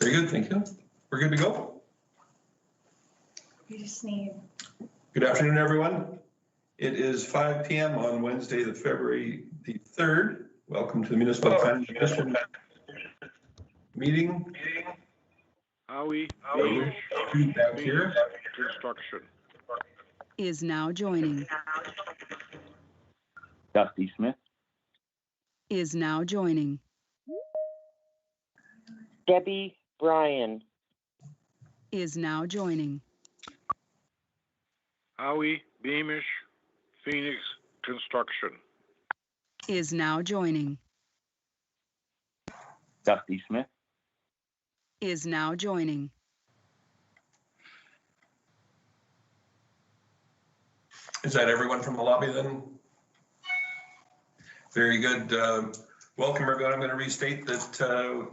Very good, thank you. We're good to go? You just need. Good afternoon, everyone. It is 5 p.m. on Wednesday, the February the 3rd. Welcome to the Municipal Planning Commission meeting. Howie Back here. Construction. Is now joining. Dusty Smith. Is now joining. Debbie Bryan. Is now joining. Howie Beamish Phoenix Construction. Is now joining. Dusty Smith. Is now joining. Is that everyone from the lobby then? Very good. Welcome, everyone. I'm going to restate that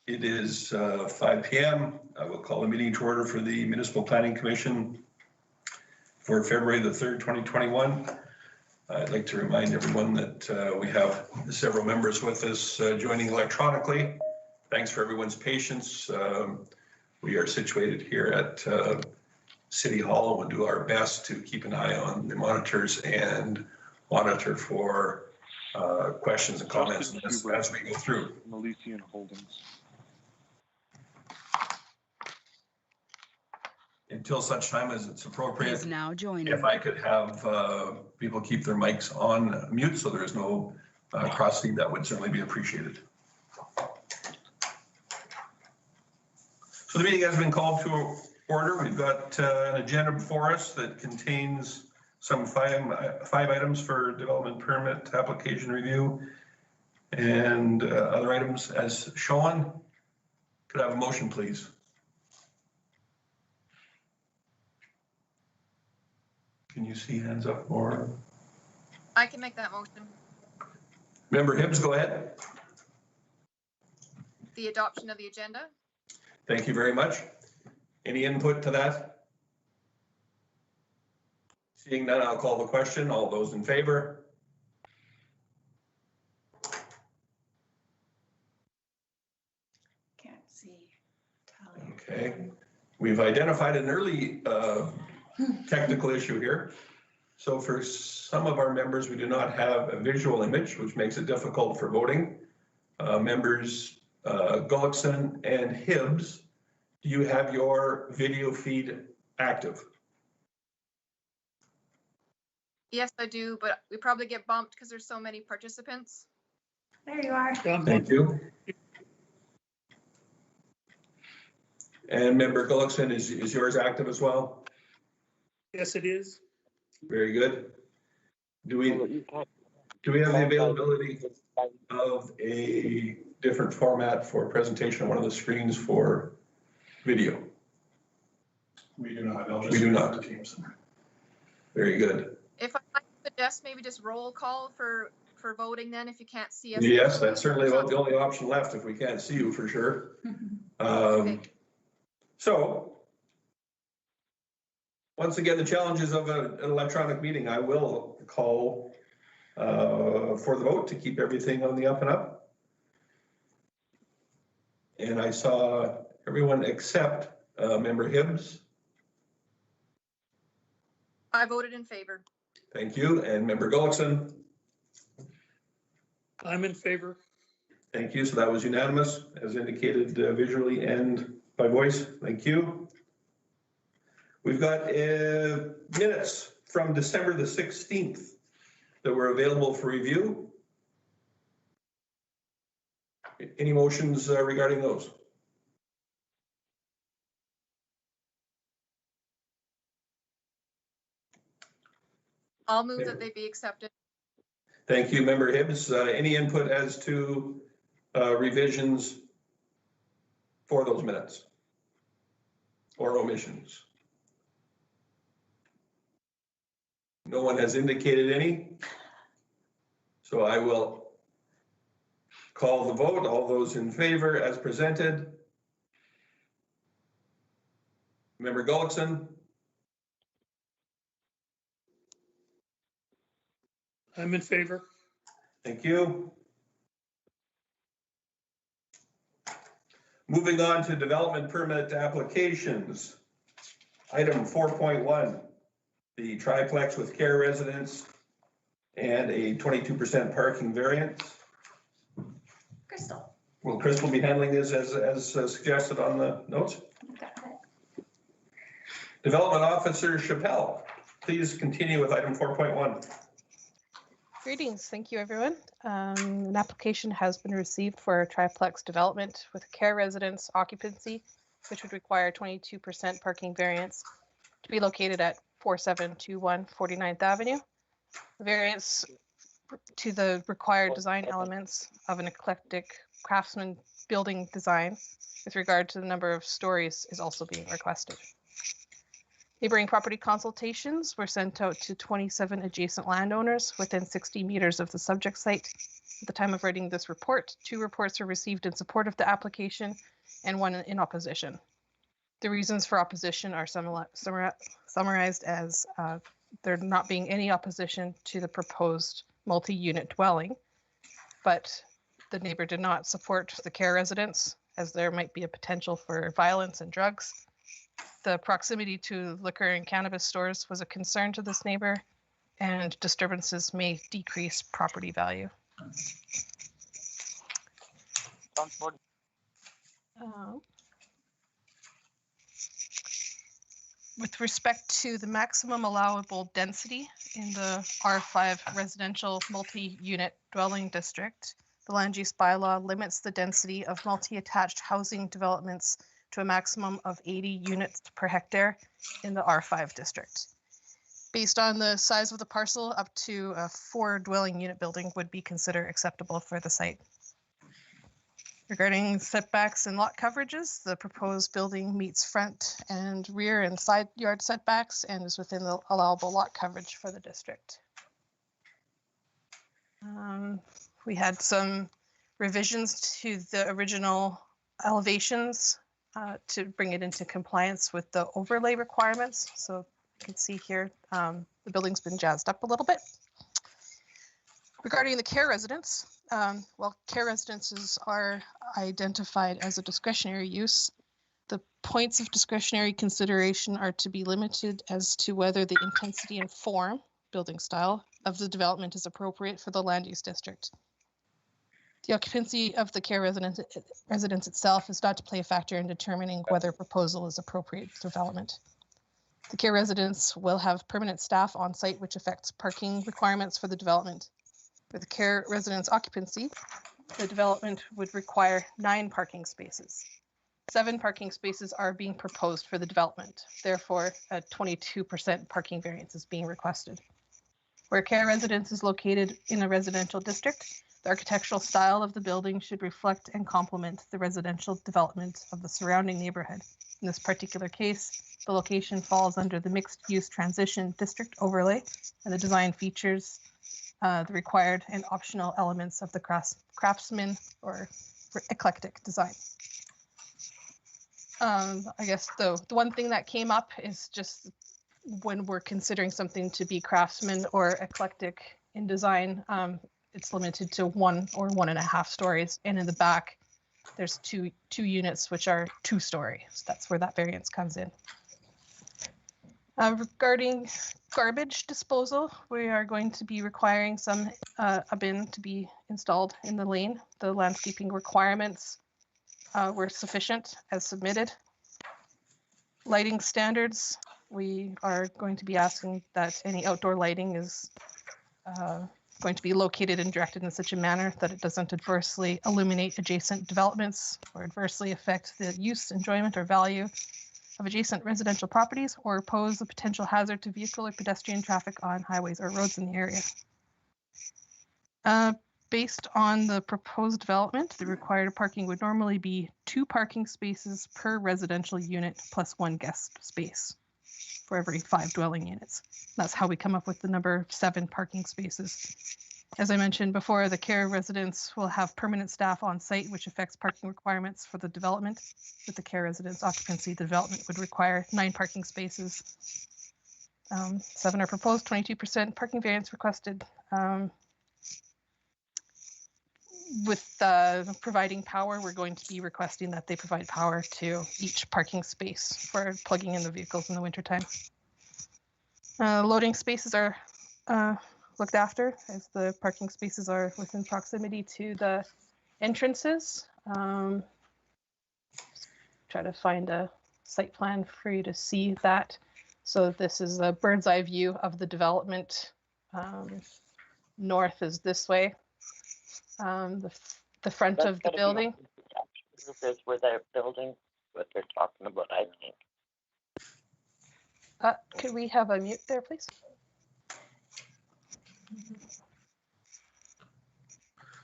it is 5 p.m. I will call the meeting to order for the Municipal Planning Commission for February the 3rd, 2021. I'd like to remind everyone that we have several members with us joining electronically. Thanks for everyone's patience. We are situated here at City Hall and we'll do our best to keep an eye on the monitors and monitor for questions and comments as we go through. Milesian Holdings. Until such time as it's appropriate. Is now joining. If I could have people keep their mics on mute so there is no cross feed, that would certainly be appreciated. So the meeting has been called to order. We've got an agenda before us that contains some five items for development permit application review and other items as shown. Could I have a motion, please? Can you see hands up or? I can make that motion. Member Hibbs, go ahead. The adoption of the agenda. Thank you very much. Any input to that? Seeing none, I'll call the question. All those in favor? Can't see. Tally. Okay. We've identified an early technical issue here. So for some of our members, we do not have a visual image, which makes it difficult for voting. Members Gullickson and Hibbs, do you have your video feed active? Yes, I do, but we probably get bumped because there's so many participants. There you are. Thank you. And member Gullickson, is yours active as well? Yes, it is. Very good. Do we have the availability of a different format for presentation on one of the screens for video? We do not. We do not. Very good. If I might suggest maybe just roll call for voting then if you can't see us. Yes, that's certainly about the only option left if we can't see you for sure. Okay. So, once again, the challenges of an electronic meeting, I will call for the vote to keep everything on the up and up. And I saw everyone except member Hibbs. I voted in favor. Thank you. And member Gullickson. I'm in favor. Thank you. So that was unanimous as indicated visually and by voice. Thank you. We've got minutes from December the 16th that were available for review. Any motions regarding those? I'll move that they be accepted. Thank you, member Hibbs. Any input as to revisions for those minutes or omissions? No one has indicated any. So I will call the vote. All those in favor as presented. Member Gullickson. I'm in favor. Thank you. Moving on to development permit applications. Item 4.1, the triplex with care residence and a 22% parking variance. Crystal. Will Crystal be handling this as suggested on the notes? Got it. Development Officer Chappelle, please continue with item 4.1. Greetings, thank you everyone. An application has been received for a triplex development with a care residence occupancy, which would require 22% parking variance to be located at 4721 49th Avenue. The variance to the required design elements of an eclectic craftsman building design with regard to the number of stories is also being requested. Neighboring property consultations were sent out to 27 adjacent landowners within 60 meters of the subject site. At the time of writing this report, 2 reports were received in support of the application and 1 in opposition. The reasons for opposition are summarized as there not being any opposition to the proposed multi-unit dwelling, but the neighbor did not support the care residence as there might be a potential for violence and drugs. The proximity to liquor and cannabis stores was a concern to this neighbor, and disturbances may decrease property value. With respect to the maximum allowable density in the R5 residential multi-unit dwelling district, the land use bylaw limits the density of multi-attached housing developments to a maximum of 80 units per hectare in the R5 district. Based on the size of the parcel, up to a 4 dwelling unit building would be considered acceptable for the site. Regarding setbacks and lot coverages, the proposed building meets front and rear and side yard setbacks and is within the allowable lot coverage for the district. We had some revisions to the original elevations to bring it into compliance with the overlay requirements. So you can see here, the building's been jazzed up a little bit. Regarding the care residence, well, care residences are identified as a discretionary use. The points of discretionary consideration are to be limited as to whether the intensity and form, building style, of the development is appropriate for the land use district. The occupancy of the care residence itself is not to play a factor in determining whether a proposal is appropriate for development. The care residence will have permanent staff on site, which affects parking requirements for the development. For the care residence occupancy, the development would require 9 parking spaces. 7 parking spaces are being proposed for the development. Therefore, a 22% parking variance is being requested. Where care residence is located in a residential district, the architectural style of the building should reflect and complement the residential development of the surrounding neighborhood. In this particular case, the location falls under the mixed-use transition district overlay, and the design features the required and optional elements of the craftsman or eclectic design. I guess the one thing that came up is just when we're considering something to be craftsman or eclectic in design, it's limited to 1 or 1.5 stories. And in the back, there's two units, which are 2-story. So that's where that variance comes in. Regarding garbage disposal, we are going to be requiring a bin to be installed in the lane. The landscaping requirements were sufficient as submitted. Lighting standards, we are going to be asking that any outdoor lighting is going to be located and directed in such a manner that it doesn't adversely illuminate adjacent developments or adversely affect the use, enjoyment, or value of adjacent residential properties or pose a potential hazard to vehicle or pedestrian traffic on highways or roads in the area. Based on the proposed development, the required parking would normally be 2 parking spaces per residential unit plus 1 guest space for every 5 dwelling units. That's how we come up with the number 7 parking spaces. As I mentioned before, the care residence will have permanent staff on site, which affects parking requirements for the development. With the care residence occupancy, the development would require 9 parking spaces. 7 are proposed, 22% parking variance requested. with providing power, we're going to be requesting that they provide power to each parking space for plugging in the vehicles in the wintertime. Loading spaces are looked after as the parking spaces are within proximity to the entrances. Try to find a site plan for you to see that. So this is a bird's eye view of the development. North is this way. The front That's of the gotta be building. This is where they're building, what they're talking about, I think. Could we have a mute there, please?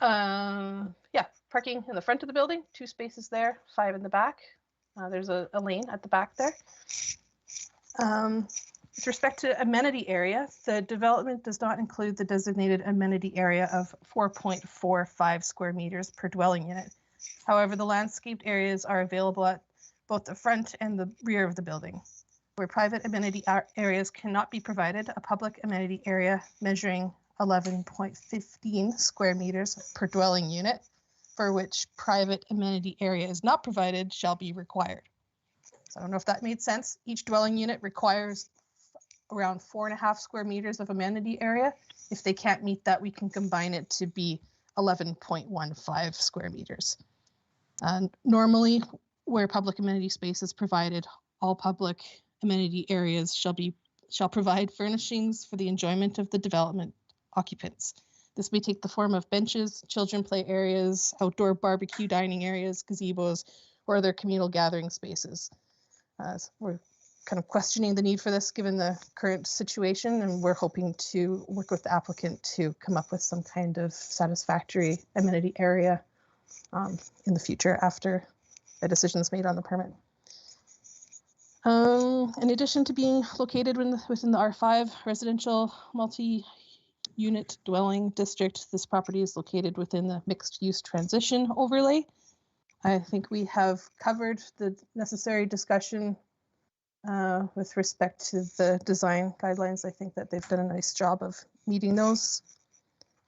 Yeah, parking in the front of the building, 2 spaces there, 5 in the back. There's a lane at the back there. With respect to amenity area, the development does not include the designated amenity area of 4.45 square meters per dwelling unit. However, the landscaped areas are available at both the front and the rear of the building. Where private amenity areas cannot be provided, a public amenity area measuring 11.15 square meters per dwelling unit, for which private amenity area is not provided, shall be required. So I don't know if that made sense. Each dwelling unit requires around 4.5 square meters of amenity area. If they can't meet that, we can combine it to be 11.15 square meters. Normally, where public amenity space is provided, all public amenity areas shall provide furnishings for the enjoyment of the development occupants. This may take the form of benches, children play areas, outdoor barbecue dining areas, gazebos, or other communal gathering spaces. So we're kind of questioning the need for this given the current situation, and we're hoping to work with the applicant to come up with some kind of satisfactory amenity area in the future after a decision is made on the permit. In addition to being located within the R5 residential multi-unit dwelling district, this property is located within the mixed-use transition overlay. I think we have covered the necessary discussion with respect to the design guidelines. I think that they've done a nice job of meeting those.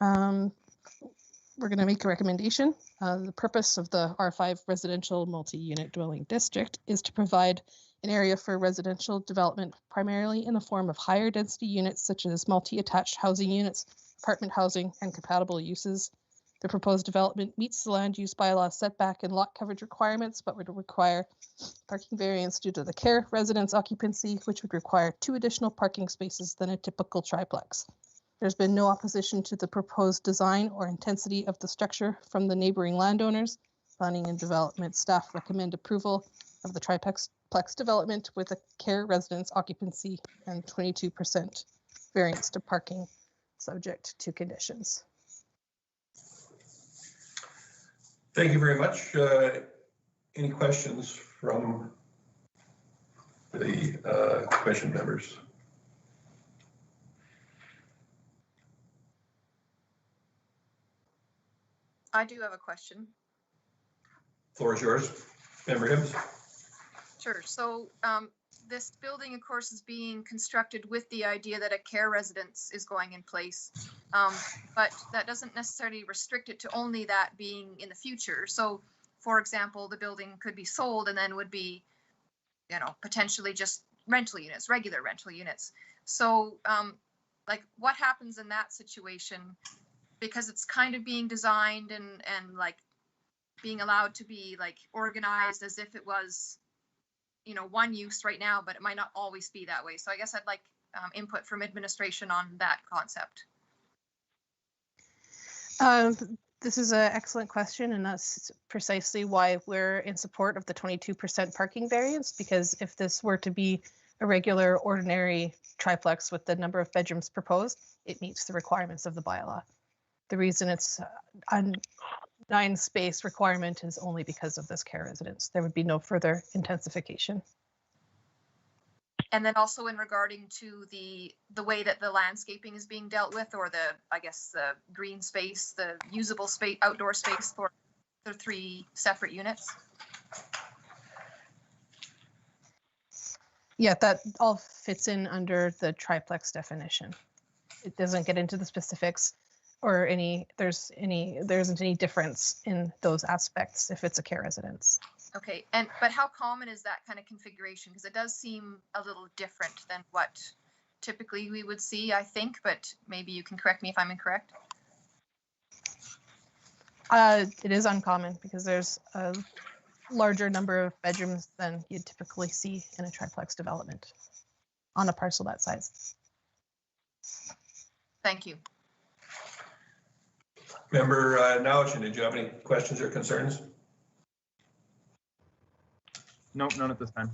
We're going to make a recommendation. The purpose of the R5 residential multi-unit dwelling district is to provide an area for residential development primarily in the form of higher density units such as multi-attached housing units, apartment housing, and compatible uses. The proposed development meets the land use bylaw setback and lot coverage requirements, but would require parking variance due to the care residence occupancy, which would require 2 additional parking spaces than a typical triplex. There's been no opposition to the proposed design or intensity of the structure from the neighboring landowners. Planning and development staff recommend approval of the triplex development with a care residence occupancy and 22% variance to parking, subject to conditions. Thank you very much. Any questions from the commission members? I do have a question. Floor is yours. Member Hibbs. Sure. So this building, of course, is being constructed with the idea that a care residence is going in place. But that doesn't necessarily restrict it to only that being in the future. So, for example, the building could be sold and then would be, potentially just rental units, regular rental units. So, like, what happens in that situation? Because it's kind of being designed and like being allowed to be like organized as if it was, one use right now, but it might not always be that way. So I guess I'd like input from administration on that concept. This is an excellent question, and that's precisely why we're in support of the 22% parking variance, because if this were to be a regular, ordinary triplex with the number of bedrooms proposed, it meets the requirements of the bylaw. The reason it's a 9-space requirement is only because of this care residence. There would be no further intensification. And then also in regarding to the way that the landscaping is being dealt with, or the green space, the usable space, outdoor space for the 3 separate units. Yeah, that all fits in under the triplex definition. It doesn't get into the specifics. or there isn't any difference in those aspects if it's a care residence. Okay, but how common is that kind of configuration? Because it does seem a little different than what typically we would see, I think, but maybe you can correct me if I'm incorrect. It is uncommon because there's a larger number of bedrooms than you'd typically see in a triplex development on a parcel that size. Thank you. Member Nowichin, did you have any questions or concerns? No, none at this time.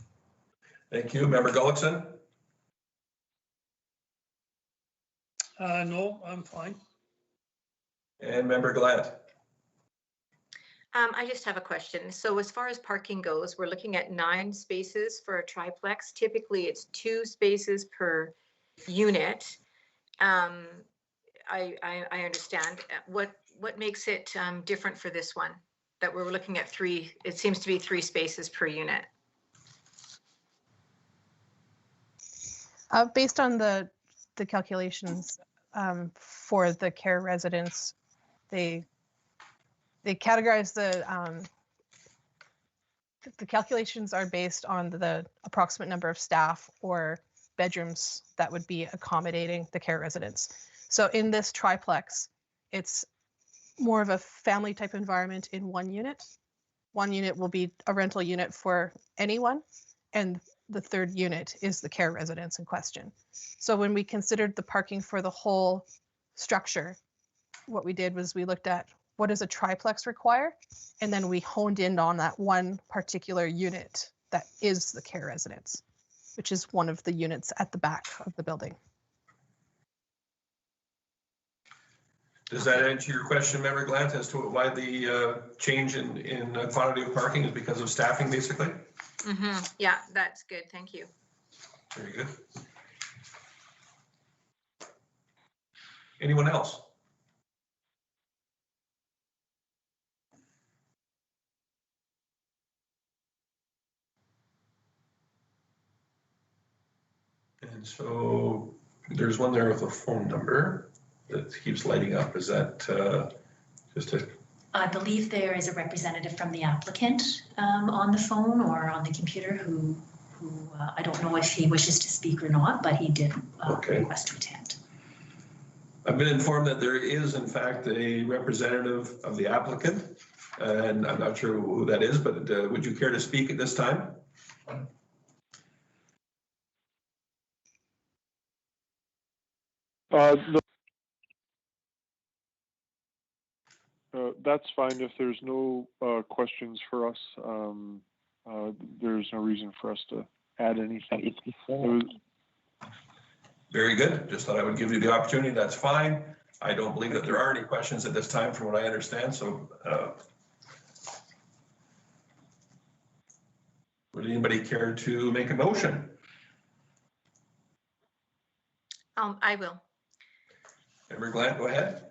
Thank you. Member Gullickson? No, I'm fine. And Member Gallant? I just have a question. So as far as parking goes, we're looking at 9 spaces for a triplex. Typically, it's 2 spaces per unit. I understand. What makes it different for this one? That we're looking at 3, it seems to be 3 spaces per unit. Based on the calculations for the care residents, they categorize the calculations are based on the approximate number of staff or bedrooms that would be accommodating the care residents. So in this triplex, it's more of a family type environment in one unit. One unit will be a rental unit for anyone, and the third unit is the care residence in question. So when we considered the parking for the whole structure, what we did was we looked at what does a triplex require, and then we honed in on that one particular unit that is the care residence, which is one of the units at the back of the building. Does that answer your question, Member Glant, as to why the change in quantity of parking is because of staffing, basically? Yeah, that's good. Thank you. Very good. Anyone else? And so there's one there with a phone number that keeps lighting up. Is that just a? I believe there is a representative from the applicant on the phone or on the computer who I don't know if he wishes to speak or not, but he did request to attend. I've been informed that there is in fact a representative of the applicant, and I'm not sure who that is, but would you care to speak at this time? That's fine. If there's no questions for us, there's no reason for us to add anything. Very good. Just thought I would give you the opportunity. That's fine. I don't believe that there are any questions at this time from what I understand. So would anybody care to make a motion? I will. Member Glant, go ahead.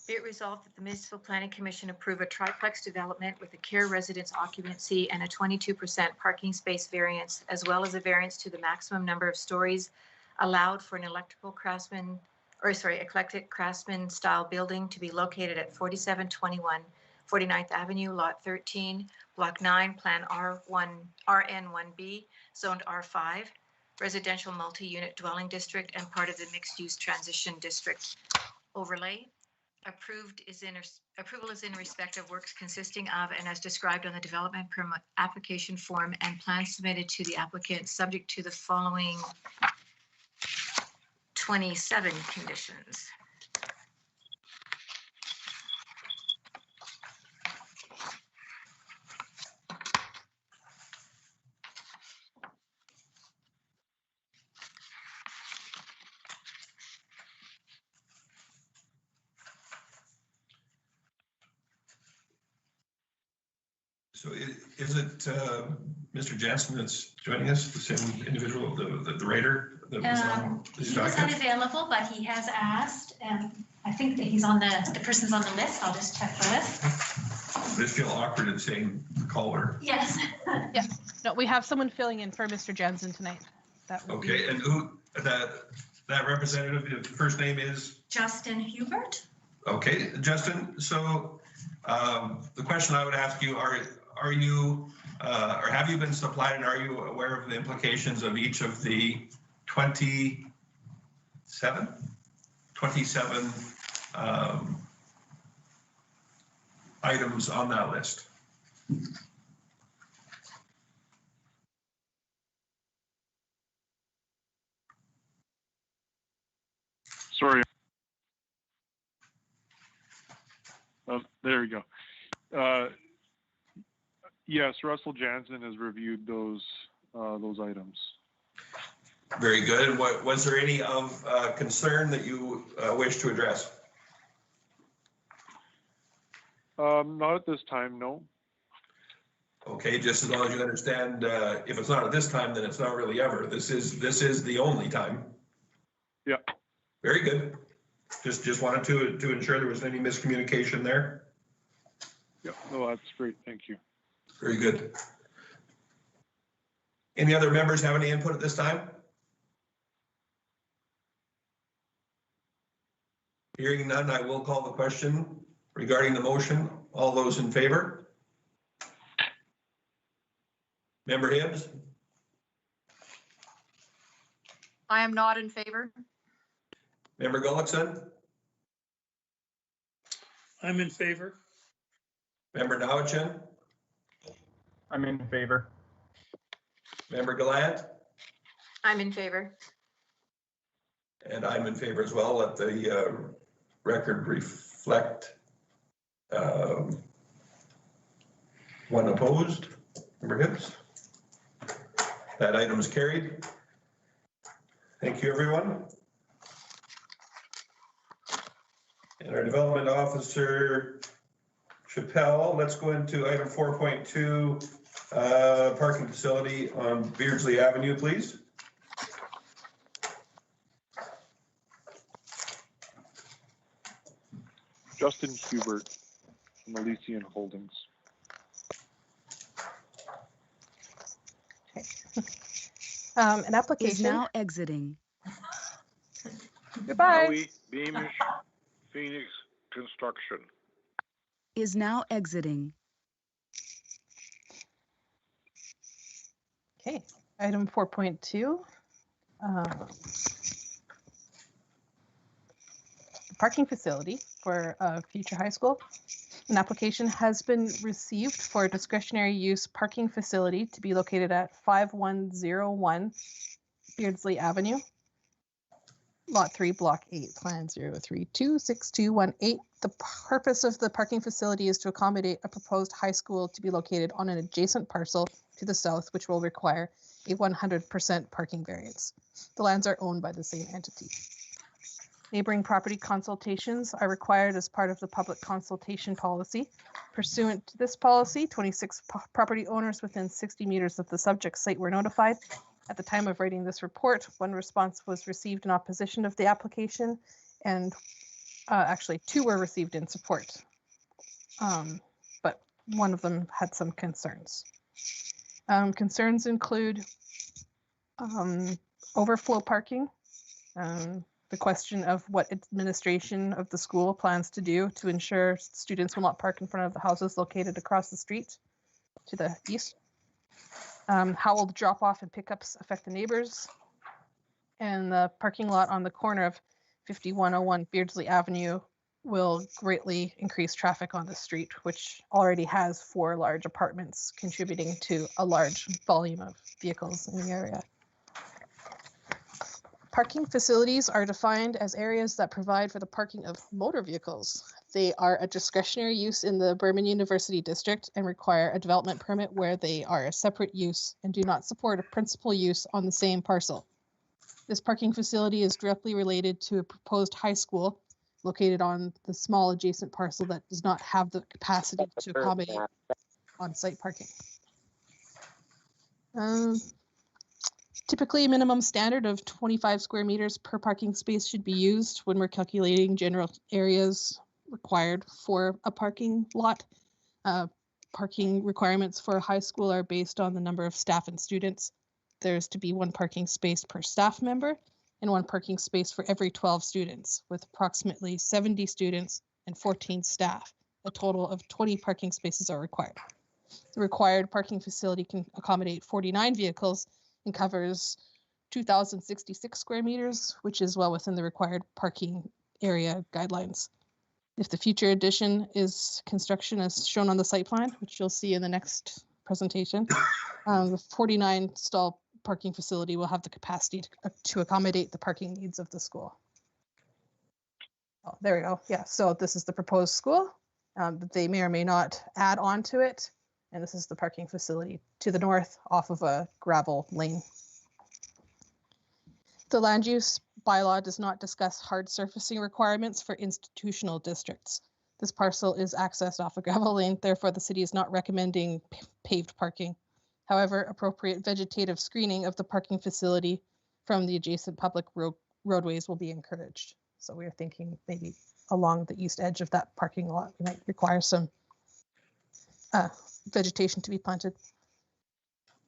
Be it resolved that the Municipal Planning Commission approve a triplex development with a care residence occupancy and a 22% parking space variance, as well as a variance to the maximum number of stories allowed for an eclectic craftsman style building to be located at 4721 49th Avenue, Lot 13, Block 9, Plan RN1B, Zoned R5, Residential Multi-Unit Dwelling District and part of the Mixed Use Transition District overlay. Approval is in respect of works consisting of and as described on the development permit application form and plans submitted to the applicant subject to the following 27 conditions. So is it Mr. Jansen that's joining us, the same individual, the writer that was on these He was documents? unavailable, but he has asked, and I think that he's on the person's on the list. I'll just check the list. I just feel awkward in saying caller. Yes. Yeah, no, we have someone filling in for Mr. Jansen tonight. That would Okay, and who, that representative, his first name is? Justin Hubert. Okay, Justin, so the question I would ask you, are you, or have you been supplied and are you aware of the implications of each of the 27 items on that list? Sorry. There we go. Yes, Russell Jansen has reviewed those items. Very good. Was there any of concern that you wish to address? Not at this time, no. Okay, just as long as you understand, if it's not at this time, then it's not really ever. This is the only time. Yeah. Very good. Just wanted to ensure there wasn't any miscommunication there. Yeah, no, that's great. Thank you. Very good. Any other members have any input at this time? Hearing none, I will call the question regarding the motion. All those in favor? Member Hibbs? I am not in favor. Member Gullickson? I'm in favor. Member Nowichin? I'm in favor. Member Gallant? I'm in favor. And I'm in favor as well. Let the record reflect one opposed. Member Hibbs? That item is carried. Thank you, everyone. And our development officer, Chappelle, let's go into item 4.2, parking facility on Beardsley Avenue, please. Justin Hubert from Elysian Holdings. An Is application. now exiting. Goodbye. Maui, Beamish, Phoenix Construction. Is now exiting. Okay, item 4.2. Parking facility for future high school. An application has been received for discretionary use parking facility to be located at 5101 Beardsley Avenue, Lot 3, Block 8, Plan 0326218. The purpose of the parking facility is to accommodate a proposed high school to be located on an adjacent parcel to the south, which will require a 100% parking variance. The lands are owned by the same entity. Neighboring property consultations are required as part of the public consultation policy. Pursuant to this policy, 26 property owners within 60 meters of the subject site were notified. At the time of writing this report, one response was received in opposition of the application, and actually 2 were received in support. But one of them had some concerns. Concerns include overflow parking, the question of what administration of the school plans to do to ensure students will not park in front of the houses located across the street to the east. How will the drop-off and pickups affect the neighbors? And the parking lot on the corner of 5101 Beardsley Avenue will greatly increase traffic on the street, which already has 4 large apartments contributing to a large volume of vehicles in the area. Parking facilities are defined as areas that provide for the parking of motor vehicles. They are a discretionary use in the Burman University District and require a development permit where they are a separate use and do not support a principal use on the same parcel. This parking facility is directly related to a proposed high school located on the small adjacent parcel that does not have the capacity to accommodate on-site parking. Typically, a minimum standard of 25 square meters per parking space should be used when we're calculating general areas required for a parking lot. Parking requirements for a high school are based on the number of staff and students. There's to be 1 parking space per staff member and 1 parking space for every 12 students, with approximately 70 students and 14 staff. A total of 20 parking spaces are required. The required parking facility can accommodate 49 vehicles and covers 2,066 square meters, which is well within the required parking area guidelines. If the future addition is construction as shown on the site plan, which you'll see in the next presentation, the 49 stall parking facility will have the capacity to accommodate the parking needs of the school. Oh, there we go. Yeah, so this is the proposed school. They may or may not add on to it. And this is the parking facility to the north off of a gravel lane. The land use bylaw does not discuss hard surfacing requirements for institutional districts. This parcel is accessed off a gravel lane, therefore the city is not recommending paved parking. However, appropriate vegetative screening of the parking facility from the adjacent public roadways will be encouraged. So we are thinking maybe along the east edge of that parking lot, we might require some vegetation to be planted.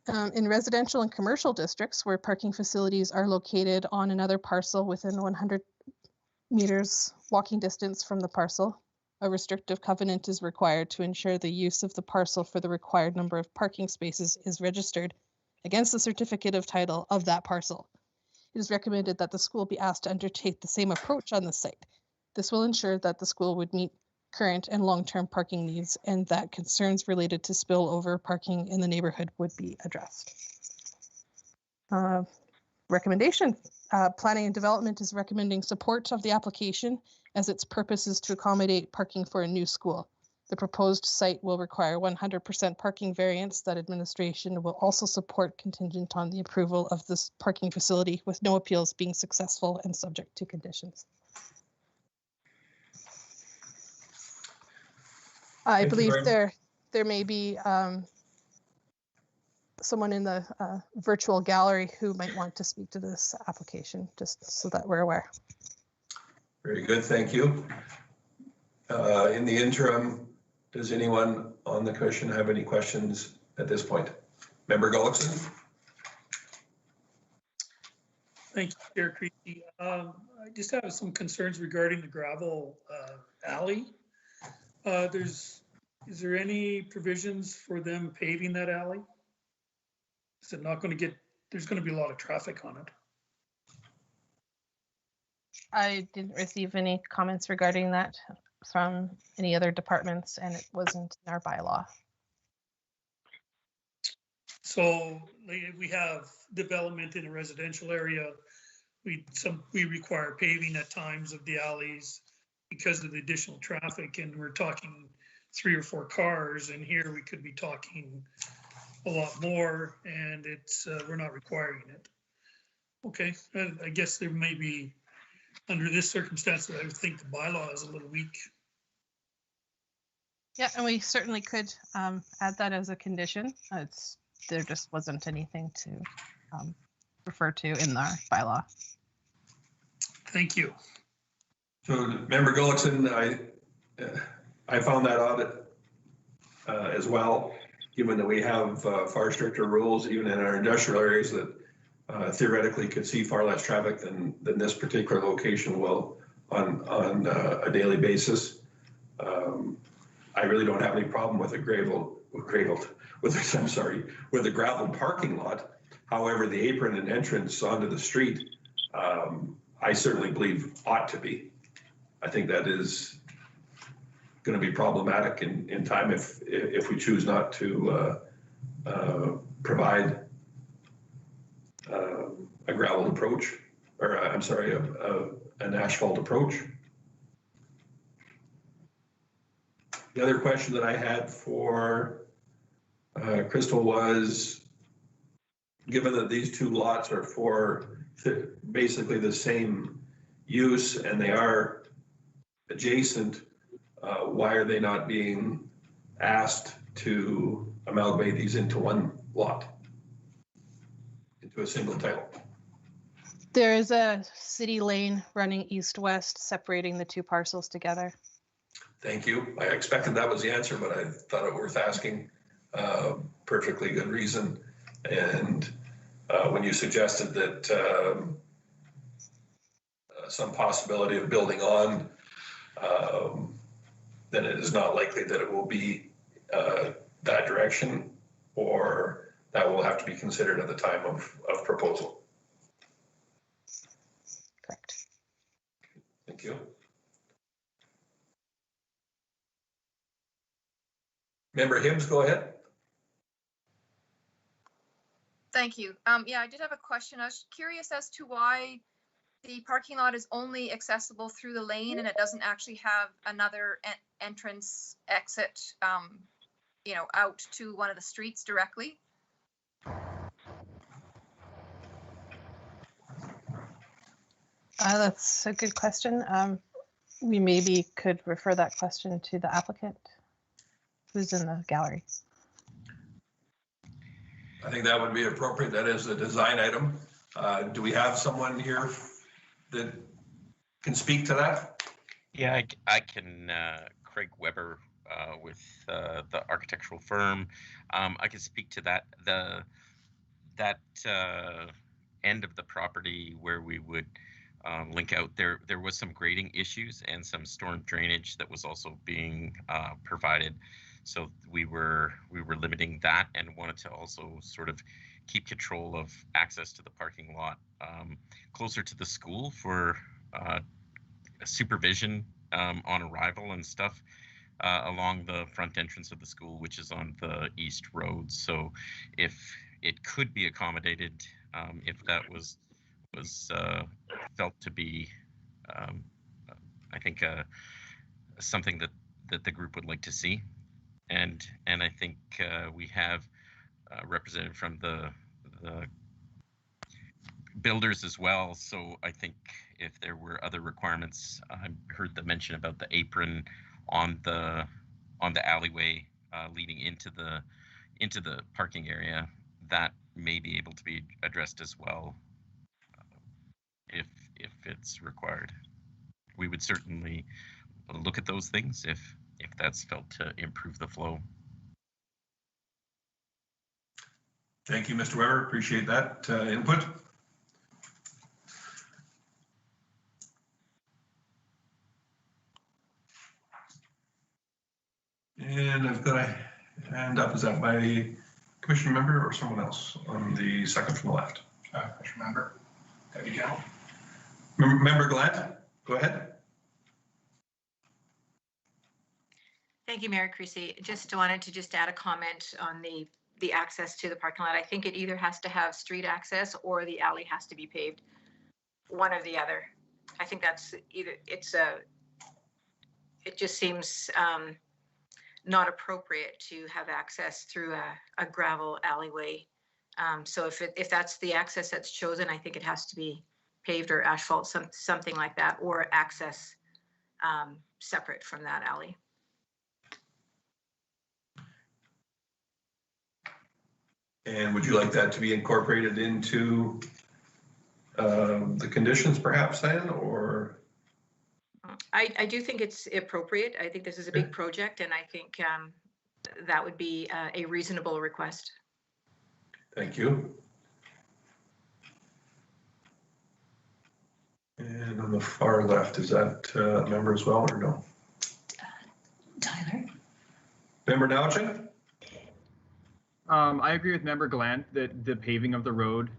In residential and commercial districts where parking facilities are located on another parcel within 100 meters walking distance from the parcel, a restrictive covenant is required to ensure the use of the parcel for the required number of parking spaces is registered against the certificate of title of that parcel. It is recommended that the school be asked to undertake the same approach on the site. This will ensure that the school would meet current and long-term parking needs and that concerns related to spillover parking in the neighborhood would be addressed. Recommendation. Planning and Development is recommending support of the application as its purpose is to accommodate parking for a new school. The proposed site will require 100% parking variance that administration will also support contingent on the approval of this parking facility with no appeals being successful and subject to conditions. I believe there may be someone in the virtual gallery who might want to speak to this application, just so that we're aware. Very good, thank you. In the interim, does anyone on the commission have any questions at this point? Member Gullickson? Thank you, Chair Creasy. I just have some concerns regarding the gravel alley. Is there any provisions for them paving that alley? Is it not going to get, there's going to be a lot of traffic on it. I didn't receive any comments regarding that from any other departments, and it wasn't in our bylaw. So we have development in a residential area. We require paving at times of the alleys because of the additional traffic, and we're talking 3 or 4 cars, and here we could be talking a lot more, and it's we're not requiring it. Okay, I guess there may be, under this circumstance, I would think the bylaw is a little weak. Yeah, and we certainly could add that as a condition. There just wasn't anything to refer to in our bylaw. Thank you. So, Member Gullickson, I found that odd as well, given that we have far stricter rules, even in our industrial areas, that theoretically could see far less traffic than this particular location will on a daily basis. I really don't have any problem with a with a gravel parking lot. However, the apron and entrance onto the street, I certainly believe ought to be. I think that is going to be problematic in time if we choose not to provide a gravel approach, or I'm sorry, an asphalt approach. The other question that I had for Crystal was, given that these 2 lots are for basically the same use and they are adjacent, why are they not being asked to amalgamate these into one lot, into a single title? There is a city lane running east-west separating the 2 parcels together. Thank you. I expected that was the answer, but I thought it worth asking. Perfectly good reason. And when you suggested that some possibility of building on, then it is not likely that it will be that direction, or that will have to be considered at the time of proposal. Correct. Thank you. Member Hibbs, go ahead. Thank you. Yeah, I did have a question. I was curious as to why the parking lot is only accessible through the lane and it doesn't actually have another entrance exit, out to one of the streets directly. That's a good question. We maybe could refer that question to the applicant who's in the gallery. I think that would be appropriate. That is a design item. Do we have someone here that can speak to that? Yeah, I can, Craig Weber with the architectural firm. I can speak to that. That end of the property where we would link out, there was some grading issues and some storm drainage that was also being provided. So we were limiting that and wanted to also sort of keep control of access to the parking lot closer to the school for supervision on arrival and stuff along the front entrance of the school, which is on the east road. So if it could be accommodated, if that was felt to be, I think, something that the group would like to see. And I think we have represented from the builders as well. So I think if there were other requirements, I heard the mention about the apron on the alleyway leading into the parking area, that may be able to be addressed as well if it's required. We would certainly look at those things if that's felt to improve the flow. Thank you, Mr. Weber. Appreciate that input. And I've got a hand up. Is that my commission member or someone else on the second from the left? Commission member, Debbie Gell. Member Glant, go ahead. Thank you, Mayor Creasy. Just wanted to add a comment on the access to the parking lot. I think it either has to have street access or the alley has to be paved, one or the other. I think that's either, it just seems not appropriate to have access through a gravel alleyway. So if that's the access that's chosen, I think it has to be paved or asphalt, something like that, or access separate from that alley. And would you like that to be incorporated into the conditions perhaps then, or? I do think it's appropriate. I think this is a big project, and I think that would be a reasonable request. Thank you. And on the far left, is that a member as well or no? Tyler? Member Nowchin? I agree with Member Glant that the paving of the road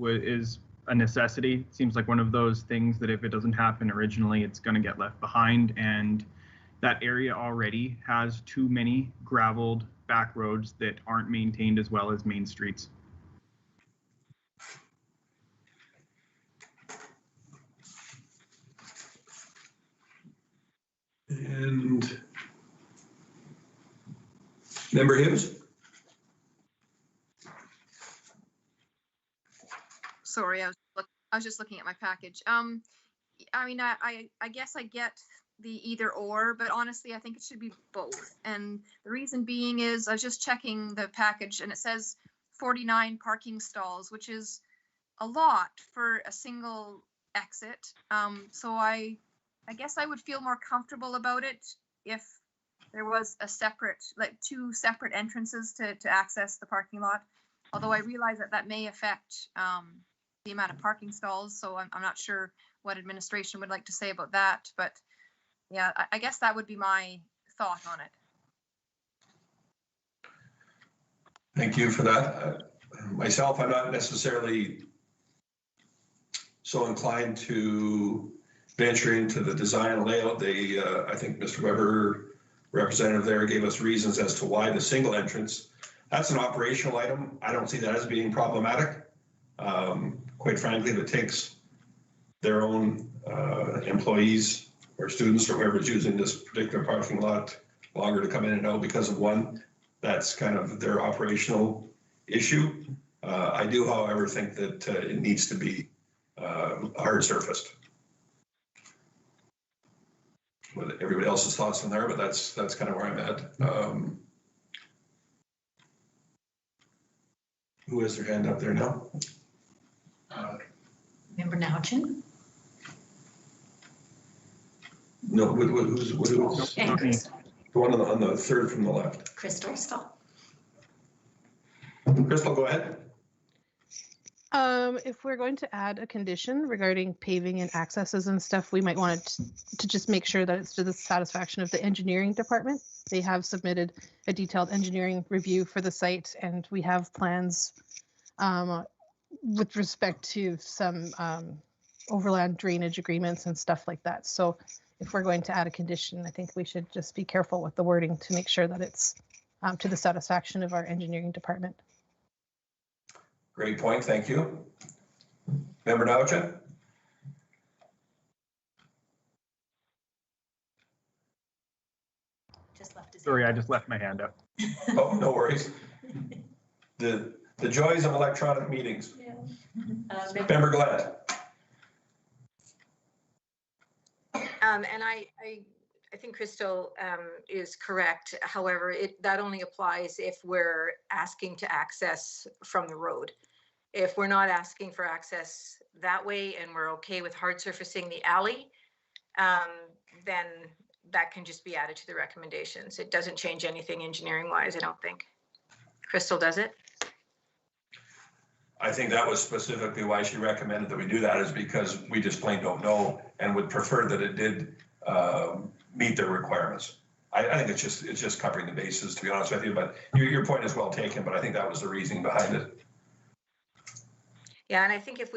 is a necessity. It seems like one of those things that if it doesn't happen originally, it's going to get left behind. And that area already has too many graveled back roads that aren't maintained as well as main streets. And Member Hibbs? Sorry, I was just looking at my package. I mean, I guess I get the either or, but honestly, I think it should be both. And the reason being is I was just checking the package and it says 49 parking stalls, which is a lot for a single exit. So I guess I would feel more comfortable about it if there was a separate, like two separate entrances to access the parking lot. Although I realize that may affect the amount of parking stalls, so I'm not sure what administration would like to say about that. But yeah, I guess that would be my thought on it. Thank you for that. Myself, I'm not necessarily so inclined to venture into the design and layout. I think Mr. Weber, representative there, gave us reasons as to why the single entrance. That's an operational item. I don't see that as being problematic. Quite frankly, if it takes their own employees or students or whoever's using this particular parking lot longer to come in and out because of one, that's kind of their operational issue. I do, however, think that it needs to be hard surfaced. With everybody else's thoughts in there, but that's kind of where I'm at. Who has their hand up there now? Member Nowchin? No, who's And Crystal. the one on the third from the left? Crystal, stop. Crystal, go ahead. If we're going to add a condition regarding paving and accesses and stuff, we might want it to just make sure that it's to the satisfaction of the engineering department. They have submitted a detailed engineering review for the site, and we have plans with respect to some overland drainage agreements and stuff like that. So if we're going to add a condition, I think we should just be careful with the wording to make sure that it's to the satisfaction of our engineering department. Great point, thank you. Member Nowchin? Just left his Sorry, I hand just left my hand up. Oh, no worries. The joys of electronic meetings. Yeah. Member Glad. And I think Crystal is correct. However, that only applies if we're asking to access from the road. If we're not asking for access that way and we're okay with hard surfacing the alley, then that can just be added to the recommendations. It doesn't change anything engineering wise, I don't think. Crystal, does it? I think that was specifically why she recommended that we do that, is because we just plain don't know and would prefer that it did meet their requirements. I think it's just covering the bases, to be honest with you, but your point is well taken, but I think that was the reasoning behind it. Yeah, and I think if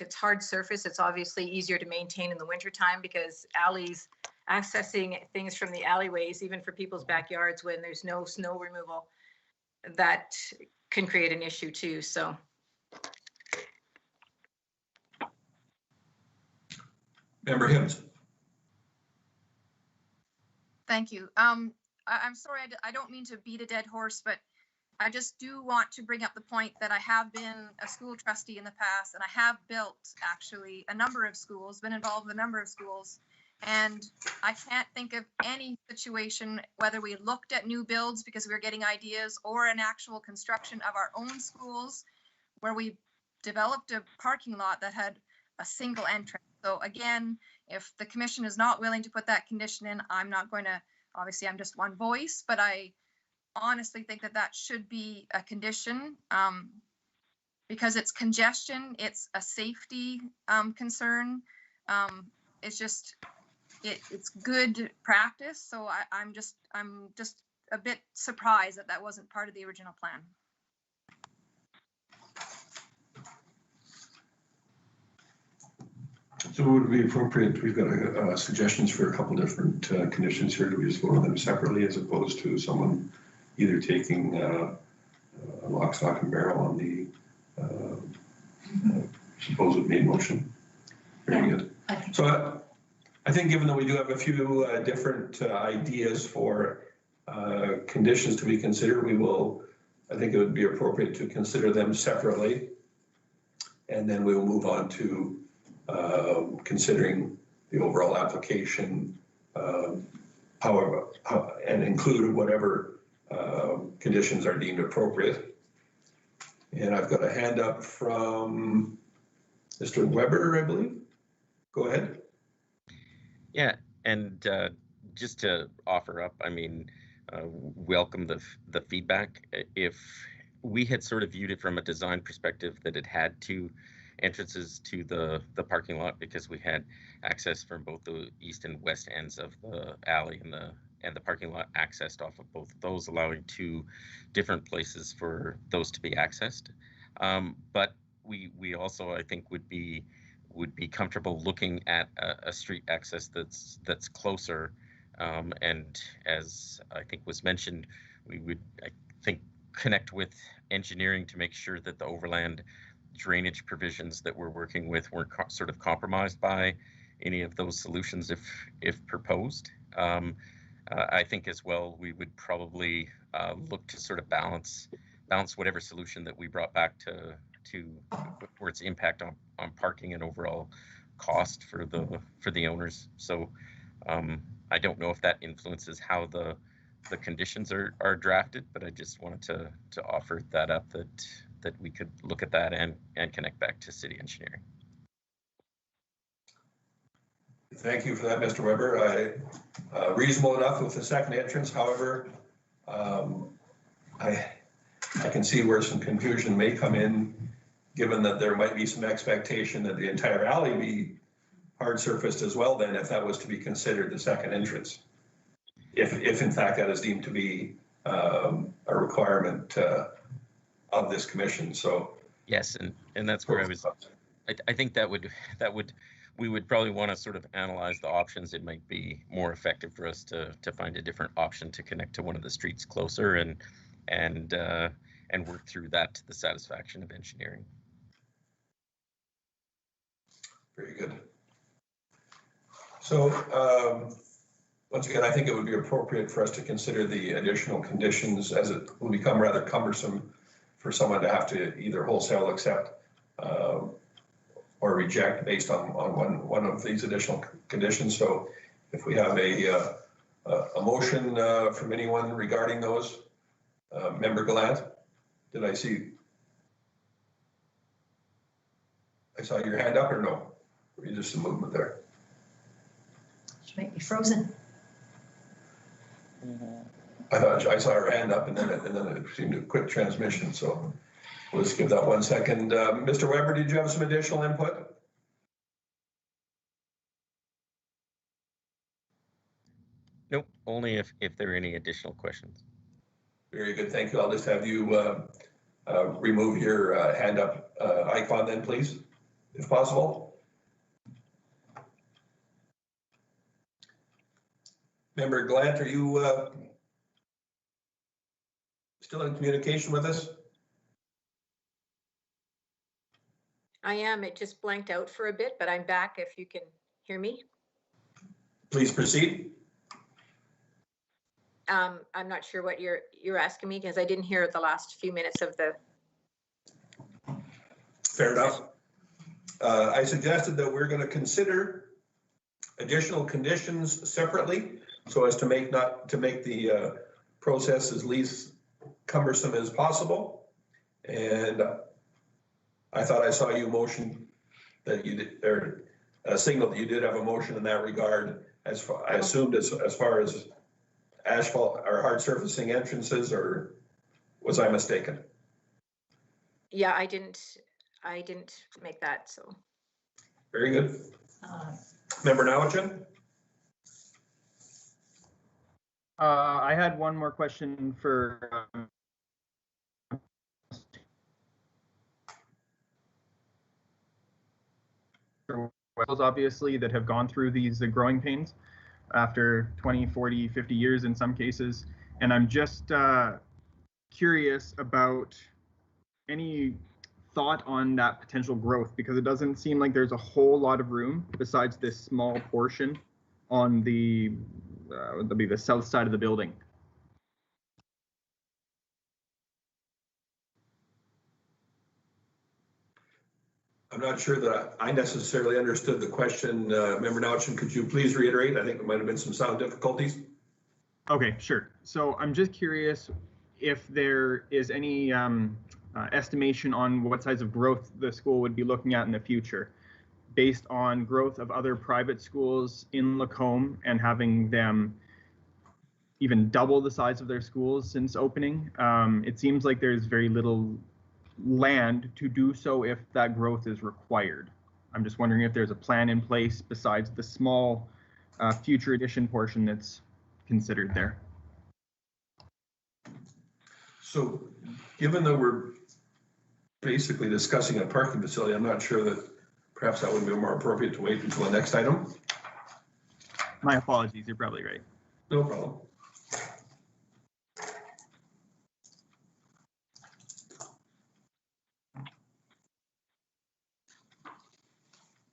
it's hard surface, it's obviously easier to maintain in the wintertime because alleys, accessing things from the alleyways, even for people's backyards when there's no snow removal, that can create an issue too, so. Member Hibbs. Thank you. I'm sorry, I don't mean to beat a dead horse, but I just do want to bring up the point that I have been a school trustee in the past, and I have built actually a number of schools, been involved with a number of schools, and I can't think of any situation, whether we looked at new builds because we were getting ideas or an actual construction of our own schools, where we developed a parking lot that had a single entrance. So again, if the commission is not willing to put that condition in, I'm not going to, obviously I'm just one voice, but I honestly think that should be a condition because it's congestion, it's a safety concern. It's just, it's good practice. So I'm just a bit surprised that wasn't part of the original plan. So would it be appropriate, we've got suggestions for a couple different conditions here. Do we just vote on them separately as opposed to someone either taking a lock, stock, and barrel on the supposed made motion? Very good. So I think given that we do have a few different ideas for conditions to be considered, I think it would be appropriate to consider them separately. And then we will move on to considering the overall application, and include whatever conditions are deemed appropriate. And I've got a hand up from Mr. Weber, I believe. Go ahead. Yeah, and just to offer up, I mean, welcome the feedback. If we had sort of viewed it from a design perspective that it had to entrances to the parking lot because we had access from both the east and west ends of the alley, and the parking lot accessed off of both of those, allowing two different places for those to be accessed. But we also, I think, would be comfortable looking at a street access that's closer. And as I think was mentioned, we would, I think, connect with engineering to make sure that the overland drainage provisions that we're working with weren't sort of compromised by any of those solutions if proposed. I think as well, we would probably look to sort of balance whatever solution that we brought back to for its impact on parking and overall cost for the owners. So I don't know if that influences how the conditions are drafted, but I just wanted to offer that up, that we could look at that and connect back to city engineering. Thank you for that, Mr. Weber. Reasonable enough with the second entrance. However, I can see where some confusion may come in, given that there might be some expectation that the entire alley be hard surfaced as well, then, if that was to be considered the second entrance. If in fact that is deemed to be a requirement of this commission. So yes, and that's where I was. I think that would we would probably want to sort of analyze the options. It might be more effective for us to find a different option to connect to one of the streets closer and work through that to the satisfaction of engineering. Very good. So once again, I think it would be appropriate for us to consider the additional conditions, as it will become rather cumbersome for someone to have to either wholesale accept or reject based on one of these additional conditions. So if we have a motion from anyone regarding those, Member Gallant, did I see? I saw your hand up, or no? Or just a movement there? She might be frozen. I thought I saw her hand up, and then it seemed to quit transmission. So let's give that 1 second. Mr. Weber, did you have some additional input? Nope, only if there are any additional questions. Very good, thank you. I'll just have you remove your hand up icon then, please, if possible. Member Gallant, are you still in communication with us? I am. It just blanked out for a bit, but I'm back if you can hear me. Please proceed. I'm not sure what you're asking me, because I didn't hear the last few minutes of the. Fair enough. I suggested that we're going to consider additional conditions separately, so as to make the process as least cumbersome as possible. And I thought I saw you motion that you did, or a signal that you did have a motion in that regard. As far, I assumed as far as asphalt or hard surfacing entrances, or was I mistaken? Yeah, I didn't make that, so. Very good. Member Nowichin? I had one more question for wells, obviously, that have gone through these growing pains after 20, 40, 50 years in some cases. And I'm just curious about any thought on that potential growth, because it doesn't seem like there's a whole lot of room besides this small portion on the that'll be the south side of the building. I'm not sure that I necessarily understood the question. Member Nowichin, could you please reiterate? I think there might have been some sound difficulties. Okay, sure. So I'm just curious if there is any estimation on what size of growth the school would be looking at in the future, based on growth of other private schools in Lacombe and having them even double the size of their schools since opening. It seems like there's very little land to do so if that growth is required. I'm just wondering if there's a plan in place besides the small future addition portion that's considered there. So given that we're basically discussing a parking facility, I'm not sure that perhaps that would be more appropriate to wait until the next item. My apologies, you're probably right. No problem.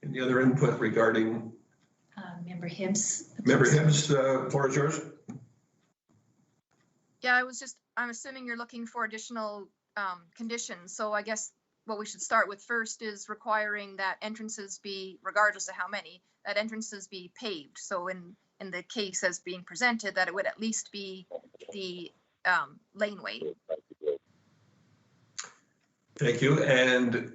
Any other input regarding? Member Hibbs. Member Hibbs, floor is yours. Yeah, I'm assuming you're looking for additional conditions. So I guess what we should start with first is requiring that entrances be, regardless of how many, that entrances be paved. So in the case as being presented, that it would at least be the laneway. Thank you. And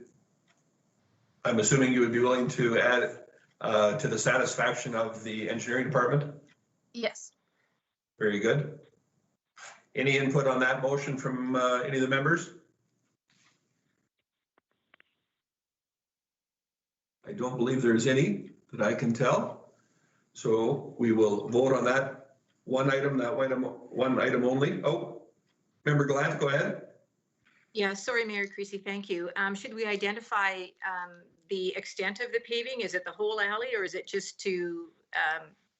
I'm assuming you would be willing to add to the satisfaction of the engineering department? Yes. Very good. Any input on that motion from any of the members? I don't believe there's any that I can tell. So we will vote on that one item only. Oh, Member Gallant, go ahead. Yeah, sorry, Mayor Creasy, thank you. Should we identify the extent of the paving? Is it the whole alley or is it just to,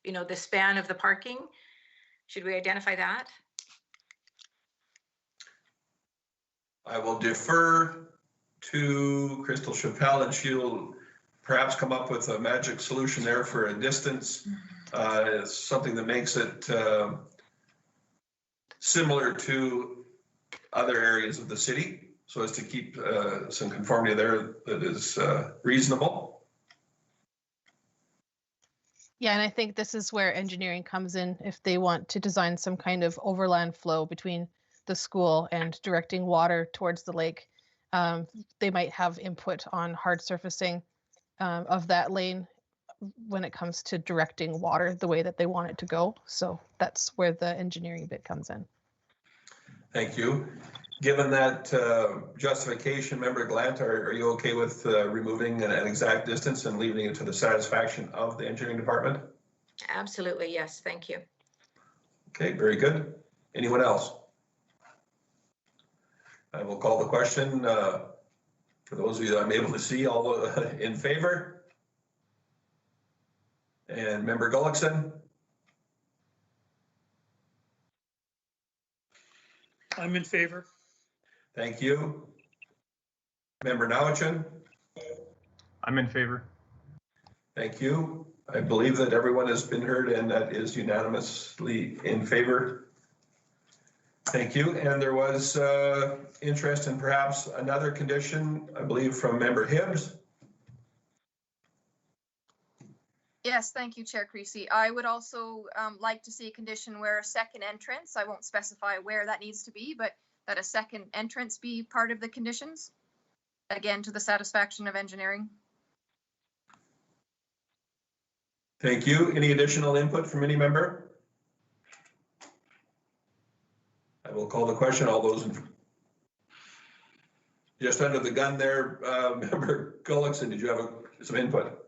the span of the parking? Should we identify that? I will defer to Crystal Chappelle and she'll perhaps come up with a magic solution there for a distance. It's something that makes it similar to other areas of the city, so as to keep some conformity there that is reasonable. Yeah, and I think this is where engineering comes in. If they want to design some kind of overland flow between the school and directing water towards the lake, they might have input on hard surfacing of that lane when it comes to directing water the way that they want it to go. So that's where the engineering bit comes in. Thank you. Given that justification, Member Gallant, are you okay with removing an exact distance and leaving it to the satisfaction of the engineering department? Absolutely, yes, thank you. Okay, very good. Anyone else? I will call the question. For those of you that I'm able to see, all in favor? And Member Gullickson? I'm in favor. Thank you. Member Nowichin? I'm in favor. Thank you. I believe that everyone has been heard and that is unanimously in favor. Thank you. And there was interest in perhaps another condition, I believe, from Member Hibbs. Yes, thank you, Chair Creasy. I would also like to see a condition where a second entrance, I won't specify where that needs to be, but that a second entrance be part of the conditions, again, to the satisfaction of engineering. Thank you. Any additional input from any member? I will call the question. All those just under the gun there, Member Gullickson, did you have some input?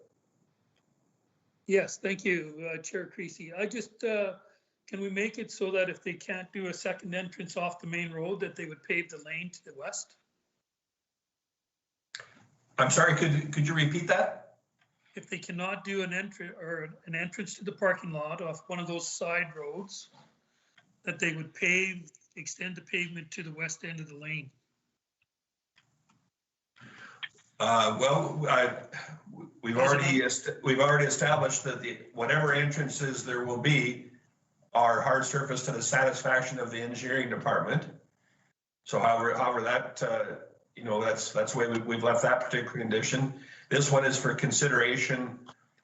Yes, thank you, Chair Creasy. I just, can we make it so that if they can't do a second entrance off the main road, that they would pave the lane to the west? I'm sorry, could you repeat that? If they cannot do an entrance to the parking lot off one of those side roads, that they would extend the pavement to the west end of the lane. We've already established that whatever entrances there will be are hard surface to the satisfaction of the engineering department. So however that that's the way we've left that particular condition. This one is for consideration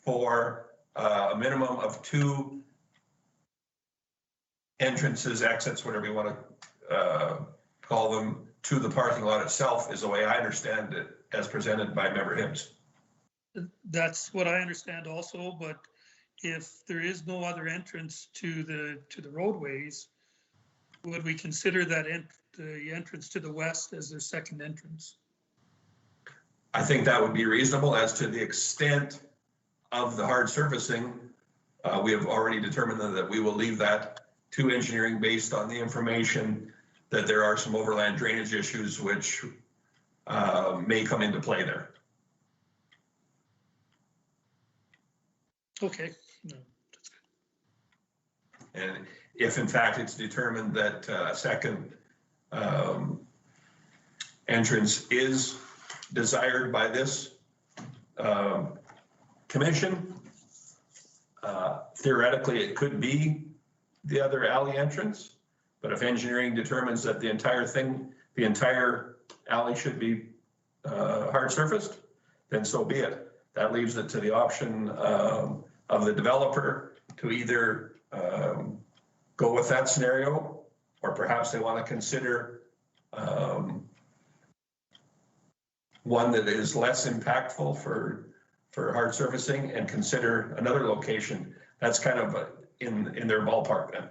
for a minimum of 2 entrances, exits, whatever you want to call them, to the parking lot itself, is the way I understand it as presented by Member Hibbs. That's what I understand also, but if there is no other entrance to the roadways, would we consider that the entrance to the west as their second entrance? I think that would be reasonable. As to the extent of the hard surfacing, we have already determined that we will leave that to engineering based on the information that there are some overland drainage issues which may come into play there. Okay. No, that's good. And if in fact it's determined that a second entrance is desired by this commission, theoretically it could be the other alley entrance, but if engineering determines that the entire alley should be hard surfaced, then so be it. That leaves it to the option of the developer to either go with that scenario, or perhaps they want to consider one that is less impactful for hard surfacing and consider another location. That's kind of in their ballpark then.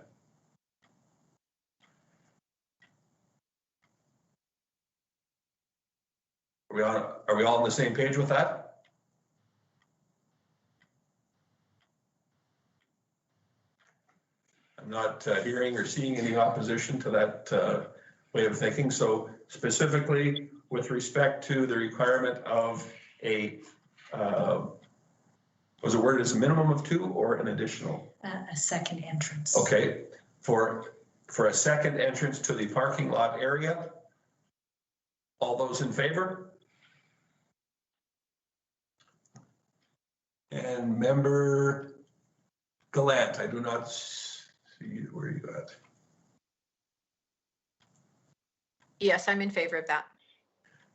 Are we all on the same page with that? I'm not hearing or seeing any opposition to that way of thinking. So specifically with respect to the requirement of a, was it worded as a minimum of 2 or an additional? A second entrance. Okay, for a second entrance to the parking lot area, all those in favor? And member Gallant, I do not see where you at. Yes, I'm in favor of that.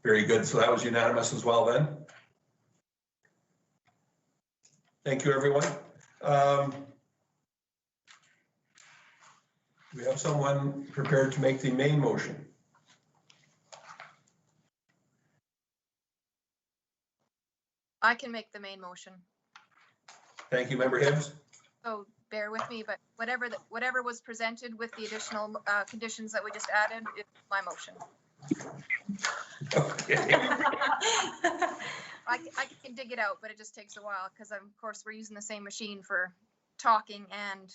Very good. So that was unanimous as well then. Thank you, everyone. We have someone prepared to make the main motion. I can make the main motion. Thank you, member Hibbs. So bear with me, but whatever was presented with the additional conditions that we just added is my motion. Okay. I can dig it out, but it just takes a while because of course we're using the same machine for talking and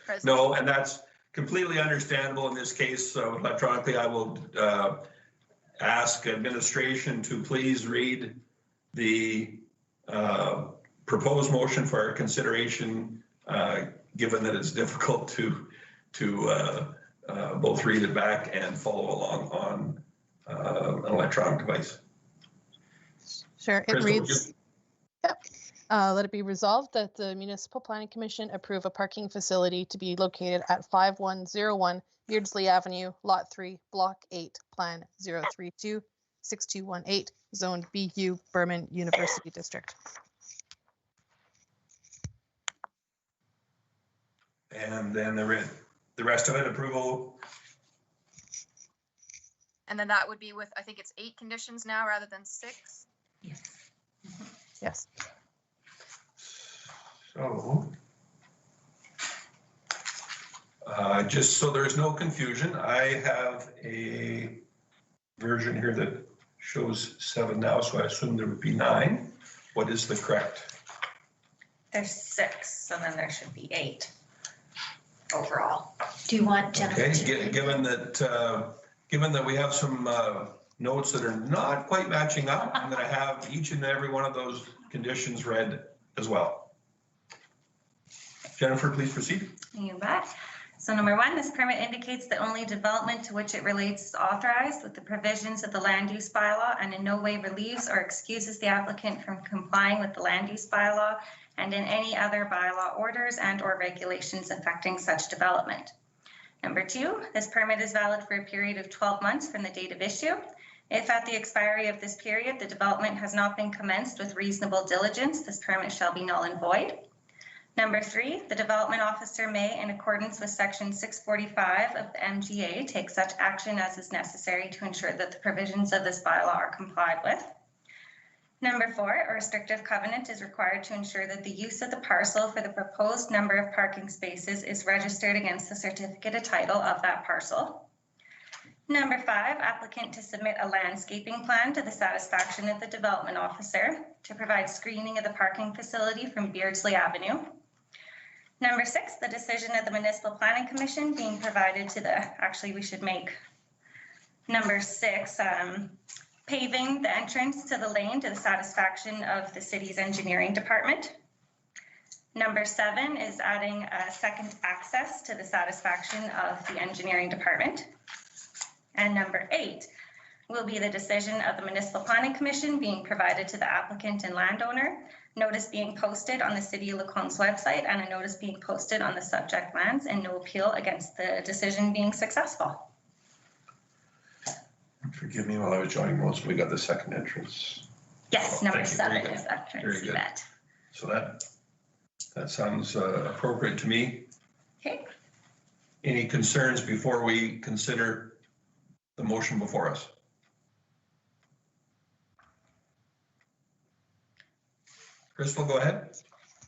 presenting. No, and that's completely understandable in this case. So electronically, I will ask administration to please read the proposed motion for our consideration, given that it's difficult to both read it back and follow along on an electronic device. Sure, it Crystal, reads, yep. Let it be resolved that the Municipal Planning Commission approve a parking facility to be located at 5101 Beardsley Avenue, Lot 3, Block 8, Plan 032-6218, Zoned BU, Berman University District. And then the rest of it, approval. And then that would be with, I think it's 8 conditions now rather than 6. Yes. Yes. So, just so there's no confusion, I have a version here that shows 7 now, so I assume there would be 9. What is the correct? There's 6, so then there should be 8 overall. Do you want Jennifer? Okay, given that we have some notes that are not quite matching up, I'm going to have each and every one of those conditions read as well. Jennifer, please proceed. You bet. So number 1, this permit indicates that only development to which it relates is authorized with the provisions of the land use bylaw and in no way relieves or excuses the applicant from complying with the land use bylaw and in any other bylaw orders and or regulations affecting such development. Number 2, this permit is valid for a period of 12 months from the date of issue. If at the expiry of this period, the development has not been commenced with reasonable diligence, this permit shall be null and void. Number 3, the development officer may, in accordance with section 645 of the MGA, take such action as is necessary to ensure that the provisions of this bylaw are complied with. Number 4, a restrictive covenant is required to ensure that the use of the parcel for the proposed number of parking spaces is registered against the certificate of title of that parcel. Number 5, applicant to submit a landscaping plan to the satisfaction of the development officer to provide screening of the parking facility from Beardsley Avenue. Number 6, the decision of the Municipal Planning Commission being provided to the, actually we should make number 6, paving the entrance to the lane to the satisfaction of the city's engineering department. Number 7 is adding a second access to the satisfaction of the engineering department. And number 8 will be the decision of the Municipal Planning Commission being provided to the applicant and landowner, notice being posted on the City of Lacone's website, and a notice being posted on the subject lands, and no appeal against the decision being successful. Forgive me while I was jotting notes. We got the second entrance. Yes, Oh, number thank you. 7 Very is good. entrance. Very See good. that. So that sounds appropriate to me. Okay. Any concerns before we consider the motion before us? Crystal, go ahead.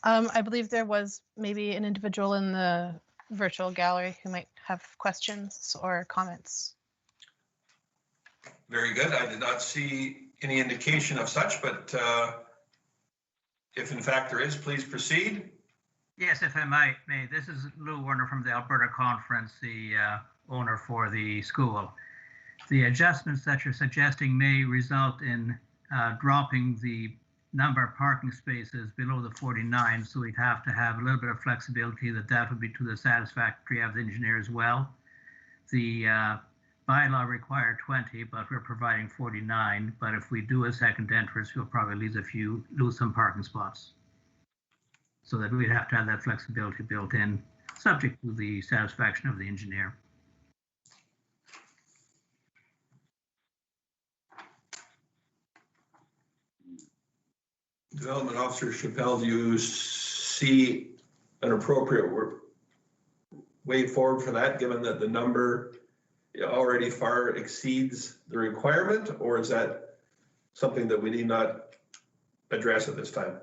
I believe there was maybe an individual in the virtual gallery who might have questions or comments. Very good. I did not see any indication of such, but if in fact there is, please proceed. Yes, if I may, this is Lou Werner from the Alberta Conference, the owner for the school. The adjustments that you're suggesting may result in dropping the number of parking spaces below the 49, so we'd have to have a little bit of flexibility that would be to the satisfactory of the engineer as well. The bylaw require 20, but we're providing 49. But if we do a second entrance, we'll probably lose some parking spots. So that we'd have to have that flexibility built in, subject to the satisfaction of the engineer. Development Officer Chappelle, do you see an appropriate way forward for that, given that the number already far exceeds the requirement, or is that something that we need not address at this time?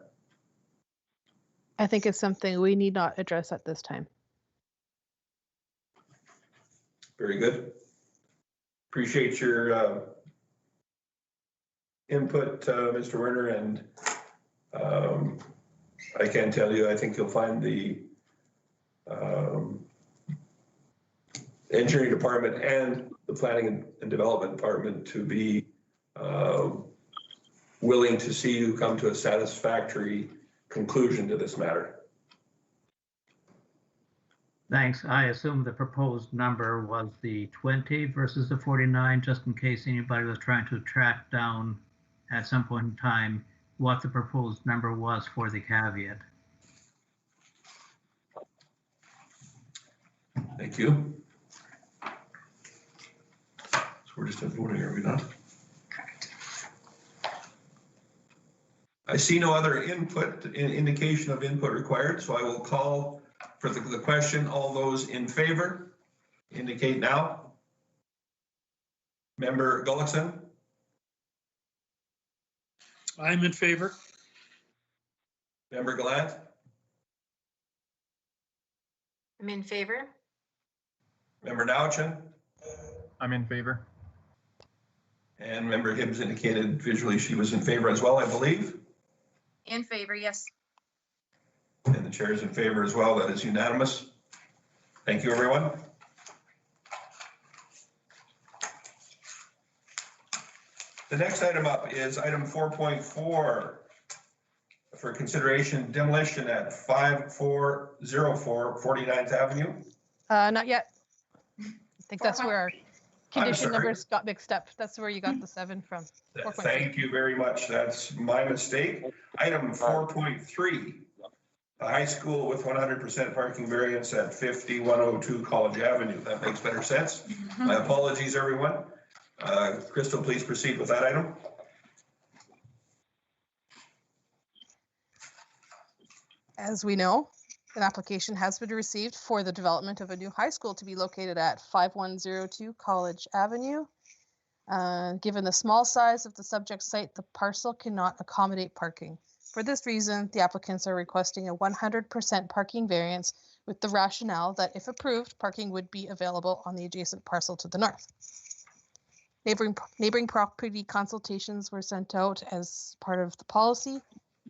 I think it's something we need not address at this time. Very good. Appreciate your input, Mr. Werner, and I can tell you, I think you'll find the engineering department and the planning and development department to be willing to see you come to a satisfactory conclusion to this matter. Thanks. I assume the proposed number was the 20 versus the 49, just in case anybody was trying to track down at some point in time what the proposed number was for the caveat. Thank you. So we're just voting, are we not? Correct. I see no other indication of input required, so I will call for the question. All those in favor indicate now. Member Gullickson? I'm in favor. Member Gallant? I'm in favor. Member Nauchin? I'm in favor. And Member Hibbs indicated visually she was in favor as well, I believe. In favor, yes. And the chair is in favor as well. That is unanimous. Thank you, everyone. The next item up is item 4.4 for consideration demolition at 5404 49th Avenue. Not yet. I think that's where our condition sorry. numbers got mixed up. That's where you got the 7 from. 4.3. Thank you very much. That's my mistake. Item 4.3, a high school with 100% parking variance at 5102 College Avenue. That makes better sense. My apologies, everyone. Crystal, please proceed with that item. As we know, an application has been received for the development of a new high school to be located at 5102 College Avenue. Given the small size of the subject site, the parcel cannot accommodate parking. For this reason, the applicants are requesting a 100% parking variance with the rationale that if approved, parking would be available on the adjacent parcel to the north. Neighboring property consultations were sent out as part of the policy.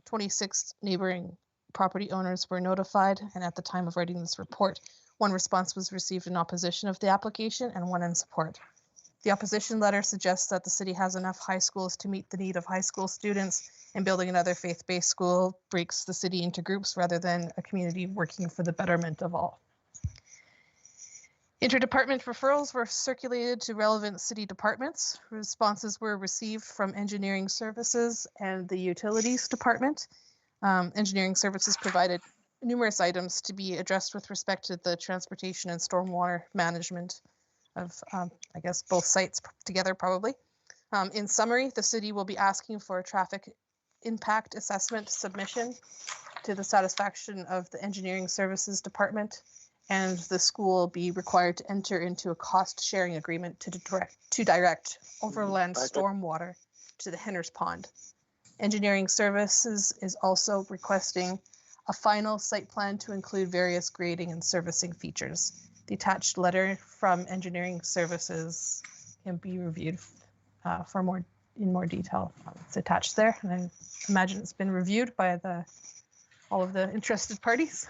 26 neighboring property owners were notified, and at the time of writing this report, one response was received in opposition of the application and one in support. The opposition letter suggests that the city has enough high schools to meet the need of high school students, and building another faith-based school breaks the city into groups rather than a community working for the betterment of all. Interdepartment referrals were circulated to relevant city departments. Responses were received from Engineering Services and the Utilities Department. Engineering Services provided numerous items to be addressed with respect to the transportation and stormwater management of, I guess, both sites together probably. In summary, the city will be asking for a traffic impact assessment submission to the satisfaction of the Engineering Services Department, and the school will be required to enter into a cost sharing agreement to direct overland stormwater to the Henner's Pond. Engineering Services is also requesting a final site plan to include various grading and servicing features. The attached letter from Engineering Services can be reviewed in more detail. It's attached there, and I imagine it's been reviewed by all of the interested parties.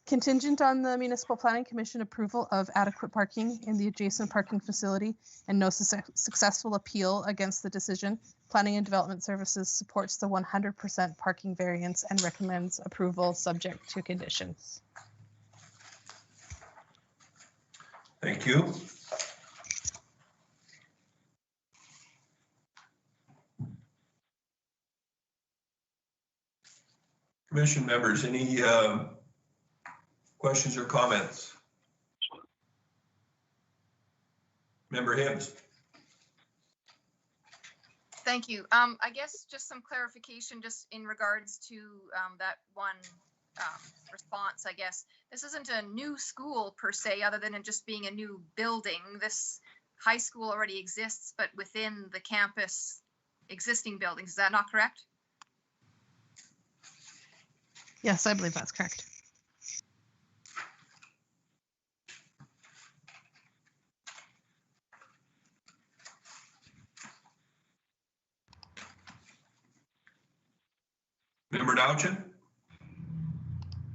Contingent on the Municipal Planning Commission approval of adequate parking in the adjacent parking facility and no successful appeal against the decision, Planning and Development Services supports the 100% parking variance and recommends approval subject to conditions. Thank you. Commission members, any questions or comments? Member Hibbs. Thank you. I guess just some clarification just in regards to that one response, I guess. This isn't a new school per se, other than it just being a new building. This high school already exists, but within the campus existing buildings. Is that not correct? Yes, I believe that's correct. Member Dowchen?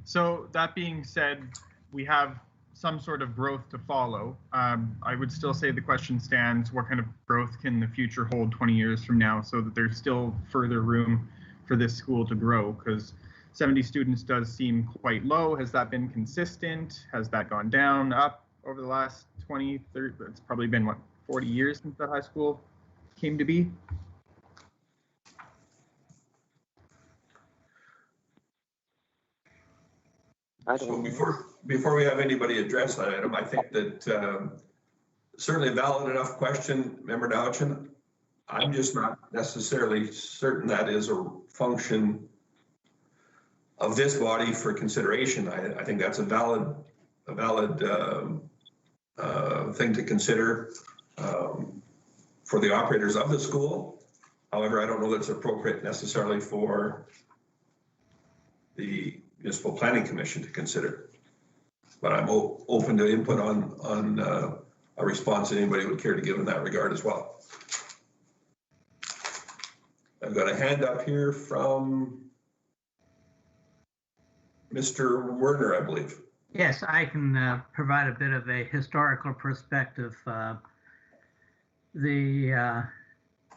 So that being said, we have some sort of growth to follow. I would still say the question stands, what kind of growth can the future hold 20 years from now, so that there's still further room for this school to grow? Because 70 students does seem quite low. Has that been consistent? Has that gone down, up over the last 20, 30? It's probably been, what, 40 years since that high school came to be? So before we have anybody address that item, I think that certainly a valid enough question, Member Dowchen. I'm just not necessarily certain that is a function of this body for consideration. I think that's a valid thing to consider for the operators of the school. However, I don't know that it's appropriate necessarily for the Municipal Planning Commission to consider. But I'm open to input on a response that anybody would care to give in that regard as well. I've got a hand up here from Mr. Werner, I believe. Yes, I can provide a bit of a historical perspective. The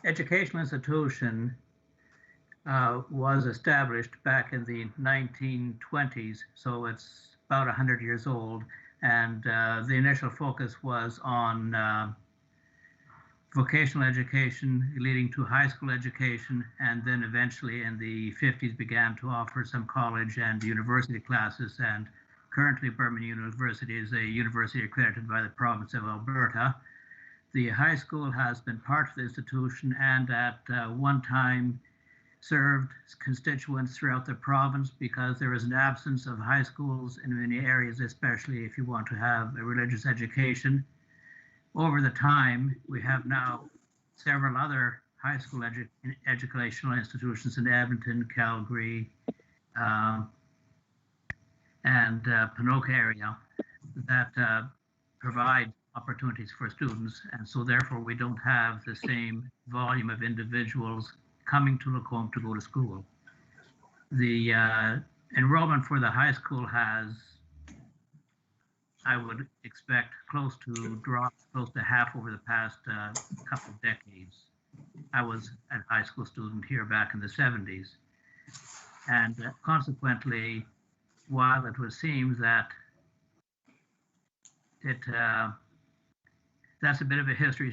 educational institution was established back in the 1920s, so it's about 100 years old, and the initial focus was on vocational education leading to high school education, and then eventually in the 50s began to offer some college and university classes, and currently Birmingham University is a university accredited by the province of Alberta. The high school has been part of the institution and at one time served constituents throughout the province, because there is an absence of high schools in many areas, especially if you want to have a religious education. over the time, we have now several other high school educational institutions in Edmonton, Calgary, and Panoka area that provide opportunities for students. And so therefore we don't have the same volume of individuals coming to Lacombe to go to school. The enrollment for the high school has, I would expect, close to half over the past couple of decades. I was a high school student here back in the 70s. And consequently, while it would seem that that's a bit of a history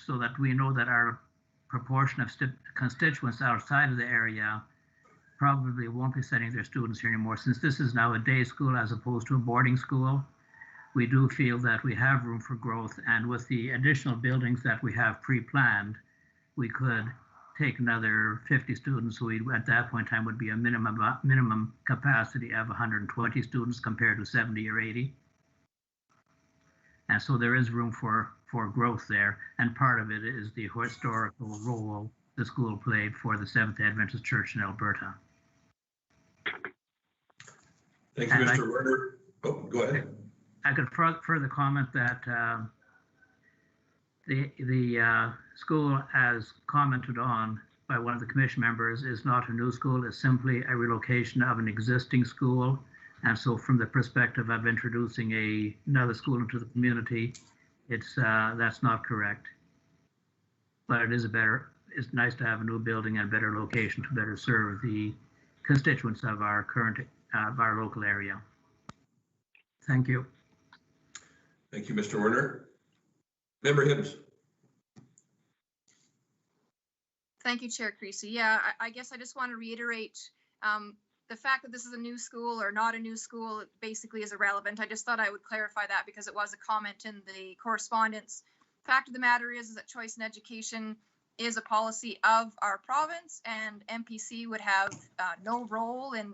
so that we know that our proportion of constituents outside of the area probably won't be sending their students here anymore. Since this is now a day school as opposed to a boarding school, we do feel that we have room for growth, and with the additional buildings that we have pre-planned, we could take another 50 students. So we, at that point in time, would be a minimum capacity of 120 students compared to 70 or 80. And so there is room for growth there, and part of it is the historical role the school played for the Seventh-day Adventist Church in Alberta. Thank you, Mr. Werner. Oh, go ahead. I could further comment that the school, as commented on by one of the commission members, is not a new school. It's simply a relocation of an existing school. And so from the perspective of introducing another school into the community, that's not correct. But it's nice to have a new building and a better location to better serve the constituents of our our local area. Thank you. Thank you, Mr. Werner. Member Hibbs. Thank you, Chair Creasy. Yeah, I guess I just want to reiterate the fact that this is a new school or not a new school basically is irrelevant. I just thought I would clarify that because it was a comment in the correspondence. Fact of the matter is that choice in education is a policy of our province, and MPC would have no role in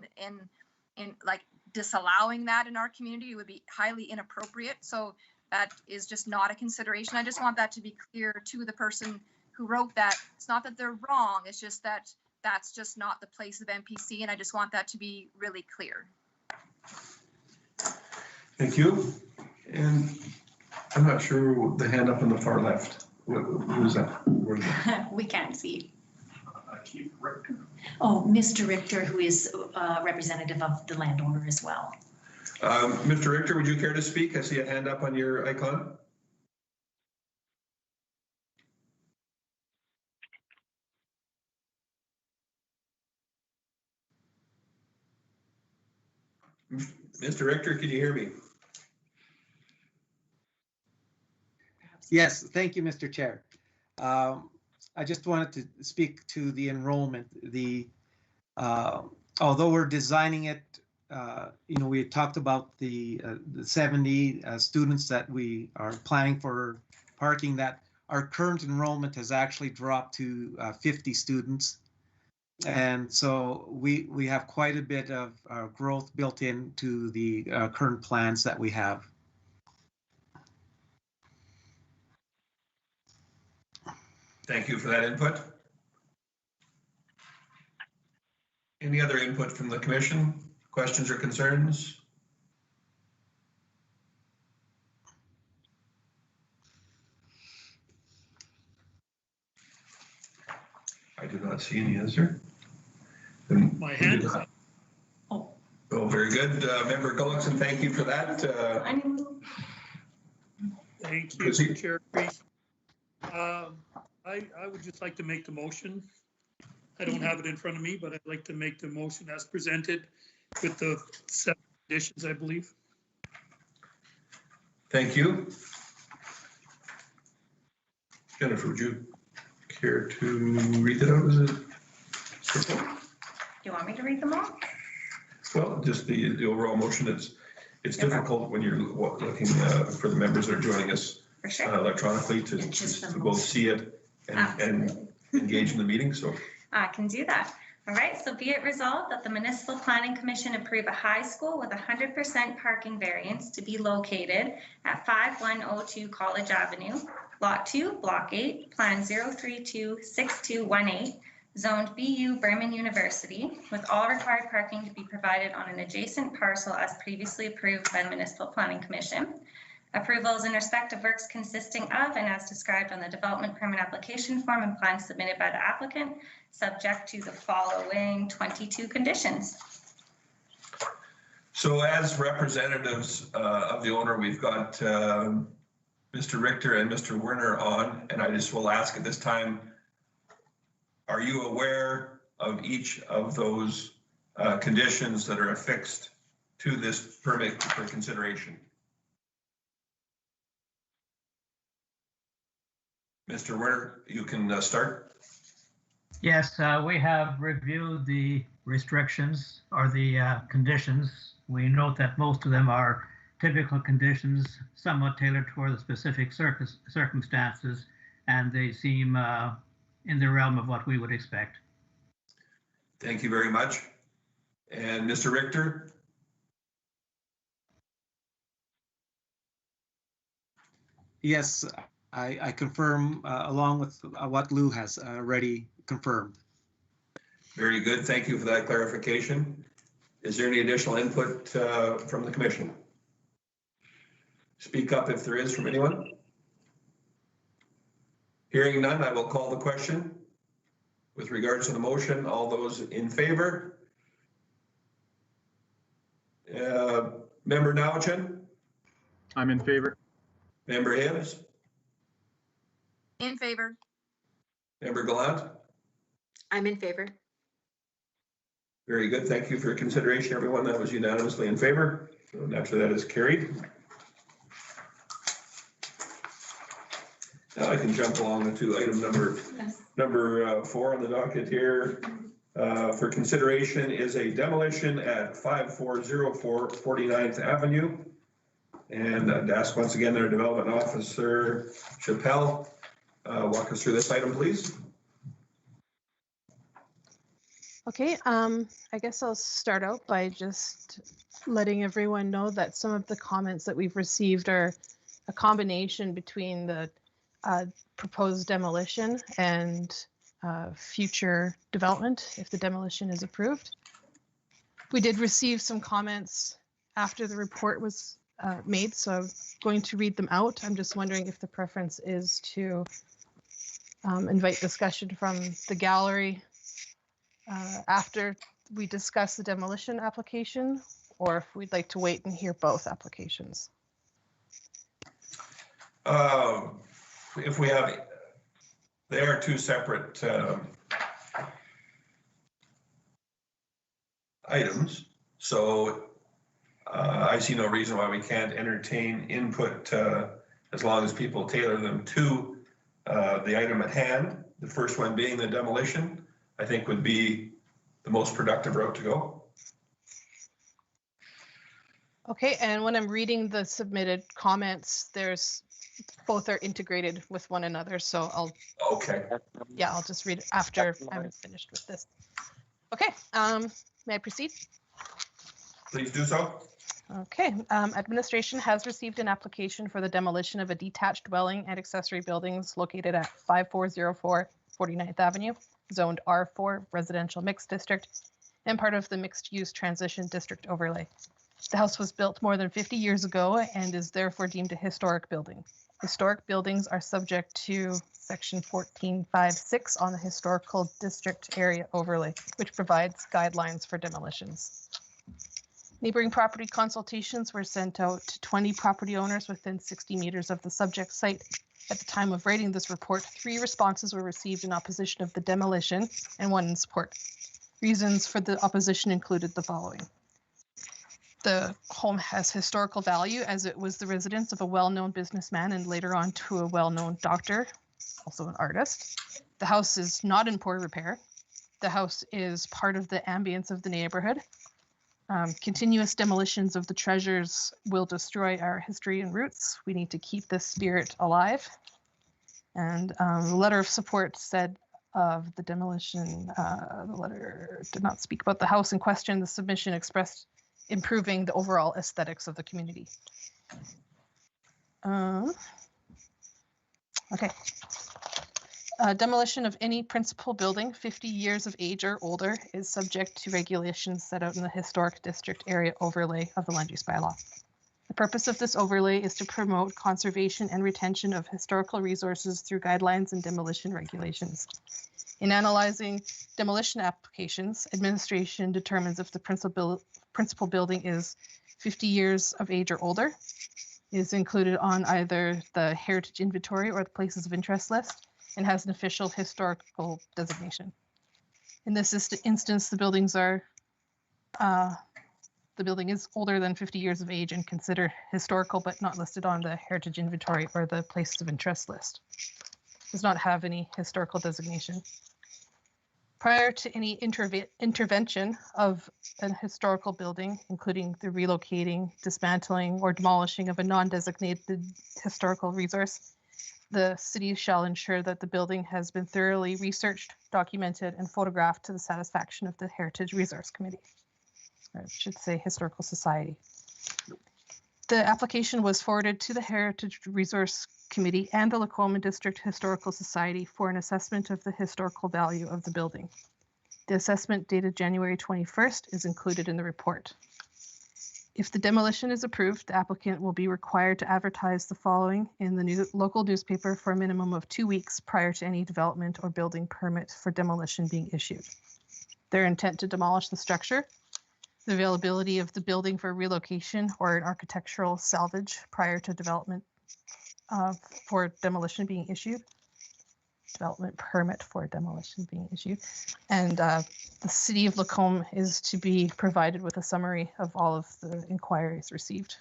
like disallowing that in our community. It would be highly inappropriate. So that is just not a consideration. I just want that to be clear to the person who wrote that. It's not that they're wrong. It's just that that's just not the place of MPC, and I just want that to be really clear. Thank you. And I'm not sure the hand up on the far left. Who is that? We can't see. Oh, Mr. Richter, who is representative of the landowner as well. Mr. Richter, would you care to speak? I see a hand up on your icon. Mr. Richter, can you hear me? Yes, thank you, Mr. Chair. I just wanted to speak to the enrollment. Although we're designing it, we had talked about the 70 students that we are planning for parking, that our current enrollment has actually dropped to 50 students. And so we have quite a bit of growth built into the current plans that we have. Thank you for that input. Any other input from the commission? Questions or concerns? I do not see any, is there? My hand is up. Oh, very good. Member Gullickson, thank you for that. Thank you, Chair Creasy. I would just like to make the motion. I don't have it in front of me, but I'd like to make the motion as presented with the 7 additions, I believe. Thank you. Jennifer, would you care to read that out? Is it? Do you want me to read them all? Well, just the overall motion. It's difficult when you're looking for the members that are joining us electronically to both see it and engage in the meeting. So I can do that. All right, so be it resolved that the Municipal Planning Commission approve a high school with 100% parking variance to be located at 5102 College Avenue, Lot 2, Block 8, Plan 0326218, zoned BU Berman University, with all required parking to be provided on an adjacent parcel as previously approved by the Municipal Planning Commission. Approvals in respect of works consisting of and as described on the development permit application form and plan submitted by the applicant, subject to the following 22 conditions. So as representatives of the owner, we've got Mr. Richter and Mr. Werner on, and I just will ask at this time, are you aware of each of those conditions that are affixed to this permit for consideration? Mr. Werner, you can start. Yes, we have reviewed the restrictions or the conditions. We note that most of them are typical conditions, somewhat tailored toward the specific circumstances, and they seem in the realm of what we would expect. Thank you very much. And Mr. Richter? Yes, I confirm along with what Lou has already confirmed. Very good. Thank you for that clarification. Is there any additional input from the commission? Speak up if there is from anyone. Hearing none, I will call the question. With regards to the motion, all those in favor? Member Nowichin? I'm in favor. Member Hibbs? In favor. Member Gallant? I'm in favor. Very good. Thank you for your consideration, everyone. That was unanimously in favor. So naturally, that is carried. Now I can jump along to item number 4 on the docket here. For consideration is a demolition at 5404 49th Avenue. And I'd ask once again their development officer, Chappelle, walk us through this item, please. Okay, I guess I'll start out by just letting everyone know that some of the comments that we've received are a combination between the proposed demolition and future development if the demolition is approved. We did receive some comments after the report was made, so I'm going to read them out. I'm just wondering if the preference is to invite discussion from the gallery after we discuss the demolition application, or if we'd like to wait and hear both applications. If we have, they are two separate items, so I see no reason why we can't entertain input as long as people tailor them to the item at hand. The first one being the demolition, I think would be the most productive route to go. Okay, and when I'm reading the submitted comments, both are integrated with one another, so I'll just read it after I'm finished with this. Okay, may I proceed? Please do so. Okay, administration has received an application for the demolition of a detached dwelling and accessory buildings located at 5404 49th Avenue, zoned R4 residential mixed district, and part of the mixed use transition district overlay. The house was built more than 50 years ago and is therefore deemed a historic building. Historic buildings are subject to section 1456 on the historical district area overlay, which provides guidelines for demolitions. Neighboring property consultations were sent out to 20 property owners within 60 meters of the subject site. At the time of writing this report, 3 responses were received in opposition of the demolition and 1 in support. Reasons for the opposition included the following. The home has historical value as it was the residence of a well-known businessman and later on to a well-known doctor, also an artist. The house is not in poor repair. The house is part of the ambience of the neighborhood. Continuous demolitions of the treasures will destroy our history and roots. We need to keep this spirit alive. And the letter of support said, of the demolition. The letter did not speak about the house in question. The submission expressed improving the overall aesthetics of the community. Okay. Demolition of any principal building 50 years of age or older is subject to regulations set out in the historic district area overlay of the land use bylaw. The purpose of this overlay is to promote conservation and retention of historical resources through guidelines and demolition regulations. In analyzing demolition applications, administration determines if the principal building is 50 years of age or older, is included on either the heritage inventory or the places of interest list, and has an official historical designation. In this instance, the building is older than 50 years of age and considered historical, but not listed on the heritage inventory or the places of interest list. Does not have any historical designation. Prior to any intervention of a historical building, including the relocating, dismantling, or demolishing of a non-designated historical resource, the city shall ensure that the building has been thoroughly researched, documented, and photographed to the satisfaction of the Heritage Resource Committee. Or it should say Historical Society. The application was forwarded to the Heritage Resource Committee and the Lacoma District Historical Society for an assessment of the historical value of the building. The assessment dated January 21st is included in the report. If the demolition is approved, the applicant will be required to advertise the following in the local newspaper for a minimum of 2 weeks prior to any development or building permit for demolition being issued. Their intent to demolish the structure, the availability of the building for relocation or an architectural salvage prior to development for demolition being issued, development permit for demolition being issued, and the City of Lacombe is to be provided with a summary of all of the inquiries received.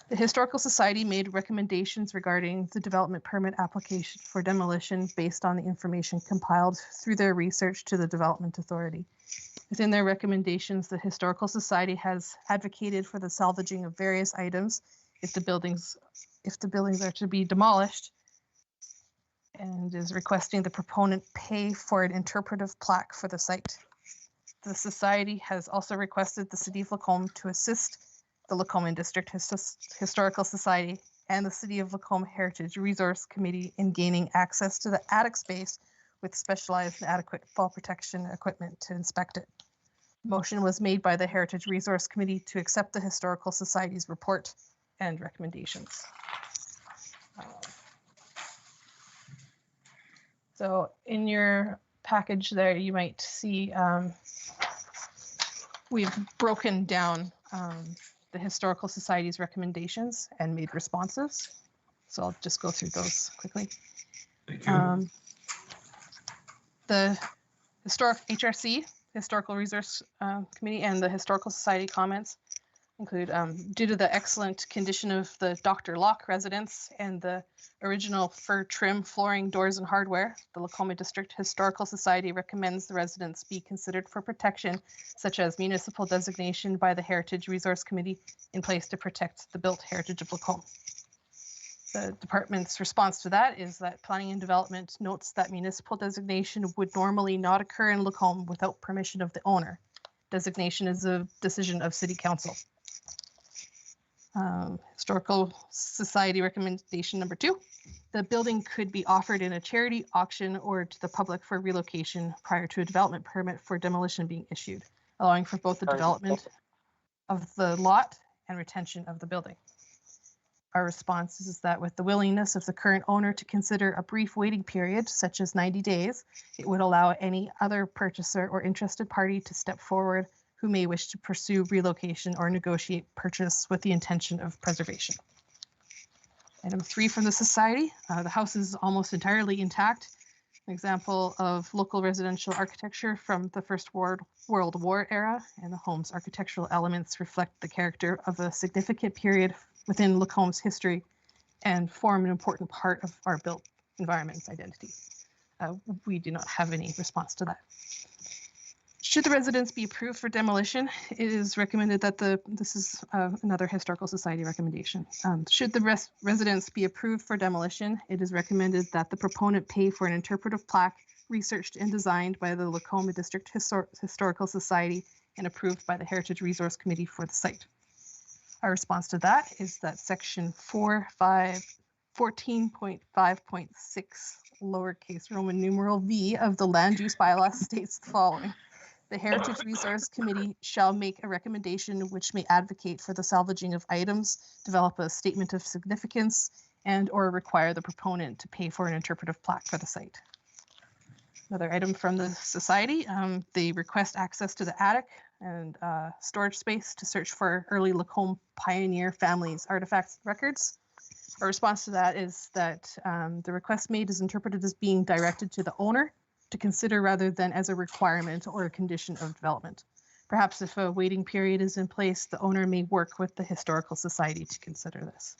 The Historical Society made recommendations regarding the development permit application for demolition based on the information compiled through their research to the Development Authority. Within their recommendations, the Historical Society has advocated for the salvaging of various items if the buildings are to be demolished, and is requesting the proponent pay for an interpretive plaque for the site. The Society has also requested the City of Lacombe to assist the Lacombe District Historical Society and the City of Lacombe Heritage Resource Committee in gaining access to the attic space with specialized and adequate fall protection equipment to inspect it. Motion was made by the Heritage Resource Committee to accept the Historical Society's report and recommendations. So in your package there, you might see we've broken down the Historical Society's recommendations and made responses. So I'll just go through those quickly. Thank you. The HRC, Historical Resource Committee, and the Historical Society comments include, due to the excellent condition of the Dr. Locke residence and the original fir trim flooring, doors, and hardware, the Lacoma District Historical Society recommends the residence be considered for protection, such as municipal designation by the Heritage Resource Committee in place to protect the built heritage of Lacoma. The department's response to that is that Planning and Development notes that municipal designation would normally not occur in Lacombe without permission of the owner. Designation is a decision of City Council. Historical Society recommendation number 2, the building could be offered in a charity auction or to the public for relocation prior to a development permit for demolition being issued, allowing for both the development of the lot and retention of the building. Our response is that with the willingness of the current owner to consider a brief waiting period, such as 90 days, it would allow any other purchaser or interested party to step forward who may wish to pursue relocation or negotiate purchase with the intention of preservation. Item 3 from the Society, the house is almost entirely intact. An example of local residential architecture from the First World War era, and the home's architectural elements reflect the character of a significant period within Lacombe's history and form an important part of our built environment's identity. We do not have any response to that. Should the residence be approved for demolition, it is recommended that this is another Historical Society recommendation. Should the residence be approved for demolition, it is recommended that the proponent pay for an interpretive plaque researched and designed by the Lacoma District Historical Society and approved by the Heritage Resource Committee for the site. Our response to that is that section 14.5.6 lowercase Roman numeral V of the land use bylaw states the following. The Heritage Resource Committee shall make a recommendation which may advocate for the salvaging of items, develop a statement of significance, and or require the proponent to pay for an interpretive plaque for the site. Another item from the society, they request access to the attic and storage space to search for early Lacombe pioneer families, artifacts, records. Our response to that is that the request made is interpreted as being directed to the owner to consider rather than as a requirement or a condition of development. Perhaps if a waiting period is in place, the owner may work with the Historical Society to consider this.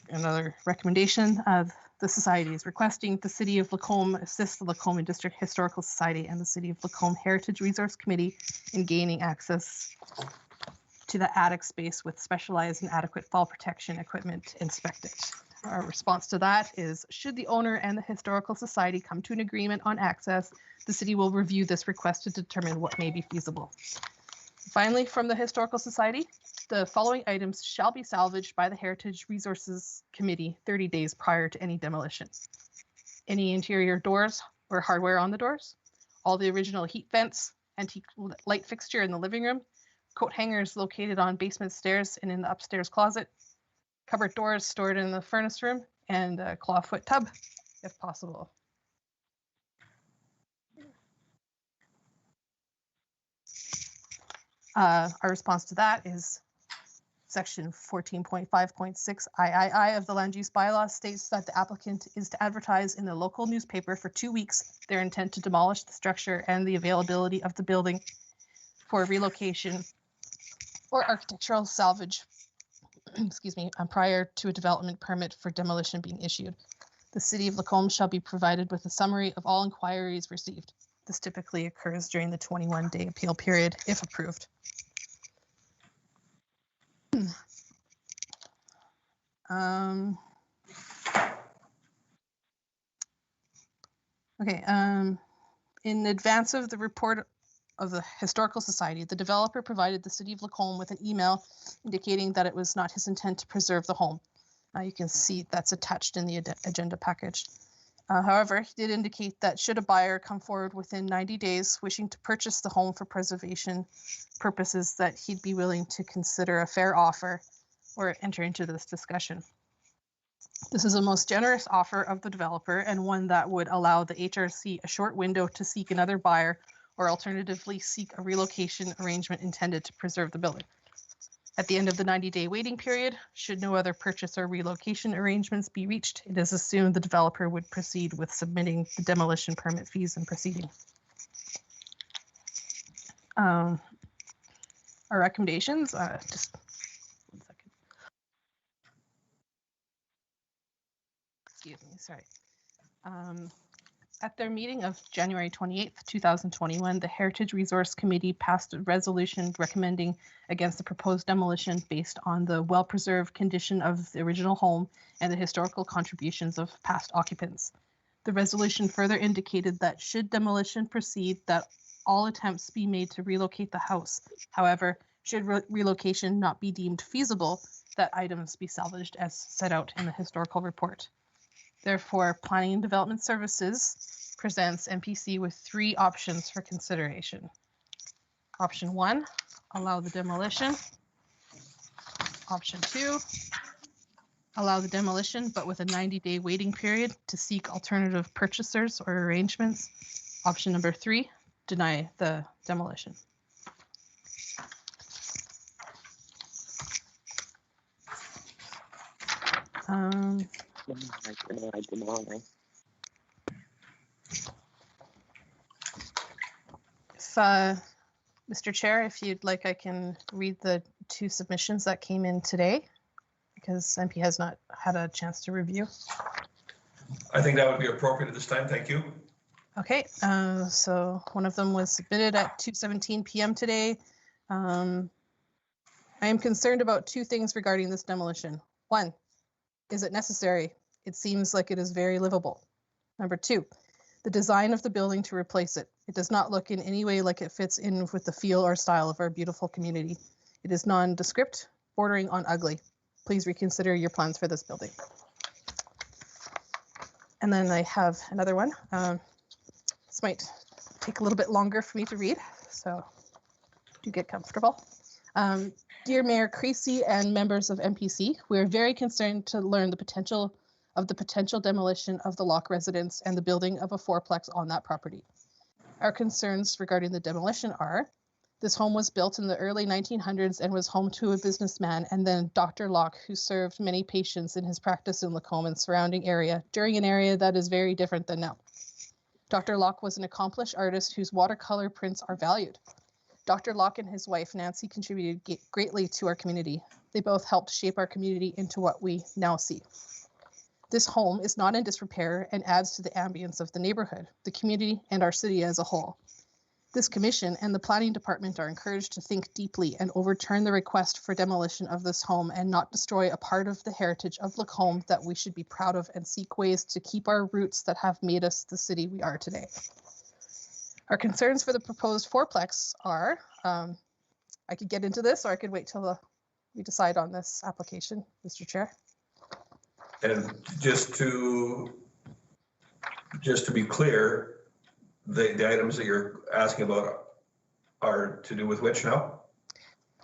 Another recommendation of the society is requesting the City of Lacombe assist the Lacombe District Historical Society and the City of Lacombe Heritage Resource Committee in gaining access to the attic space with specialized and adequate fall protection equipment inspected. Our response to that is, should the owner and the Historical Society come to an agreement on access, the city will review this request to determine what may be feasible. Finally, from the Historical Society, the following items shall be salvaged by the Heritage Resources Committee 30 days prior to any demolition. Any interior doors or hardware on the doors, all the original heat vents, antique light fixture in the living room, coat hangers located on basement stairs and in the upstairs closet, cupboard doors stored in the furnace room, and a clawfoot tub, if possible. Our response to that is section 14.5.6 III of the land use bylaw states that the applicant is to advertise in the local newspaper for 2 weeks their intent to demolish the structure and the availability of the building for relocation or architectural salvage, excuse me, prior to a development permit for demolition being issued. The City of Lacombe shall be provided with a summary of all inquiries received. This typically occurs during the 21-day appeal period, if approved. In advance of the report of the Historical Society, the developer provided the City of Lacombe with an email indicating that it was not his intent to preserve the home. You can see that's attached in the agenda package. However, he did indicate that should a buyer come forward within 90 days wishing to purchase the home for preservation purposes, that he'd be willing to consider a fair offer or enter into this discussion. This is a most generous offer of the developer and one that would allow the HRC a short window to seek another buyer or alternatively seek a relocation arrangement intended to preserve the building. At the end of the 90-day waiting period, should no other purchase or relocation arrangements be reached, it is assumed the developer would proceed with submitting the demolition permit fees and proceeding. Our recommendations, just 1 second. Excuse me, sorry. At their meeting of January 28th, 2021, the Heritage Resource Committee passed a resolution recommending against the proposed demolition based on the well-preserved condition of the original home and the historical contributions of past occupants. The resolution further indicated that should demolition proceed, that all attempts be made to relocate the house. However, should relocation not be deemed feasible, that items be salvaged as set out in the historical report. Therefore, Planning and Development Services presents MPC with 3 options for consideration. Option 1, allow the demolition. Option 2, allow the demolition, but with a 90-day waiting period to seek alternative purchasers or arrangements. Option number 3, deny the demolition. Mr. Chair, if you'd like, I can read the 2 submissions that came in today, because MP has not had a chance to review. I think that would be appropriate at this time. Thank you. Okay, so one of them was submitted at 2:17 p.m. today. I am concerned about 2 things regarding this demolition. 1, is it necessary? It seems like it is very livable. Number 2, the design of the building to replace it. It does not look in any way like it fits in with the feel or style of our beautiful community. It is nondescript, bordering on ugly. Please reconsider your plans for this building. And then I have another one. This might take a little bit longer for me to read, so do get comfortable. Dear Mayor Creasy and members of MPC, we are very concerned to learn the potential demolition of the Locke residence and the building of a fourplex on that property. Our concerns regarding the demolition are, this home was built in the early 1900s and was home to a businessman and then Dr. Locke, who served many patients in his practice in Lacombe and surrounding area during an area that is very different than now. Dr. Locke was an accomplished artist whose watercolor prints are valued. Dr. Locke and his wife, Nancy, contributed greatly to our community. They both helped shape our community into what we now see. This home is not in disrepair and adds to the ambience of the neighborhood, the community, and our city as a whole. This commission and the planning department are encouraged to think deeply and overturn the request for demolition of this home and not destroy a part of the heritage of Lacombe that we should be proud of and seek ways to keep our roots that have made us the city we are today. Our concerns for the proposed fourplex are, I could get into this or I could wait till we decide on this application, Mr. Chair. And just to be clear, the items that you're asking about are to do with which now?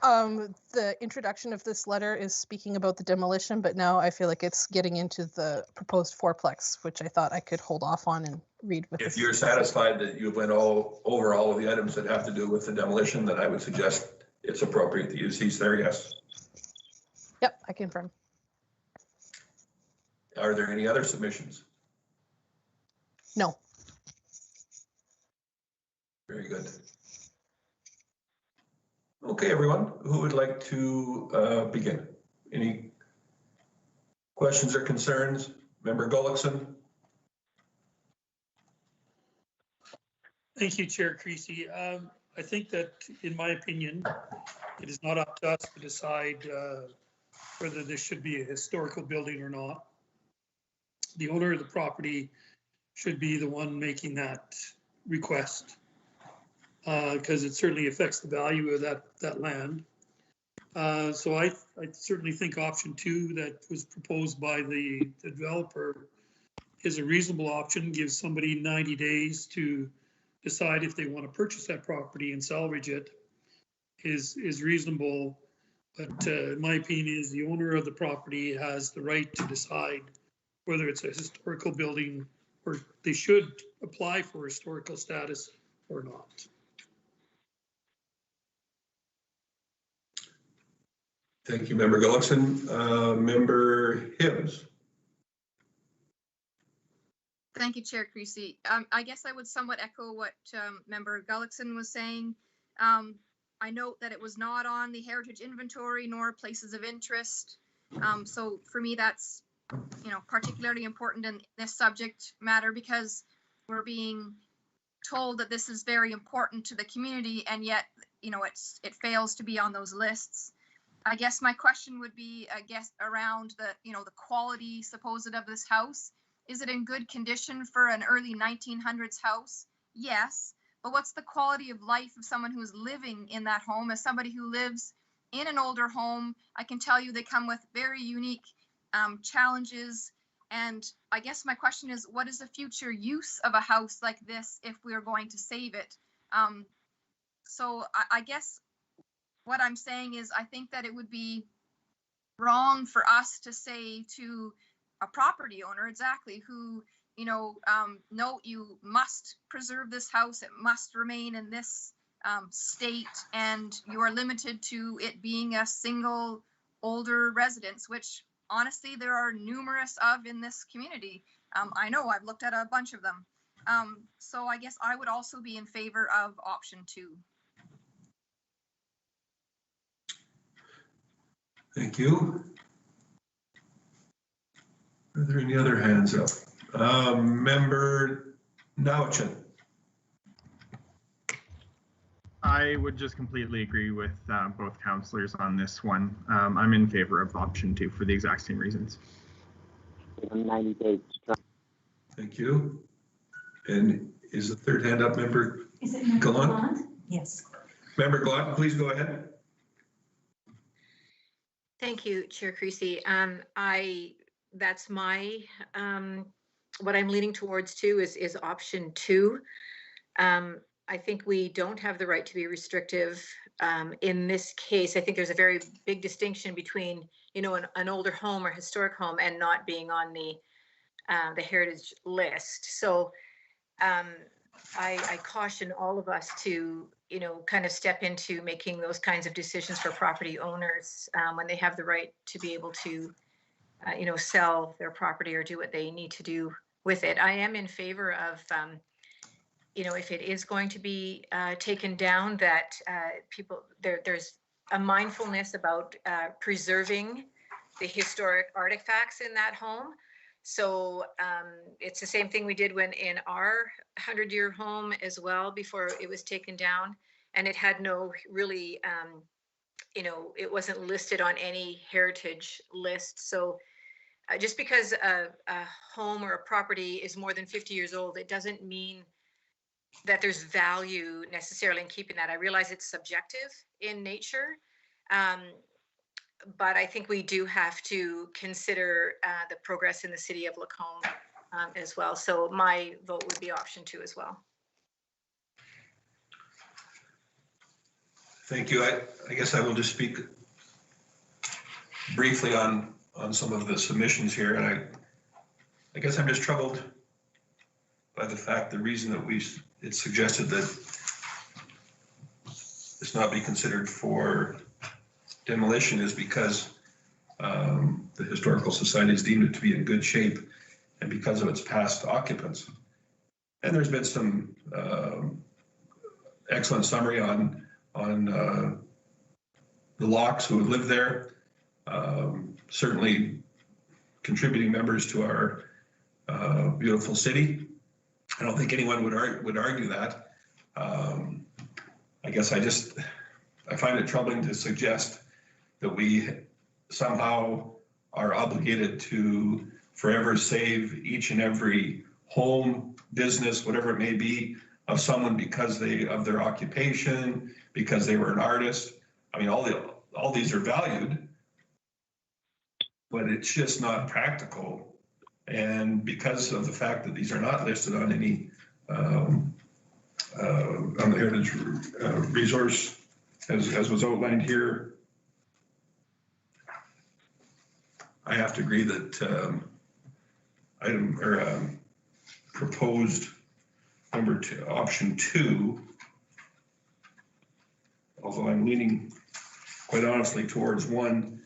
The introduction of this letter is speaking about the demolition, but now I feel like it's getting into the proposed fourplex, which I thought I could hold off on and read with. If you're satisfied that you've went over all of the items that have to do with the demolition, then I would suggest it's appropriate to use these there, yes. Yep, I confirm. Are there any other submissions? No. Very good. Okay, everyone, who would like to begin? Any questions or concerns? Member Gullickson? Thank you, Chair Creasy. I think that, in my opinion, it is not up to us to decide whether this should be a historical building or not. The owner of the property should be the one making that request, because it certainly affects the value of that land. So I certainly think option 2 that was proposed by the developer is a reasonable option, gives somebody 90 days to decide if they want to purchase that property and salvage it, is reasonable. But in my opinion, is the owner of the property has the right to decide whether it's a historical building or they should apply for historical status or not. Thank you, Member Gullickson. Member Hibbs. Thank you, Chair Creasy. I guess I would somewhat echo what Member Gullickson was saying. I note that it was not on the heritage inventory nor places of interest. So for me, that's particularly important in this subject matter because we're being told that this is very important to the community, and yet it fails to be on those lists. I guess my question would be, around the quality supposed of this house. Is it in good condition for an early 1900s house? Yes, but what's the quality of life of someone who's living in that home? As somebody who lives in an older home, I can tell you they come with very unique challenges. And I guess my question is, what is the future use of a house like this if we're going to save it? So I guess what I'm saying is I think that it would be wrong for us to say to a property owner exactly who, no, you must preserve this house. It must remain in this state, and you are limited to it being a single older residence, which honestly there are numerous of in this community. I know I've looked at a bunch of them. So I guess I would also be in favor of option 2. Thank you. Are there any other hands up? Member Nowichin. I would just completely agree with both councillors on this one. I'm in favor of option 2 for the exact same reasons. 90 days. Thank you. And is the third hand up, Member Is it Member Gallant? Gallant? Yes. Member Gallant, please go ahead. Thank you, Chair Creasy. That's my, what I'm leaning towards too is option 2. I think we don't have the right to be restrictive in this case. I think there's a very big distinction between, you know, an older home or historic home and not being on the heritage list. So I caution all of us to, you know, kind of step into making those kinds of decisions for property owners when they have the right to be able to, you know, sell their property or do what they need to do with it. I am in favor of, you know, if it is going to be taken down, that there's a mindfulness about preserving the historic artifacts in that home. So it's the same thing we did when in our 100-year home as well before it was taken down, and it had no really, you know, it wasn't listed on any heritage list. So just because a home or a property is more than 50 years old, it doesn't mean that there's value necessarily in keeping that. I realize it's subjective in nature, but I think we do have to consider the progress in the city of Lacombe as well. So my vote would be option 2 as well. Thank you. I guess I will just speak briefly on some of the submissions here, and I guess I'm just troubled by the fact, the reason that it's suggested that this not be considered for demolition is because the Historical Society has deemed it to be in good shape and because of its past occupants. And there's been some excellent summary on the Locks who have lived there, certainly contributing members to our beautiful city. I don't think anyone would argue that. I guess I find it troubling to suggest that we somehow are obligated to forever save each and every home, business, whatever it may be, of someone because of their occupation, because they were an artist. I mean, all these are valued, but it's just not practical. And because of the fact that these are not listed on any on the heritage resource, as was outlined here, I have to agree that proposed number 2, option 2, although I'm leaning quite honestly towards 1,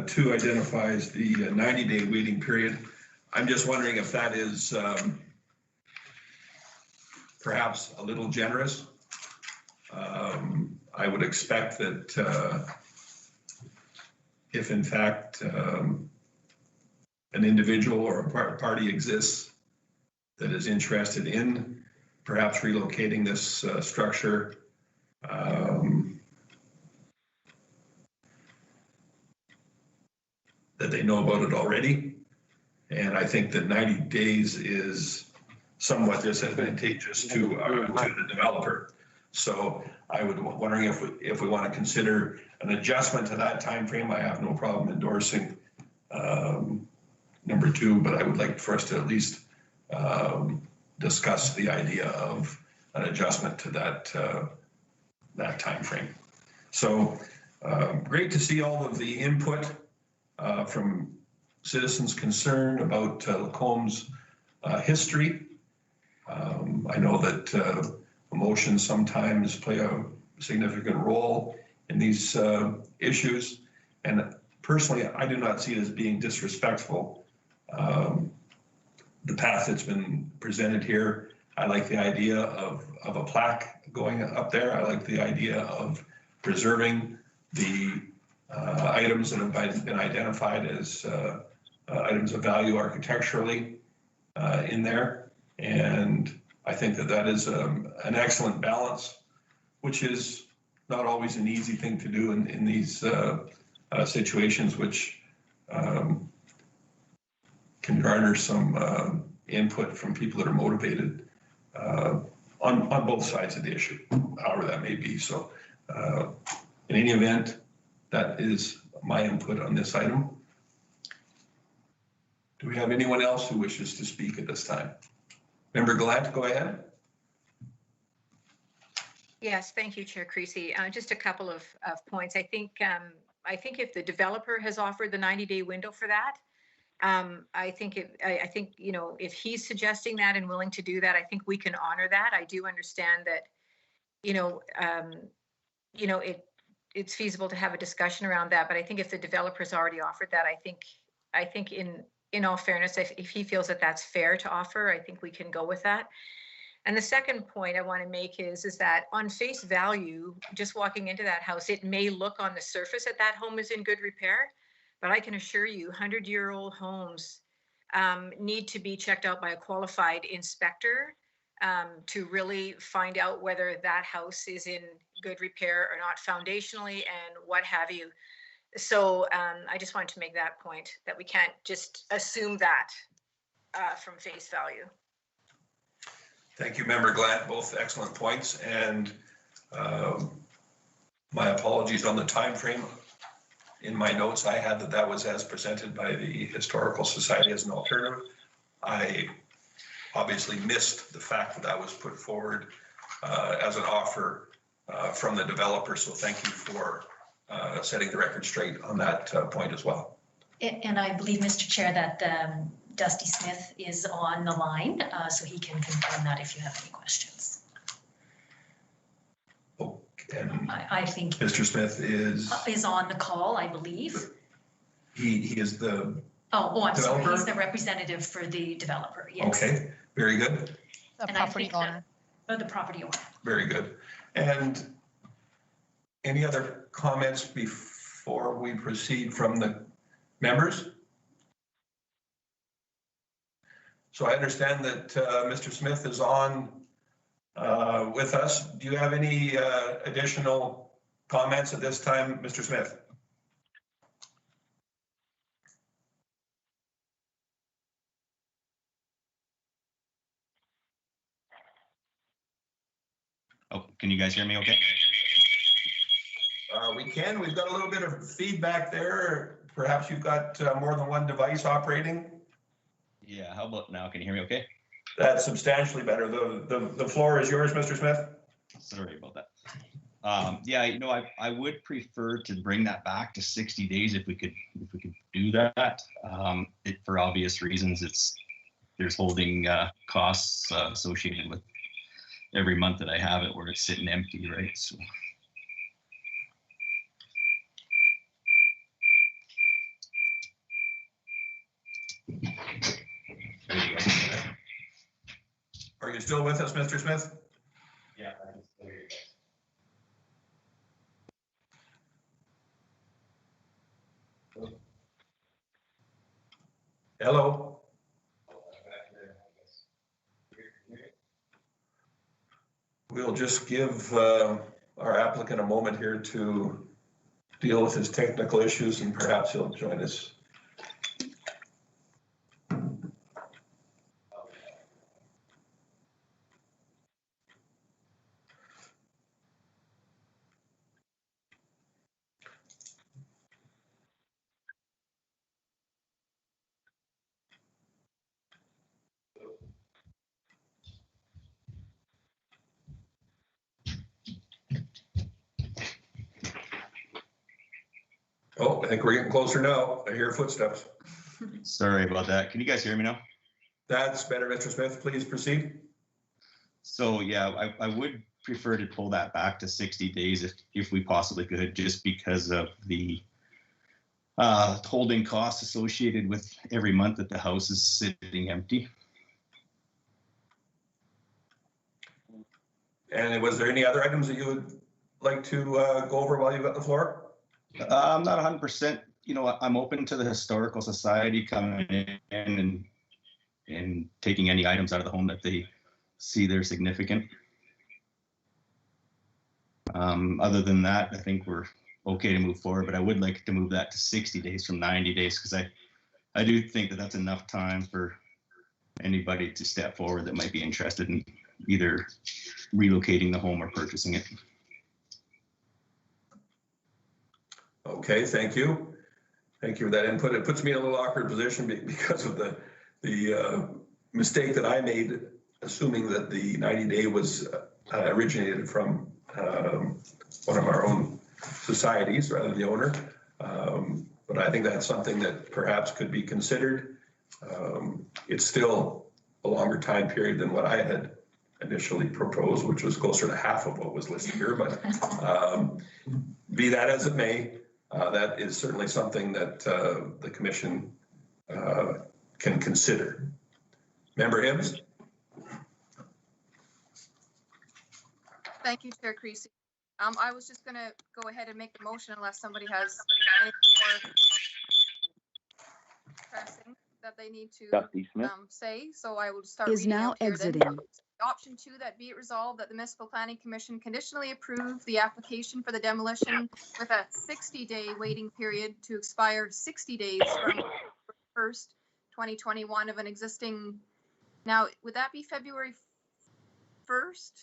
2 identifies the 90-day waiting period. I'm just wondering if that is perhaps a little generous. I would expect that if in fact an individual or a party exists that is interested in perhaps relocating this structure, that they know about it already. And I think that 90 days is somewhat disadvantageous to the developer. So I would wondering if we want to consider an adjustment to that time frame. I have no problem endorsing number 2, but I would like for us to at least discuss the idea of an adjustment to that time frame. So great to see all of the input from citizens concerned about Lacombe's history. I know that emotions sometimes play a significant role in these issues, and personally, I do not see it as being disrespectful. The path that's been presented here, I like the idea of a plaque going up there. I like the idea of preserving the items that have been identified as items of value architecturally in there. And I think that is an excellent balance, which is not always an easy thing to do in these situations, which can garner some input from people that are motivated on both sides of the issue, however that may be. So in any event, that is my input on this item. Do we have anyone else who wishes to speak at this time? Member Gallant, go ahead. Yes, thank you, Chair Creasy. Just a couple of points. I think if the developer has offered the 90-day window for that, I think if he's suggesting that and willing to do that, I think we can honor that. I do understand that, it's feasible to have a discussion around that, but I think if the developer's already offered that, I think in all fairness, if he feels that that's fair to offer, I think we can go with that. And the second point I want to make is that on face value, just walking into that house, it may look on the surface that that home is in good repair, but I can assure you 100-year-old homes need to be checked out by a qualified inspector to really find out whether that house is in good repair or not foundationally and what have you. So I just wanted to make that point, that we can't just assume that from face value. Thank you, Member Gallant. Both excellent points, and my apologies on the time frame. In my notes, I had that was as presented by the Historical Society as an alternative. I obviously missed the fact that was put forward as an offer from the developer. So thank you for setting the record straight on that point as well. And I believe, Mr. Chair, that Dusty Smith is on the line, so he can confirm that if you have any questions. Okay. I think Mr. Smith is on the call, I believe. He is the I'm developer? sorry, he's the representative for the developer, yes. Okay, very good. The And property owner. The property owner. Very good. And any other comments before we proceed from the members? So I understand that Mr. Smith is on with us. Do you have any additional comments at this time, Mr. Smith? Oh, can you guys hear me okay? We can. We've got a little bit of feedback there. Perhaps you've got more than one device operating. Yeah, how about now? Can you hear me okay? That's substantially better. The floor is yours, Mr. Smith. Sorry about that. Yeah, I would prefer to bring that back to 60 days if we could do that. For obvious reasons, there's holding costs associated with every month that I have it where it's sitting empty, right? So. Are you still with us, Mr. Smith? Yeah, I can still hear you guys. Hello. We'll just give our applicant a moment here to deal with his technical issues, and perhaps he'll join us. Oh, I think we're getting closer now. I hear footsteps. Sorry about that. Can you guys hear me now? That's better, Mr. Smith. Please proceed. So yeah, I would prefer to pull that back to 60 days if we possibly could, just because of the holding costs associated with every month that the house is sitting empty. And was there any other items that you would like to go over while you've got the floor? I'm not 100%. I'm open to the Historical Society coming in and taking any items out of the home that they see they're significant. Other than that, I think we're okay to move forward, but I would like to move that to 60 days from 90 days because I do think that that's enough time for anybody to step forward that might be interested in either relocating the home or purchasing it. Okay, thank you. Thank you for that input. It puts me in a little awkward position because of the mistake that I made, assuming that the 90-day was originated from one of our own societies rather than the owner. But I think that's something that perhaps could be considered. It's still a longer time period than what I had initially proposed, which was closer to half of what was listed here. But be that as it may, that is certainly something that the commission can consider. Member Hibbs? Thank you, Chair Creasy. I was just going to go ahead and make the motion unless somebody has any more pressing that they need to say. So I will start Is reading now out here exiting. then. Option 2, that be it resolved that the Municipal Planning Commission conditionally approve the application for the demolition with a 60-day waiting period to expire 60 days from 1st, 2021 of an existing. Now, would that be February 1st?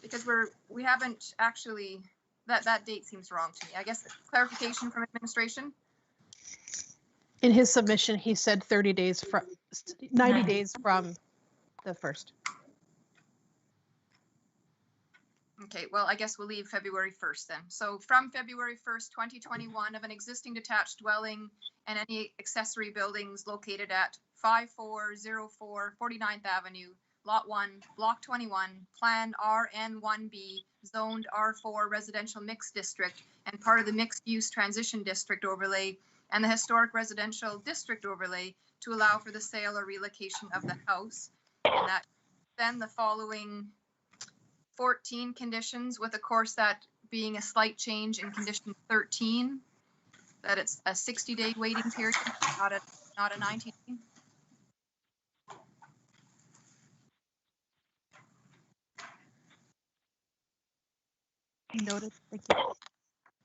Because we haven't actually, that date seems wrong to me. I guess clarification from administration. In his submission, he said 30 days from 90 days from the 1st. Okay, well, I guess we'll leave February 1st then. So from February 1st, 2021 of an existing detached dwelling and any accessory buildings located at 5404 49th Avenue, Lot 1, Block 21, Plan RN1B, zoned R4 Residential Mixed District and part of the Mixed Use Transition District overlay and the Historic Residential District overlay to allow for the sale or relocation of the house. And that then the following 14 conditions, with of course that being a slight change in condition 13, that it's a 60-day waiting period, not a 90-day. Noted. Thank you.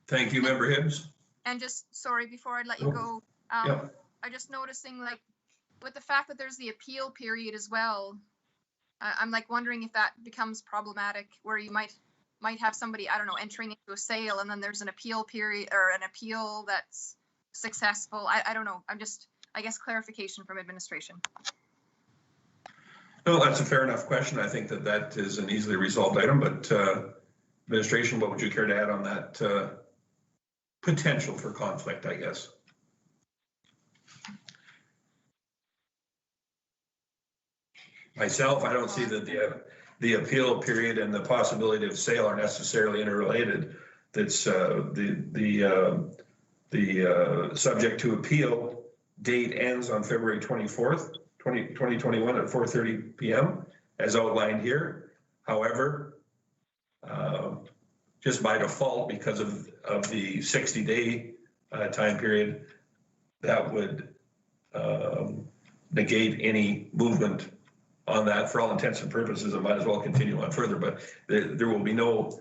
Thank you, Member Hibbs. And just, sorry, before I let you go, Yeah. I'm just noticing, like, with the fact that there's the appeal period as well, I'm like wondering if that becomes problematic, where you might have somebody, I don't know, entering into a sale and then there's an appeal period or an appeal that's successful. I don't know. I guess clarification from administration. No, that's a fair enough question. I think that is an easily resolved item, but administration, what would you care to add on that potential for conflict, I guess? Myself, I don't see that the appeal period and the possibility of sale are necessarily interrelated. That's the subject to appeal date ends on February 24th, 2021 at 4:30 p.m. as outlined here. However, just by default, because of the 60-day time period, that would negate any movement on that. For all intents and purposes, it might as well continue on further, but there will be no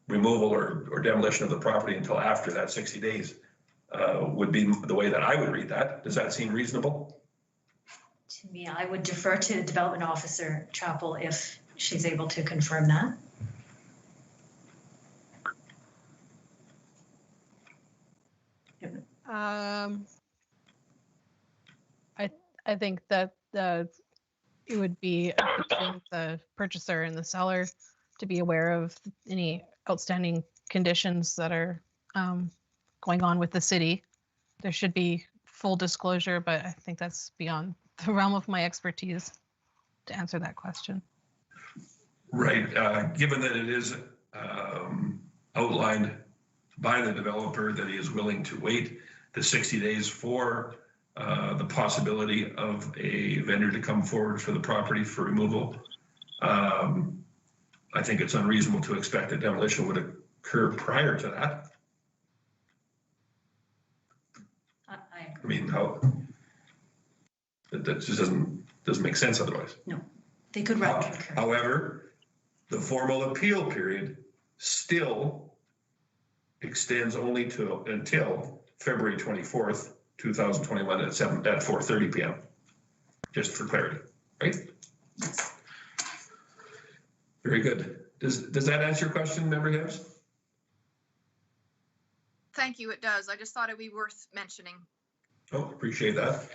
removal or demolition of the property until after that 60 days would be the way that I would read that. Does that seem reasonable? To me, I would defer to the development officer, Chapel, if she's able to confirm that. I think that it would be up to the purchaser and the seller to be aware of any outstanding conditions that are going on with the city. There should be full disclosure, but I think that's beyond the realm of my expertise to answer that question. Right. Given that it is outlined by the developer that he is willing to wait the 60 days for the possibility of a vendor to come forward for the property for removal, I think it's unreasonable to expect that demolition would occur prior to that. I mean, how that just doesn't make sense otherwise. No, they could run concurrent. However, the formal appeal period still extends only until February 24th, 2021 at 4:30 p.m. Just for clarity, right? Very good. Does that answer your question, Member Hibbs? Thank you, it does. I just thought it'd be worth mentioning. Oh, appreciate that.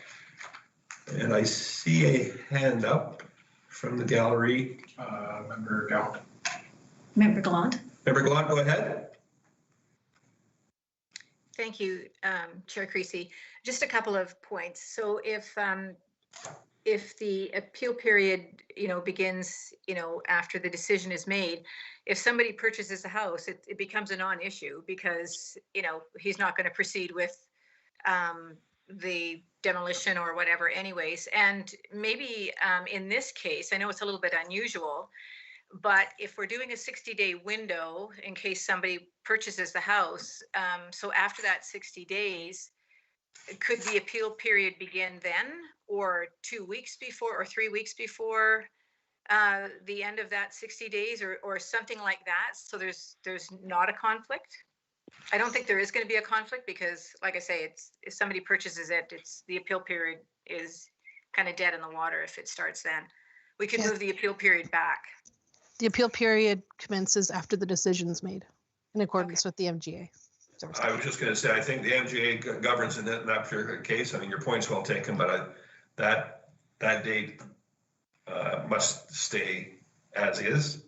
And I see a hand up from the gallery. Member Gallant. Member Gallant. Member Gallant, go ahead. Thank you, Chair Creasy. Just a couple of points. So if the appeal period, begins, after the decision is made, if somebody purchases a house, it becomes a non-issue because, he's not going to proceed with the demolition or whatever anyways. And maybe in this case, I know it's a little bit unusual, but if we're doing a 60-day window in case somebody purchases the house, so after that 60 days, could the appeal period begin then, or 2 weeks before, or 3 weeks before the end of that 60 days, or something like that? So there's not a conflict. I don't think there is going to be a conflict because, like I say, if somebody purchases it, the appeal period is kind of dead in the water if it starts then. We could move the appeal period back. The appeal period commences after the decision's made in accordance with the MGA. I was just going to say, I think the MGA governs in that particular case. I mean, your point's well taken, but that date must stay as is.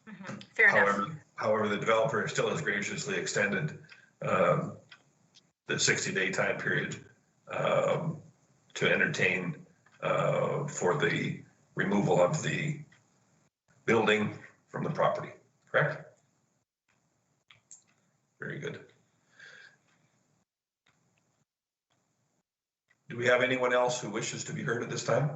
Mm-hmm. Fair enough. However, the developer still has graciously extended the 60-day time period to entertain for the removal of the building from the property, correct? Very good. Do we have anyone else who wishes to be heard at this time?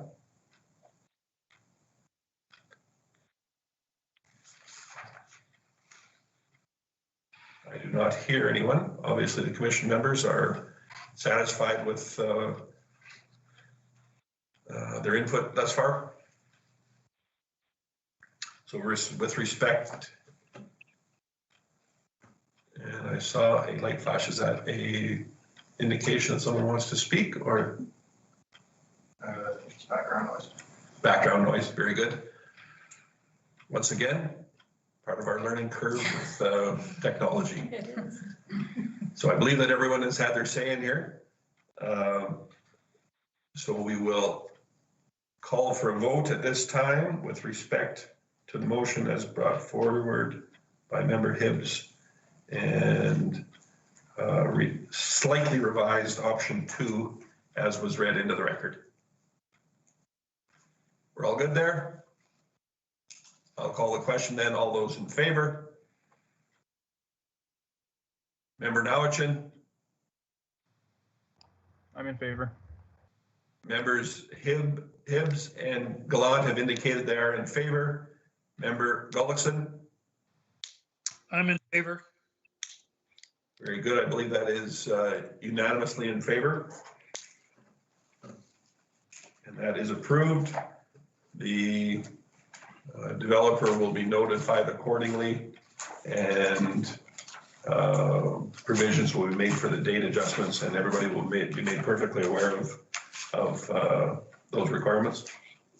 I do not hear anyone. Obviously, the commission members are satisfied with their input thus far. So with respect, and I saw a light flash. Is that a indication that someone wants to speak, or it's background noise? Background noise, very good. Once again, part of our learning curve with technology. It is. So I believe that everyone has had their say in here. So we will call for a vote at this time with respect to the motion as brought forward by Member Hibbs and slightly revised option 2 as was read into the record. We're all good there? I'll call the question then. All those in favor? Member Nowichin? I'm in favor. Members Hibbs and Gallant have indicated they are in favor. Member Gullickson? I'm in favor. Very good. I believe that is unanimously in favor. And that is approved. The developer will be notified accordingly, and provisions will be made for the date adjustments, and everybody will be made perfectly aware of those requirements.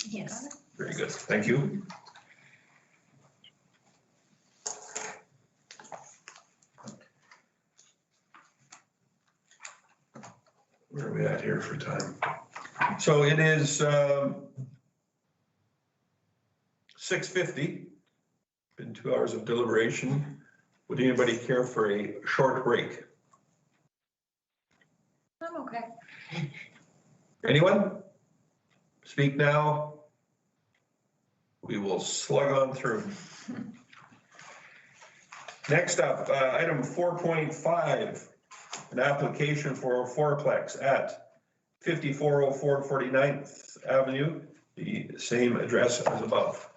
Yes. Very good. Thank you. Where are we at here for time? So it is 6:50. Been 2 hours of deliberation. Would anybody care for a short break? I'm okay. Anyone? Speak now. We will slug on through. Next up, item 4.5, an application for a fourplex at 5404 49th Avenue, the same address as above.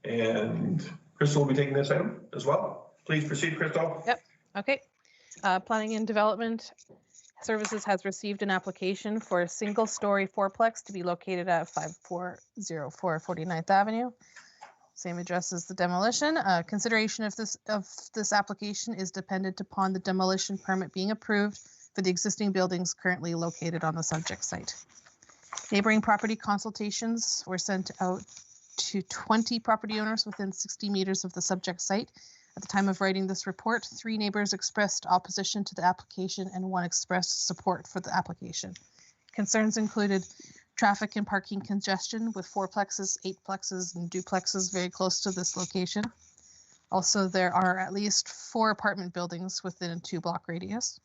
And Crystal will be taking this item as well. Please proceed, Crystal. Yep. Okay. Planning and Development Services has received an application for a single-story fourplex to be located at 5404 49th Avenue. Same address as the demolition. Consideration of this application is dependent upon the demolition permit being approved for the existing buildings currently located on the subject site. Neighboring property consultations were sent out to 20 property owners within 60 meters of the subject site. At the time of writing this report, 3 neighbors expressed opposition to the application and 1 expressed support for the application. Concerns included traffic and parking congestion with 4plexes, 8plexes, and duplexes very close to this location. Also, there are at least 4 apartment buildings within a 2-block radius.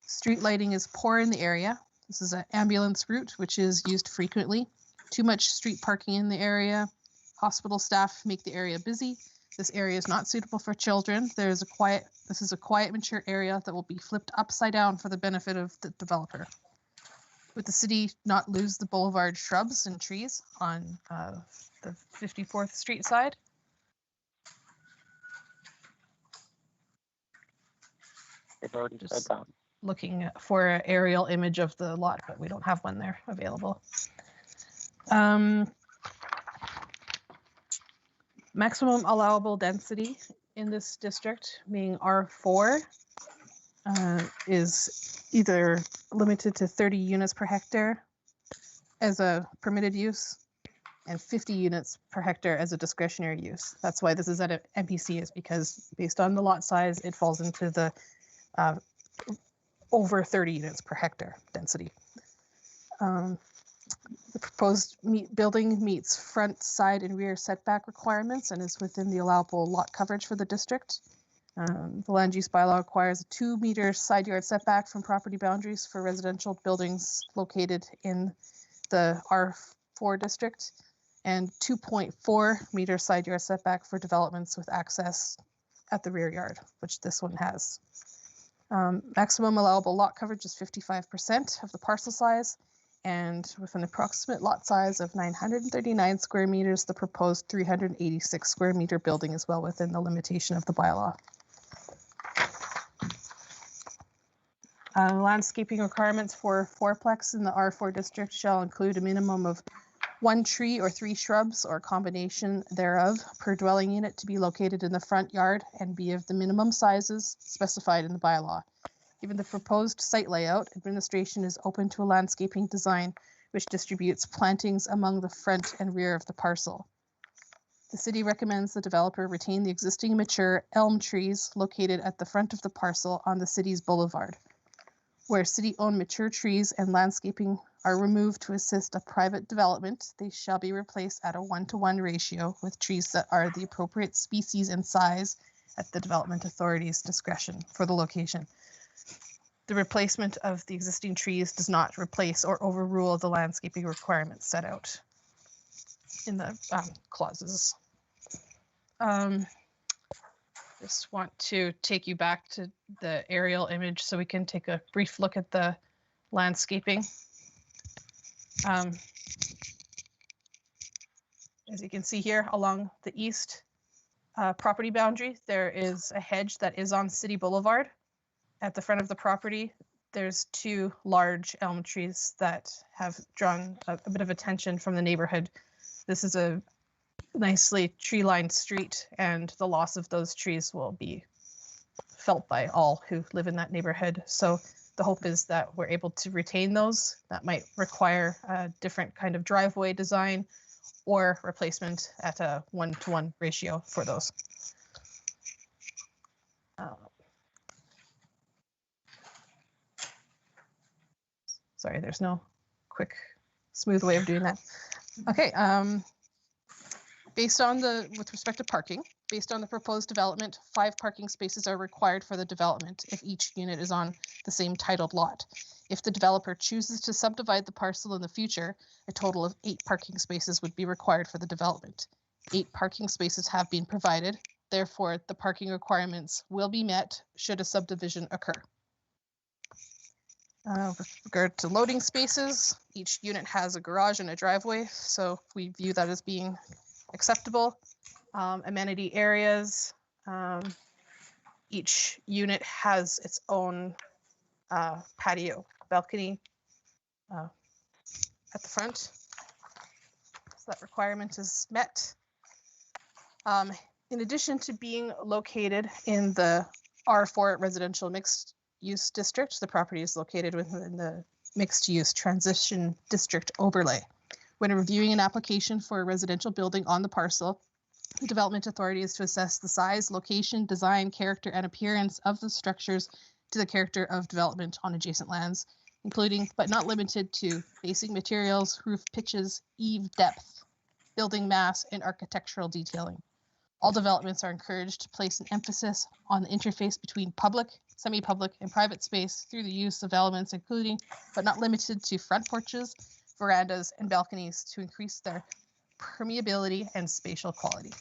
Street lighting is poor in the area. This is an ambulance route, which is used frequently. Too much street parking in the area. Hospital staff make the area busy. This area is not suitable for children. This is a quiet, mature area that will be flipped upside down for the benefit of the developer. Would the city not lose the boulevard shrubs and trees on the 54th Street side? They've already said Just that. looking for an aerial image of the lot, but we don't have one there available. Maximum allowable density in this district, being R4, is either limited to 30 units per hectare as a permitted use and 50 units per hectare as a discretionary use. That's why this is at an MPC, is because based on the lot size, it falls into the over 30 units per hectare density. The proposed building meets front, side, and rear setback requirements and is within the allowable lot coverage for the district. The land use bylaw requires a 2-meter side yard setback from property boundaries for residential buildings located in the R4 district and 2.4-meter side yard setback for developments with access at the rear yard, which this one has. Maximum allowable lot coverage is 55% of the parcel size, and with an approximate lot size of 939 square meters, the proposed 386 square meter building is well within the limitation of the bylaw. Landscaping requirements for 4plex in the R4 district shall include a minimum of 1 tree or 3 shrubs or combination thereof per dwelling unit to be located in the front yard and be of the minimum sizes specified in the bylaw. Given the proposed site layout, administration is open to a landscaping design which distributes plantings among the front and rear of the parcel. The city recommends the developer retain the existing mature elm trees located at the front of the parcel on the city's boulevard. Where city-owned mature trees and landscaping are removed to assist a private development, they shall be replaced at a 1-to-1 ratio with trees that are the appropriate species and size at the development authority's discretion for the location. The replacement of the existing trees does not replace or overrule the landscaping requirements set out in the clauses. Just want to take you back to the aerial image so we can take a brief look at the landscaping. As you can see here along the east property boundary, there is a hedge that is on City Boulevard. At the front of the property, there's 2 large elm trees that have drawn a bit of attention from the neighborhood. This is a nicely tree-lined street, and the loss of those trees will be felt by all who live in that neighborhood. So the hope is that we're able to retain those. That might require a different kind of driveway design or replacement at a 1-to-1 ratio for those. Sorry, there's no quick, smooth way of doing that. Okay, with respect to parking, based on the proposed development, 5 parking spaces are required for the development if each unit is on the same titled lot. If the developer chooses to subdivide the parcel in the future, a total of 8 parking spaces would be required for the development. 8 parking spaces have been provided, therefore the parking requirements will be met should a subdivision occur. With regard to loading spaces, each unit has a garage and a driveway, so we view that as being acceptable. Amenity areas, each unit has its own patio balcony at the front, so that requirement is met. In addition to being located in the R4 residential mixed use district. The property is located within the mixed use transition district overlay. When reviewing an application for a residential building on the parcel, the development authority is to assess the size, location, design, character, and appearance of the structures to the character of development on adjacent lands, including but not limited to basing materials, roof pitches, eave depth, building mass, and architectural detailing. All developments are encouraged to place an emphasis on the interface between public, semi-public, and private space through the use of elements including but not limited to front porches, verandas, and balconies to increase their permeability and spatial quality.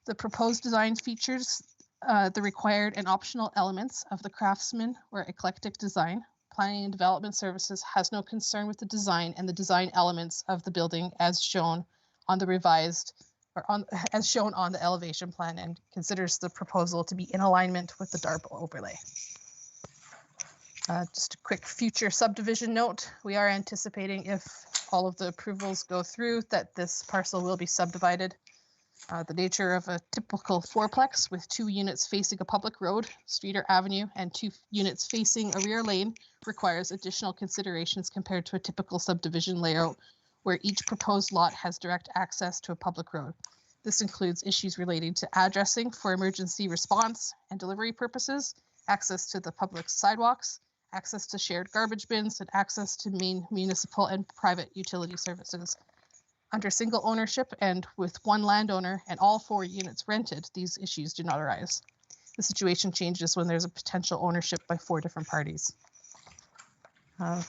The proposed design features the required and optional elements of the craftsman or eclectic design. Planning and Development Services has no concern with the design and the design elements of the building as shown on the revised or as shown on the elevation plan, and considers the proposal to be in alignment with the DARPA overlay. Just a quick future subdivision note. We are anticipating, if all of the approvals go through, that this parcel will be subdivided. The nature of a typical fourplex with 2 units facing a public road, street or avenue, and 2 units facing a rear lane requires additional considerations compared to a typical subdivision layout where each proposed lot has direct access to a public road. This includes issues relating to addressing for emergency response and delivery purposes, access to the public sidewalks, access to shared garbage bins, and access to main municipal and private utility services. Under single ownership and with one landowner and all 4 units rented, these issues do not arise. The situation changes when there's a potential ownership by 4 different parties.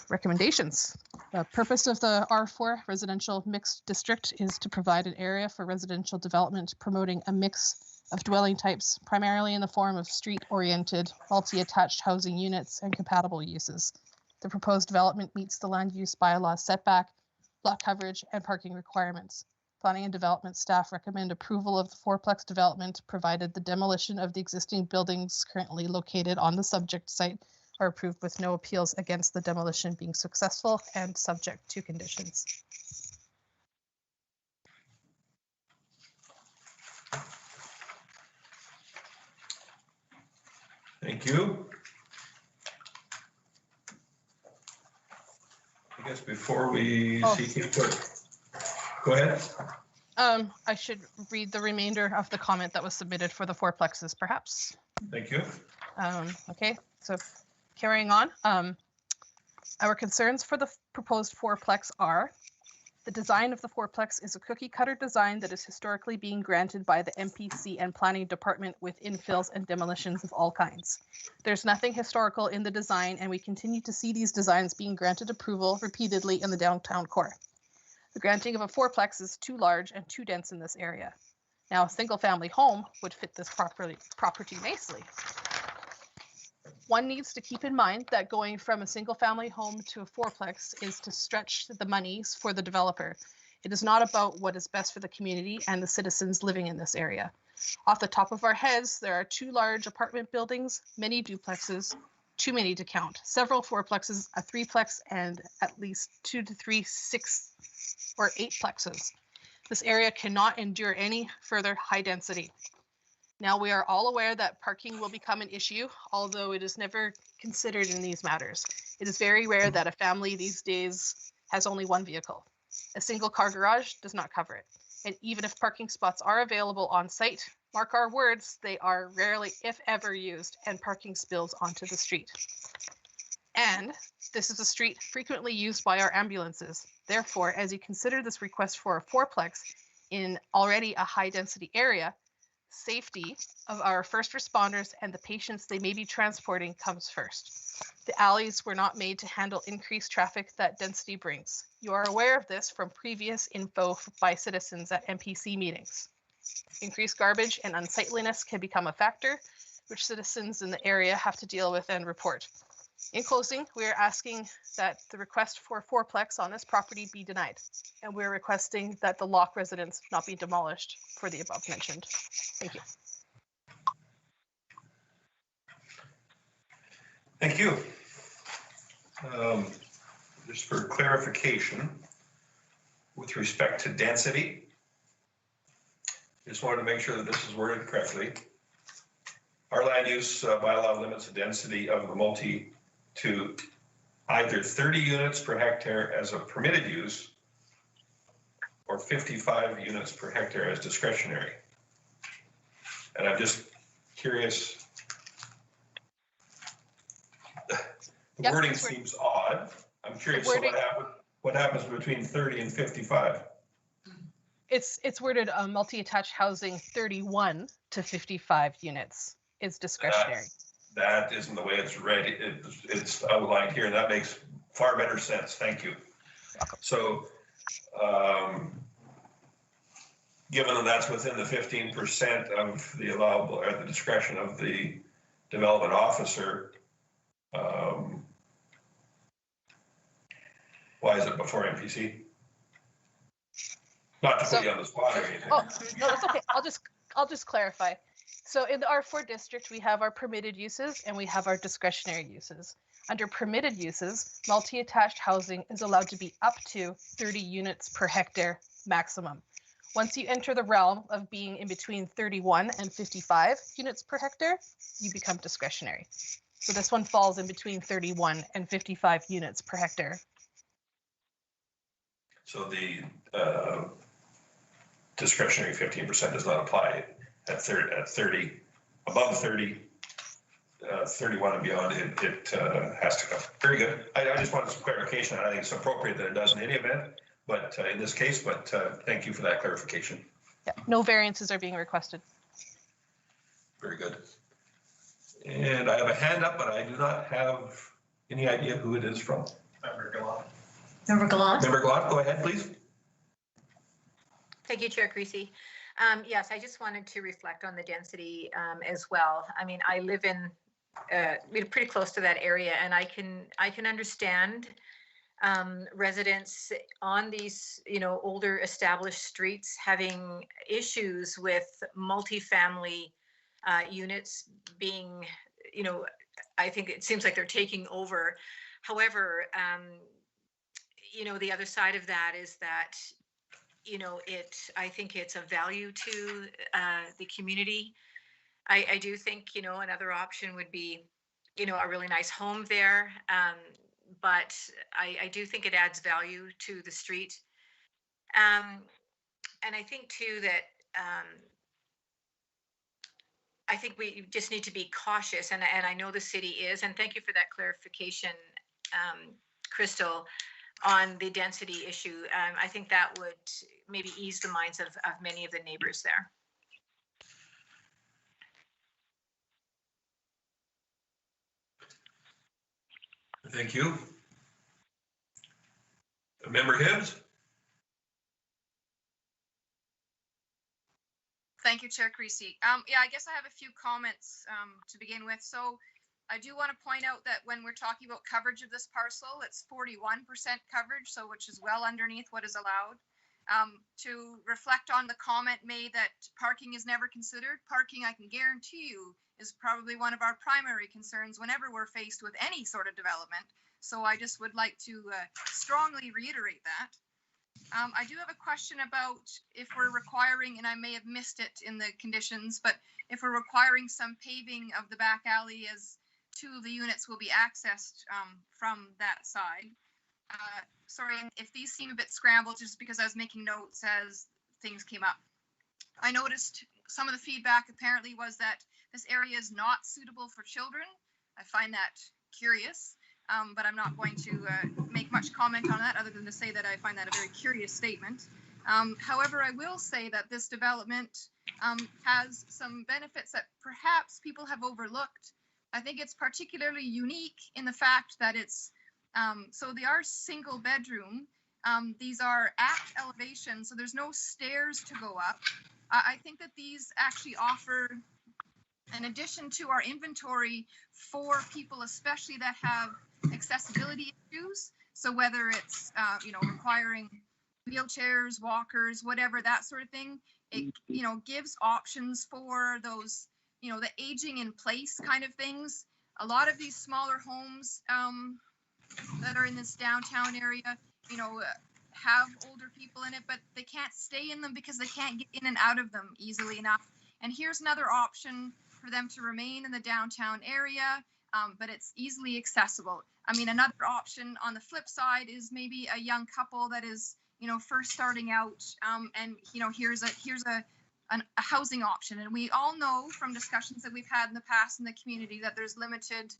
Recommendations. The purpose of the R4 residential mixed district is to provide an area for residential development promoting a mix of dwelling types, primarily in the form of street-oriented, multi-attached housing units and compatible uses. The proposed development meets the land use bylaw setback, lot coverage, and parking requirements. Planning and Development staff recommend approval of the fourplex development, provided the demolition of the existing buildings currently located on the subject site are approved with no appeals against the demolition being successful and subject to conditions. Thank you. I guess before we seek input, go ahead. I should read the remainder of the comment that was submitted for the fourplexes, perhaps. Thank you. Okay, so carrying on. Our concerns for the proposed fourplex are: the design of the fourplex is a cookie cutter design that is historically being granted by the MPC and Planning Department with infills and demolitions of all kinds. There's nothing historical in the design, and we continue to see these designs being granted approval repeatedly in the downtown core. The granting of a fourplex is too large and too dense in this area. Now, a single family home would fit this property nicely. One needs to keep in mind that going from a single family home to a fourplex is to stretch the monies for the developer. It is not about what is best for the community and the citizens living in this area. Off the top of our heads, there are 2 large apartment buildings, many duplexes, too many to count, several fourplexes, a 3-plex, and at least 2 to 3, 6, or 8 plexes. This area cannot endure any further high density. Now, we are all aware that parking will become an issue, although it is never considered in these matters. It is very rare that a family these days has only 1 vehicle. A single car garage does not cover it. And even if parking spots are available on site, mark our words, they are rarely, if ever, used, and parking spills onto the street. And this is a street frequently used by our ambulances. Therefore, as you consider this request for a fourplex in already a high density area, safety of our first responders and the patients they may be transporting comes first. The alleys were not made to handle increased traffic that density brings. You are aware of this from previous info by citizens at MPC meetings. Increased garbage and unsightliness can become a factor, which citizens in the area have to deal with and report. In closing, we are asking that the request for a fourplex on this property be denied, and we're requesting that the Lock residence not be demolished for the above mentioned. Thank you. Thank you. Just for clarification, with respect to density, just wanted to make sure that this is worded correctly. Our land use bylaw limits the density of the multi to either 30 units per hectare as a permitted use or 55 units per hectare as discretionary. And I'm just curious, the wording seems odd. I'm curious, so what happens between 30 and 55? It's worded multi-attached housing 31 to 55 units is discretionary. That isn't the way it's read. It's outlined here. That makes far better sense. Thank you. So, given that that's within the 15% of the allowable or the discretion of the development officer, why is it before MPC? Not to put you on the spot or anything. Oh, no, that's okay. I'll just clarify. So in the R4 district, we have our permitted uses and we have our discretionary uses. Under permitted uses, multi-attached housing is allowed to be up to 30 units per hectare maximum. Once you enter the realm of being in between 31 and 55 units per hectare, you become discretionary. So this one falls in between 31 and 55 units per hectare. So the discretionary 15% does not apply at 30, above 30, 31 and beyond, it has to go. Very good. I just wanted some clarification. I think it's appropriate that it does in any event, but in this case, but thank you for that clarification. Yeah, no variances are being requested. Very good. And I have a hand up, but I do not have any idea who it is from. Member Gallant. Member Gallant? Member Gallant, go ahead, please. Thank you, Chair Creasy. Yes, I just wanted to reflect on the density as well. I mean, I live in pretty close to that area, and I can understand residents on these, older established streets having issues with multifamily units being, I think it seems like they're taking over. However, the other side of that is that, I think it's of value to the community. I do think, another option would be, a really nice home there. But I do think it adds value to the street. And I think too that I think we just need to be cautious, and I know the city is, and thank you for that clarification, Crystal, on the density issue. I think that would maybe ease the minds of many of the neighbors there. Thank you. Member Hibbs? Thank you, Chair Creasy. Yeah, I guess I have a few comments to begin with. So I do want to point out that when we're talking about coverage of this parcel, it's 41% coverage, so which is well underneath what is allowed. To reflect on the comment made that parking is never considered, parking, I can guarantee you, is probably one of our primary concerns whenever we're faced with any sort of development. So I just would like to strongly reiterate that. I do have a question about if we're requiring, and I may have missed it in the conditions, but if we're requiring some paving of the back alley as two of the units will be accessed from that side. Sorry if these seem a bit scrambled, just because I was making notes as things came up. I noticed some of the feedback apparently was that this area is not suitable for children. I find that curious, but I'm not going to make much comment on that other than to say that I find that a very curious statement. However, I will say that this development has some benefits that perhaps people have overlooked. I think it's particularly unique in the fact that it's so they are single bedroom. These are at elevation, so there's no stairs to go up. I think that these actually offer an addition to our inventory for people, especially that have accessibility issues. So whether it's, requiring wheelchairs, walkers, whatever, that sort of thing, it, gives options for those, the aging in place kind of things. A lot of these smaller homes, that are in this downtown area, have older people in it, but they can't stay in them because they can't get in and out of them easily enough. And here's another option for them to remain in the downtown area, but it's easily accessible. I mean, another option on the flip side is maybe a young couple that is, you know, first starting out, and you know, here's a housing option. And we all know from discussions that we've had in the past in the community that there's limited,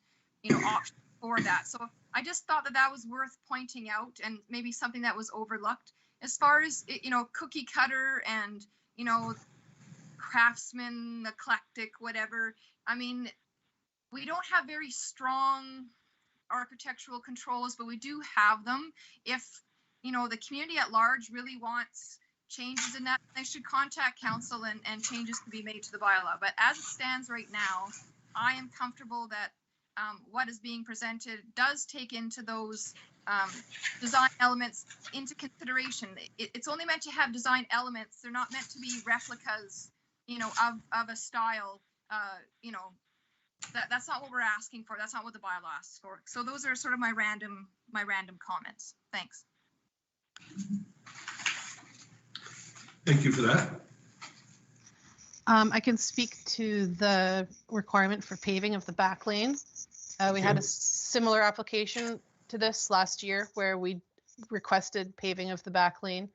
you know, options for that. So I just thought that that was worth pointing out, and maybe something that was overlooked. As far as, you know, cookie cutter and, you know, craftsman, eclectic, whatever. I mean, we don't have very strong architectural controls, but we do have them. If, you know, the community at large really wants changes in that, they should contact council and changes can be made to the bylaw. But as it stands right now, I am comfortable that what is being presented does take into those design elements into consideration. It's only meant to have design elements. They're not meant to be replicas, you know, of a style, you know, that's not what we're asking for. That's not what the bylaw asks for. So those are sort of my random comments. Thanks. Thank you for that. I can speak to the requirement for paving of the back lane. We had a similar application to this last year where we requested paving of the back lane,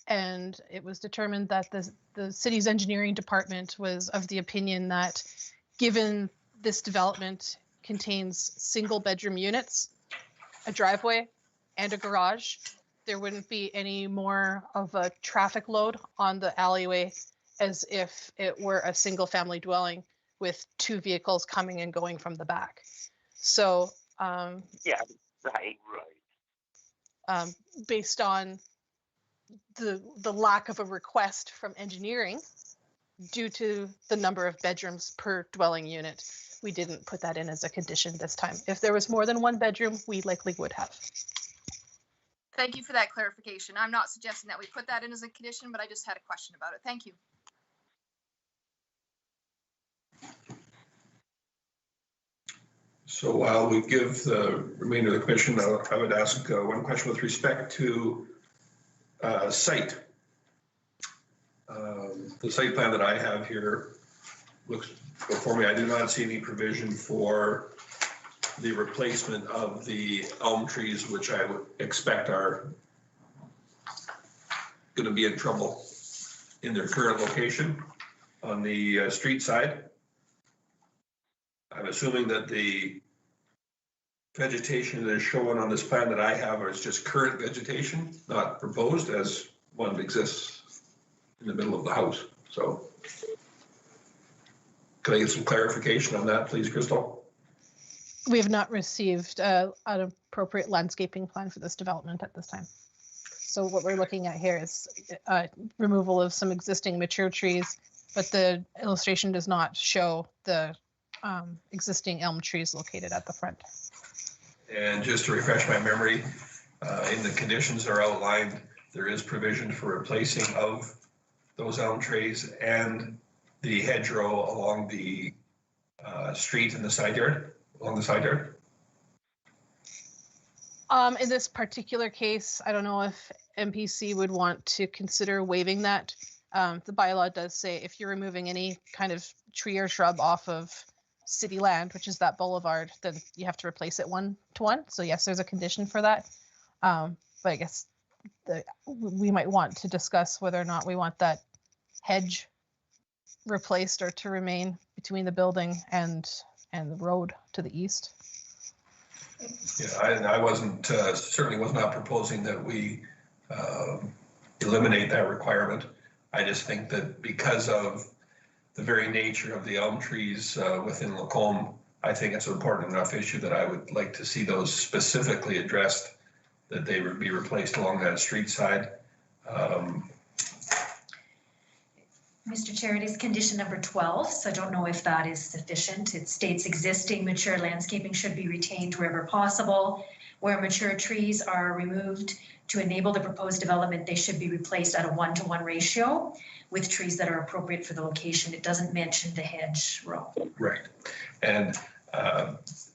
and it was determined that the city's engineering department was of the opinion that given this development contains single bedroom units, a driveway, and a garage, there wouldn't be any more of a traffic load on the alleyway as if it were a single family dwelling with 2 vehicles coming and going from the back. So yeah, right. Based on the lack of a request from engineering due to the number of bedrooms per dwelling unit, we didn't put that in as a condition this time. If there was more than 1 bedroom, we likely would have. Thank you for that clarification. I'm not suggesting that we put that in as a condition, but I just had a question about it. Thank you. So while we give the remainder of the commission, I would ask one question with respect to site. The site plan that I have here looks before me. I do not see any provision for the replacement of the elm trees, which I would expect are going to be in trouble in their current location on the street side. I'm assuming that the vegetation that is shown on this plan that I have is just current vegetation, not proposed, as one exists in the middle of the house. So can I get some clarification on that, please, Crystal? We have not received an appropriate landscaping plan for this development at this time. So what we're looking at here is removal of some existing mature trees, but the illustration does not show the existing elm trees located at the front. And just to refresh my memory, in the conditions that are outlined, there is provision for replacing of those elm trees and the hedgerow along the street in the side yard, along the side yard. In this particular case, I don't know if MPC would want to consider waiving that. The bylaw does say if you're removing any kind of tree or shrub off of city land, which is that boulevard, then you have to replace it 1-to-1. So yes, there's a condition for that. But I guess we might want to discuss whether or not we want that hedge replaced or to remain between the building and the road to the east. Yeah, I wasn't, certainly was not proposing that we eliminate that requirement. I just think that because of the very nature of the elm trees within Lacombe, I think it's an important enough issue that I would like to see those specifically addressed, that they would be replaced along that street side. Mr. Chair, it is condition number 12, so I don't know if that is sufficient. It states existing mature landscaping should be retained wherever possible. Where mature trees are removed to enable the proposed development, they should be replaced at a 1-to-1 ratio with trees that are appropriate for the location. It doesn't mention the hedge row. Right. And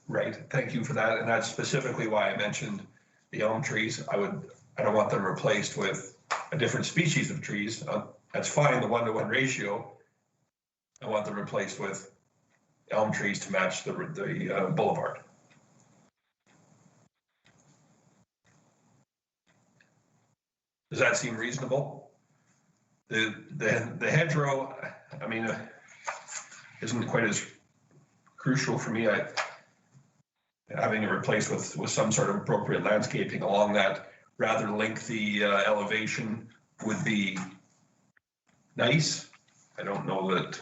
right, thank you for that. And that's specifically why I mentioned the elm trees. I don't want them replaced with a different species of trees. That's fine, the 1-to-1 ratio. I want them replaced with elm trees to match the boulevard. Does that seem reasonable? The hedgerow, I mean, isn't quite as crucial for me. Having it replaced with some sort of appropriate landscaping along that rather lengthy elevation would be nice. I don't know that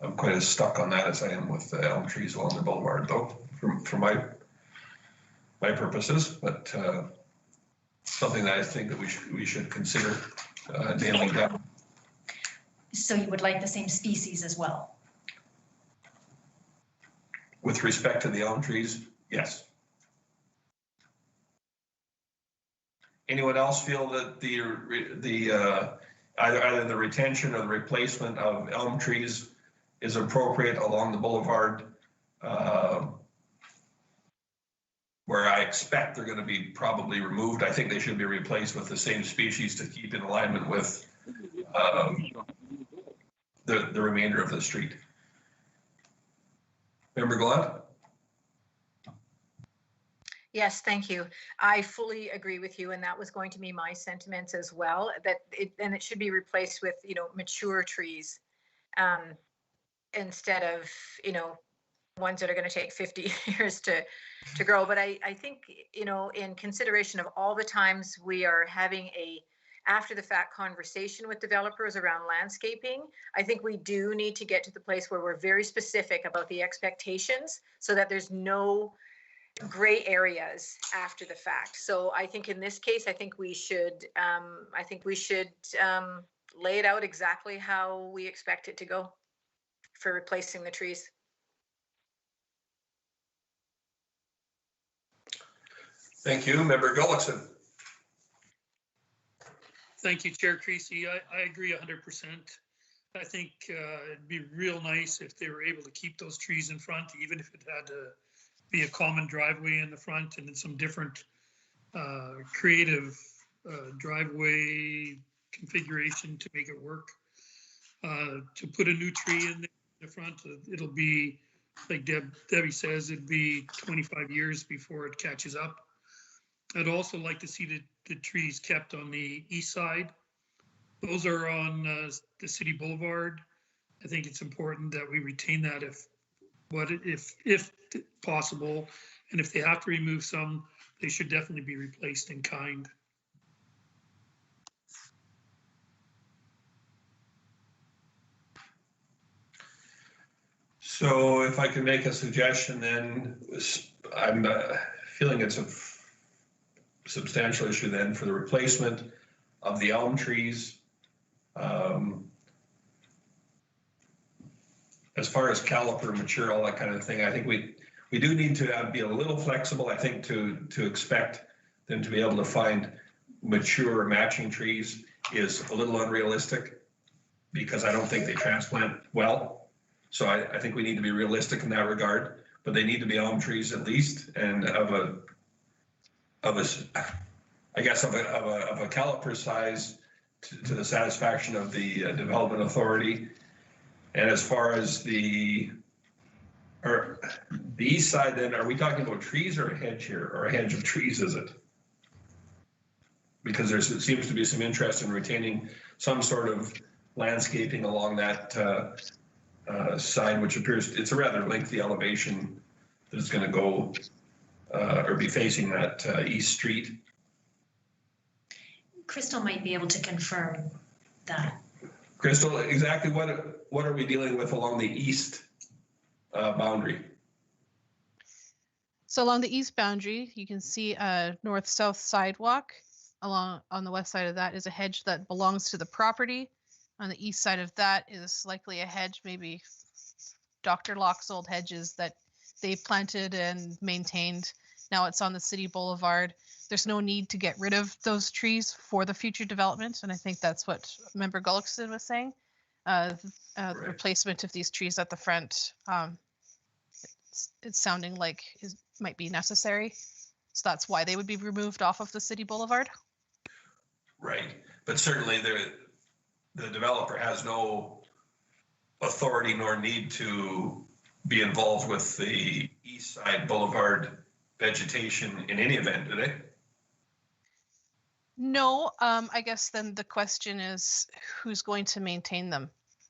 I'm quite as stuck on that as I am with the elm trees along the boulevard, though, for my purposes. But something that I think that we should consider nailing down. So you would like the same species as well? With respect to the elm trees, yes. Anyone else feel that either the retention or the replacement of elm trees is appropriate along the boulevard, where I expect they're going to be probably removed? I think they should be replaced with the same species to keep in alignment with the remainder of the street. Member Glunt? Yes, thank you. I fully agree with you, and that was going to be my sentiments as well, that it should be replaced with, mature trees, instead of, ones that are going to take 50 years to grow. But I think, in consideration of all the times we are having a after the fact conversation with developers around landscaping, I think we do need to get to the place where we're very specific about the expectations so that there's no gray areas after the fact. So I think in this case, I think we should lay it out exactly how we expect it to go for replacing the trees. Thank you. Member Gullickson. Thank you, Chair Creasy. I agree 100%. I think it'd be real nice if they were able to keep those trees in front, even if it had to be a common driveway in the front and then some different creative driveway configuration to make it work. To put a new tree in the front, it'll be, like Debbie says, it'd be 25 years before it catches up. I'd also like to see the trees kept on the east side. Those are on the city boulevard. I think it's important that we retain that if possible, and if they have to remove some, they should definitely be replaced in kind. So if I can make a suggestion, then I'm feeling it's a substantial issue then for the replacement of the elm trees. As far as caliper, mature, all that kind of thing, I think we do need to be a little flexible, I think, to expect them to be able to find mature matching trees is a little unrealistic, because I don't think they transplant well. So I think we need to be realistic in that regard, but they need to be elm trees at least, and of a caliper size to the satisfaction of the development authority. And as far as the east side, then, are we talking about trees or a hedge here, or a hedge of trees, is it? Because it seems to be some interest in retaining some sort of landscaping along that side, which appears, it's a rather lengthy elevation that is going to go or be facing that east street. Crystal might be able to confirm that. Crystal, exactly what are we dealing with along the east boundary? So along the east boundary, you can see a north-south sidewalk. On the west side of that is a hedge that belongs to the property. On the east side of that is likely a hedge, maybe Dr. Locke's old hedges that they planted and maintained. Now it's on the city boulevard. There's no need to get rid of those trees for the future development. And I think that's what Member Gullickson was saying. The replacement of these trees at the front, it's sounding like it might be necessary. So that's why they would be removed off of the city boulevard. Right, but certainly the developer has no authority nor need to be involved with the east side boulevard vegetation in any event, do they? No, I guess then the question is who's going to maintain them?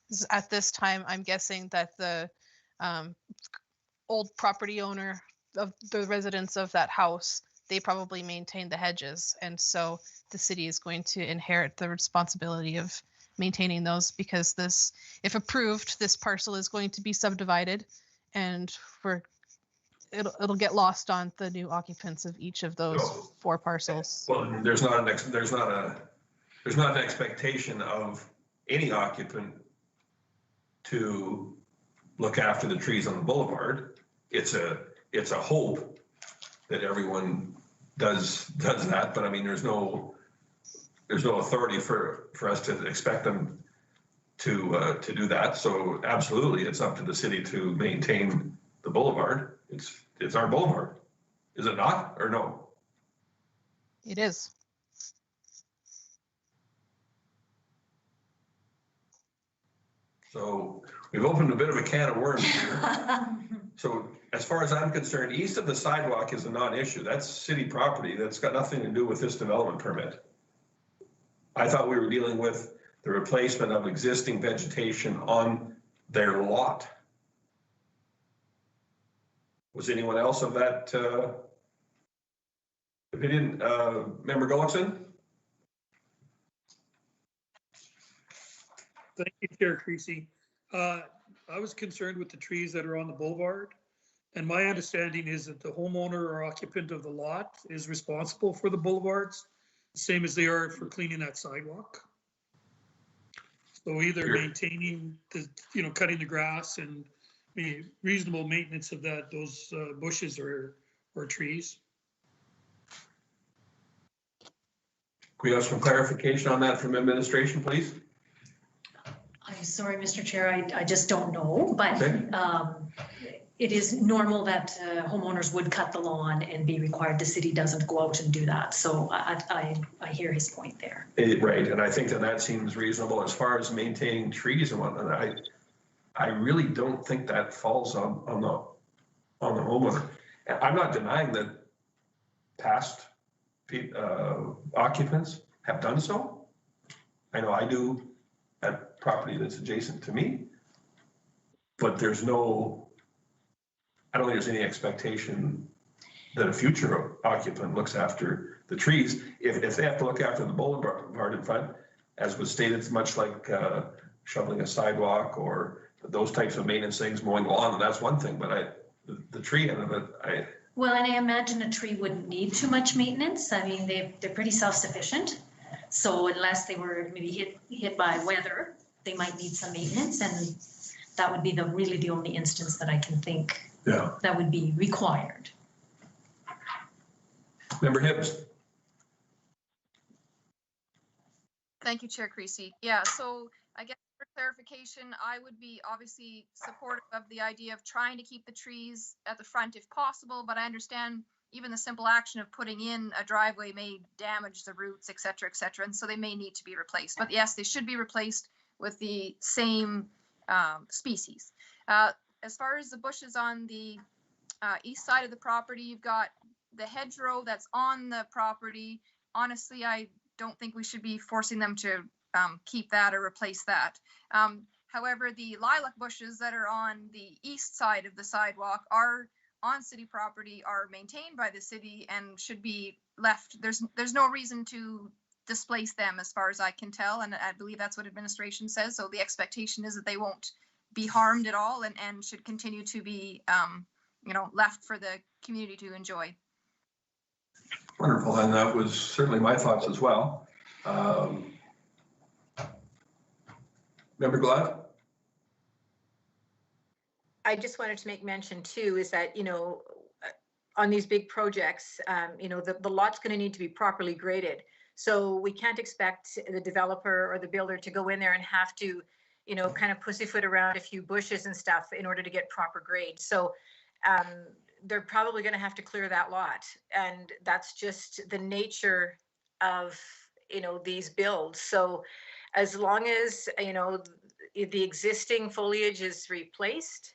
'Cause at this time, I'm guessing that the um, old property owner of the residents of that house, they probably maintain the hedges. And so the city is going to inherit the responsibility of maintaining those because this, if approved, this parcel is going to be subdivided and it'll get lost on the new occupants of each of those No. 4 parcels. Well, there's not an expectation of any occupant to look after the trees on the boulevard. It's a hope that everyone does that, but I mean, there's no authority for us to expect them to do that. So absolutely, it's up to the city to maintain the boulevard. It's our boulevard. Is it not, or no? It is. So we've opened a bit of a can of worms here. So as far as I'm concerned, east of the sidewalk is a non-issue. That's city property. That's got nothing to do with this development permit. I thought we were dealing with the replacement of existing vegetation on their lot. Was anyone else of that opinion? Member Gullickson? Thank you, Chair Creasy. I was concerned with the trees that are on the boulevard. And my understanding is that the homeowner or occupant of the lot is responsible for the boulevards, same as they are for cleaning that sidewalk. So either maintaining the, cutting the grass and reasonable maintenance of those bushes or trees. Could we have some clarification on that from administration, please? I'm sorry, Mr. Chair, I just don't know, but Okay. It is normal that homeowners would cut the lawn and be required. The city doesn't go out and do that. So I hear his point there. Right, and I think that seems reasonable as far as maintaining trees and whatnot. I really don't think that falls on the homeowner. I'm not denying that past occupants have done so. I know I do at property that's adjacent to me, but I don't think there's any expectation that a future occupant looks after the trees. If they have to look after the boulevard in front, as was stated, it's much like shoveling a sidewalk or those types of maintenance things, mowing the lawn, and that's one thing, but the tree end of it, Well, and I imagine a tree wouldn't need too much maintenance. I mean, they're pretty self-sufficient. So unless they were maybe hit by weather, they might need some maintenance, and that would be really the only instance that I can think that would be required. Member Hibbs. Thank you, Chair Creasy. Yeah, so I guess for clarification, I would be obviously supportive of the idea of trying to keep the trees at the front if possible, but I understand even the simple action of putting in a driveway may damage the roots, et cetera, and so they may need to be replaced. But yes, they should be replaced with the same species. As far as the bushes on the east side of the property, you've got the hedgerow that's on the property. Honestly, I don't think we should be forcing them to keep that or replace that. However, the lilac bushes that are on the east side of the sidewalk are on city property, are maintained by the city and should be left. There's no reason to displace them as far as I can tell, and I believe that's what administration says. So the expectation is that they won't be harmed at all and should continue to be left for the community to enjoy. Wonderful, and that was certainly my thoughts as well. Member Glad? I just wanted to make mention too, is that, on these big projects, the lot's going to need to be properly graded. So we can't expect the developer or the builder to go in there and have to, kind of pussyfoot around a few bushes and stuff in order to get proper grade. So they're probably going to have to clear that lot. And that's just the nature of, these builds. So as long as, if the existing foliage is replaced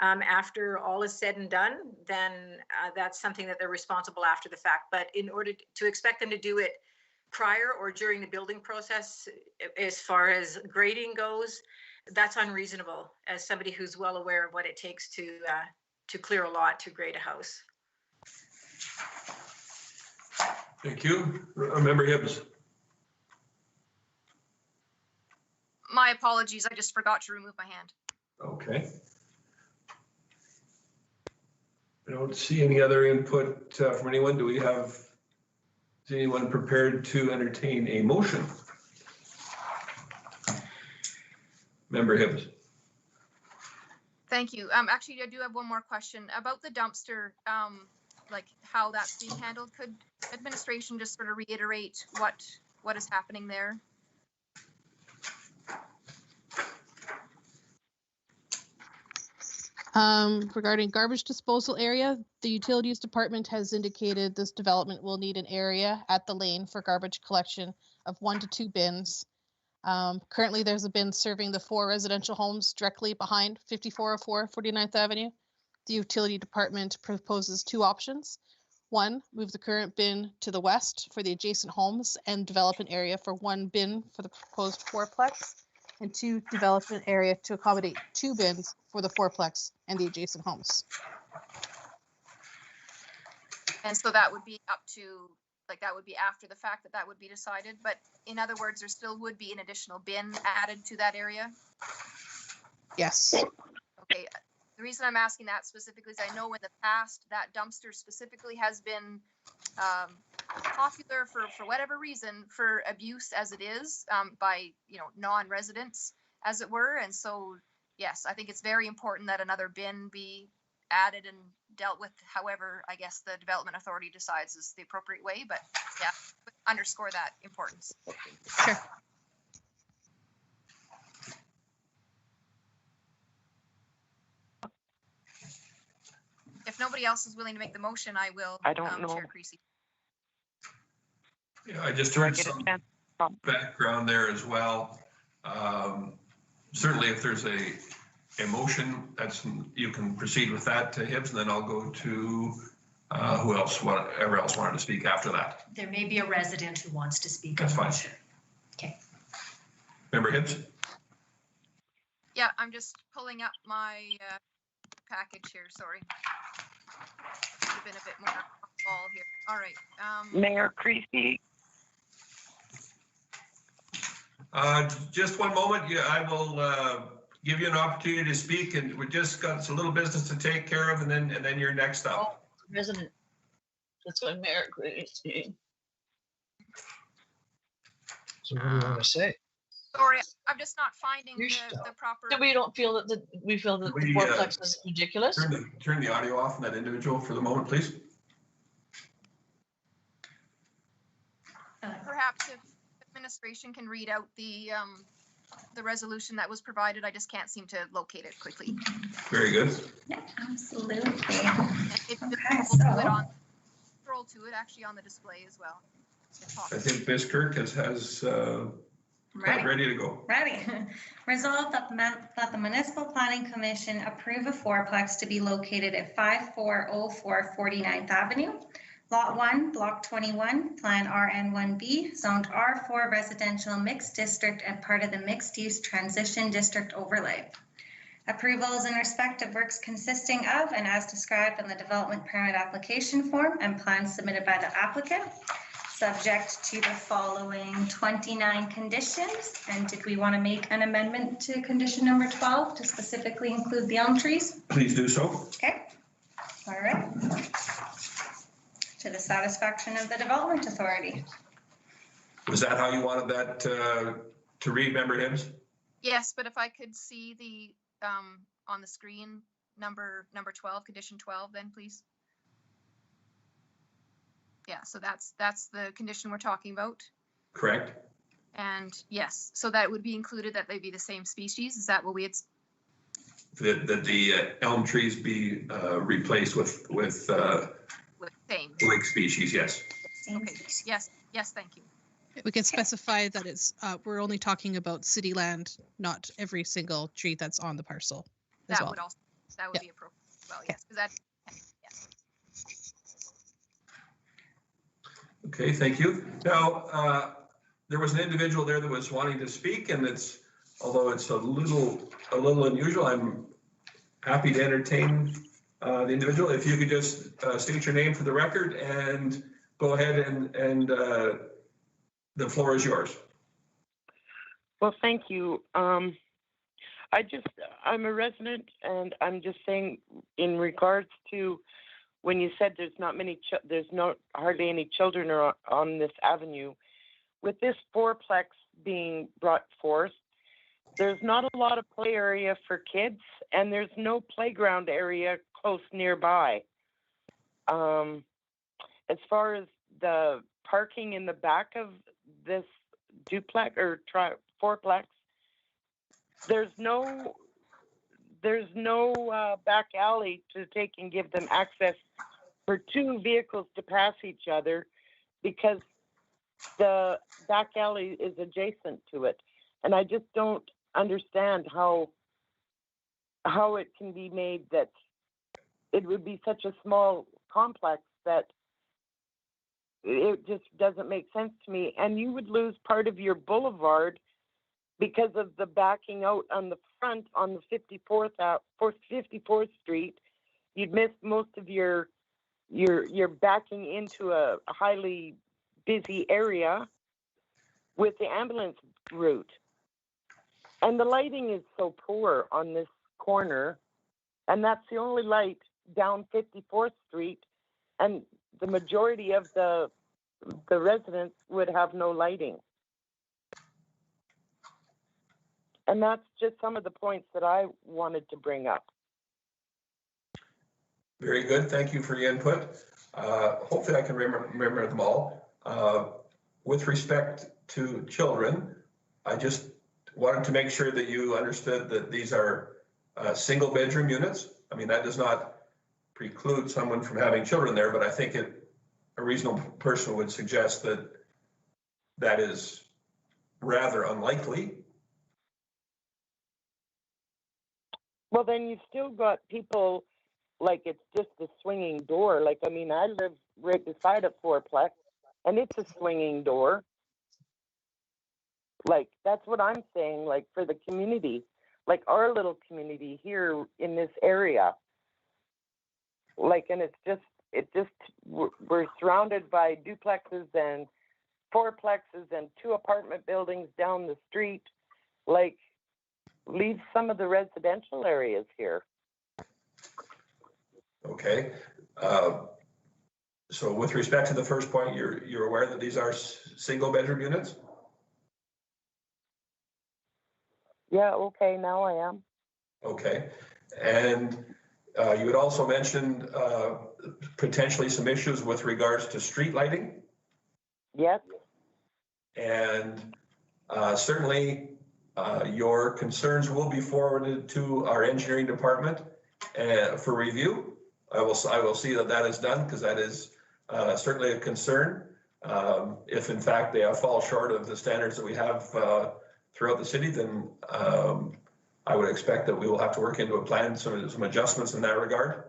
after all is said and done, then that's something that they're responsible after the fact. But in order to expect them to do it prior or during the building process, as far as grading goes, that's unreasonable as somebody who's well aware of what it takes to clear a lot to grade a house. Thank you. Member Hibbs. My apologies, I just forgot to remove my hand. Okay. I don't see any other input from anyone. Is anyone prepared to entertain a motion? Member Hibbs. Thank you. Actually, I do have one more question about the dumpster, like how that's being handled. Could administration just sort of reiterate what is happening there? Regarding garbage disposal area, the utilities department has indicated this development will need an area at the lane for garbage collection of 1 to 2 bins. Currently, there's a bin serving the 4 residential homes directly behind 5404 49th Avenue. The utility department proposes 2 options. 1, move the current bin to the west for the adjacent homes and develop an area for 1 bin for the proposed 4-plex. And 2, develop an area to accommodate 2 bins for the 4-plex and the adjacent homes. And so that would be up to, like, that would be after the fact that would be decided. But in other words, there still would be an additional bin added to that area? Yes. Okay. The reason I'm asking that specifically is I know in the past that dumpster specifically has been popular for whatever reason for abuse as it is by, non-residents, as it were. And so, yes, I think it's very important that another bin be added and dealt with however, I guess, the development authority decides is the appropriate way. But yeah, underscore that importance. Sure. If nobody else is willing to make the motion, I will. I don't know. Chair Creasy. Yeah, I just heard some background there as well. Certainly, if there's a motion, you can proceed with that to Hibbs, and then I'll go to whoever else wanted to speak after that. There may be a resident who wants to speak. That's fine. Okay. Member Hibbs? Yeah, I'm just pulling up my package here. Sorry. Should have been a bit more ball here. All right. Mayor Creasy. Just one moment. Yeah, I will give you an opportunity to speak, and we just got a little business to take care of, and then you're next up. President, that's what Mayor Creasy. So what do you want to say? Sorry, I'm just not finding the proper. We don't feel that the 4-plex is ridiculous. Turn the audio off on that individual for the moment, please. Perhaps if administration can read out the resolution that was provided, I just can't seem to locate it quickly. Very good. Yeah, absolutely. Scroll to it actually on the display as well. I think Ms. Kirk has ready to go. Ready. Resolved that the Municipal Planning Commission approve a 4-plex to be located at 5404 49th Avenue, Lot 1, Block 21, Plan RN1B, Zoned R4 Residential Mixed District and part of the Mixed Use Transition District Overlay. Approval is in respect of works consisting of and as described on the development permit application form and plans submitted by the applicant, subject to the following 29 conditions. And did we want to make an amendment to condition number 12 to specifically include the elm trees? Please do so. Okay. All right. To the satisfaction of the development authority. Was that how you wanted that to read, Member Hibbs? Yes, but if I could see the on the screen number 12, condition 12, then please. Yeah, so that's the condition we're talking about. Correct. And yes, so that would be included that they be the same species. Is that what we had? That the elm trees be replaced with same lake species. Yes. Okay. Yes. Thank you. We can specify that it's, we're only talking about city land, not every single tree that's on the parcel as That well. would also, that would Yeah. be appropriate as well, yes, because that, Okay, thank you. Now, there was an individual there that was wanting to speak, and although it's a little unusual, I'm happy to entertain the individual. If you could just state your name for the record and go ahead and the floor is yours. Well, thank you. I'm a resident, and I'm just saying, in regards to when you said there's hardly any children on this avenue, with this fourplex being brought forth, there's not a lot of play area for kids, and there's no playground area close nearby. As far as the parking in the back of this duplex or fourplex, there's no back alley to take and give them access for two vehicles to pass each other, because the back alley is adjacent to it. And I just don't understand how it can be made that it would be such a small complex that it just doesn't make sense to me. And you would lose part of your boulevard because of the backing out on the front on the 54th Street. You'd miss most of your backing into a highly busy area with the ambulance route. And the lighting is so poor on this corner, and that's the only light down 54th Street, and the majority of the residents would have no lighting. And that's just some of the points that I wanted to bring up. Very good. Thank you for your input. Hopefully I can remember them all. With respect to children, I just wanted to make sure that you understood that these are single bedroom units. I mean, that does not preclude someone from having children there, but I think a reasonable person would suggest that is rather unlikely. Well, then you've still got people, like, it's just a swinging door. Like, I mean, I live right beside a fourplex, and it's a swinging door. Like, that's what I'm saying, like, for the community, like our little community here in this area. Like, and we're surrounded by duplexes and fourplexes and two apartment buildings down the street. Like, leave some of the residential areas here. Okay. So with respect to the first point, you're aware that these are single bedroom units? Yeah, okay, now I am. Okay. And you had also mentioned potentially some issues with regards to street lighting? Yes. And certainly your concerns will be forwarded to our engineering department for review. I will see that is done, because that is certainly a concern. If in fact they fall short of the standards that we have throughout the city, then I would expect that we will have to work into a plan, some adjustments in that regard.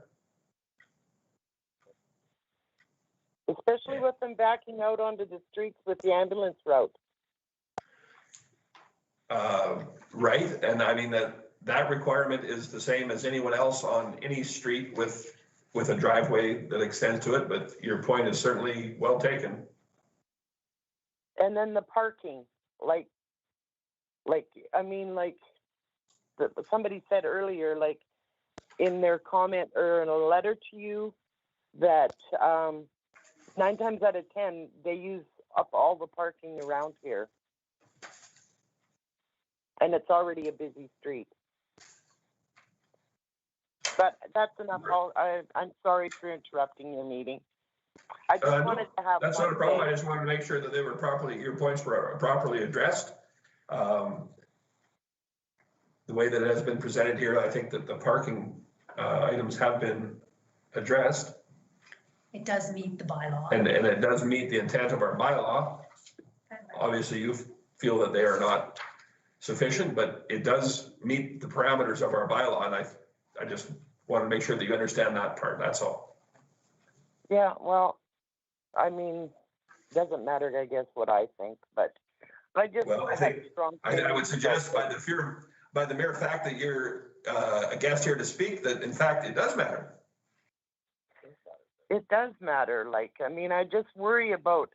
Especially with them backing out onto the streets with the ambulance route. Right, and I mean that requirement is the same as anyone else on any street with a driveway that extends to it, but your point is certainly well taken. And then the parking, somebody said earlier, like in their comment or in a letter to you, that 9 times out of 10 they use up all the parking around here, and it's already a busy street. But that's enough. I'm sorry for interrupting your meeting. I just wanted to have. That's not a problem. I just wanted to make sure that your points were properly addressed. The way that it has been presented here, I think that the parking items have been addressed. It does meet the bylaw. And it does meet the intent of our bylaw. obviously you feel that they are not sufficient, but it does meet the parameters of our bylaw, and I just want to make sure that you understand that part, that's all. Yeah, well, I mean, doesn't matter, I guess, what I think, but I just Well, I have think, a strong I would feeling suggest about by the mere fact that you're a guest here to speak, that in fact it does matter. it does matter. Like, I mean, I just worry about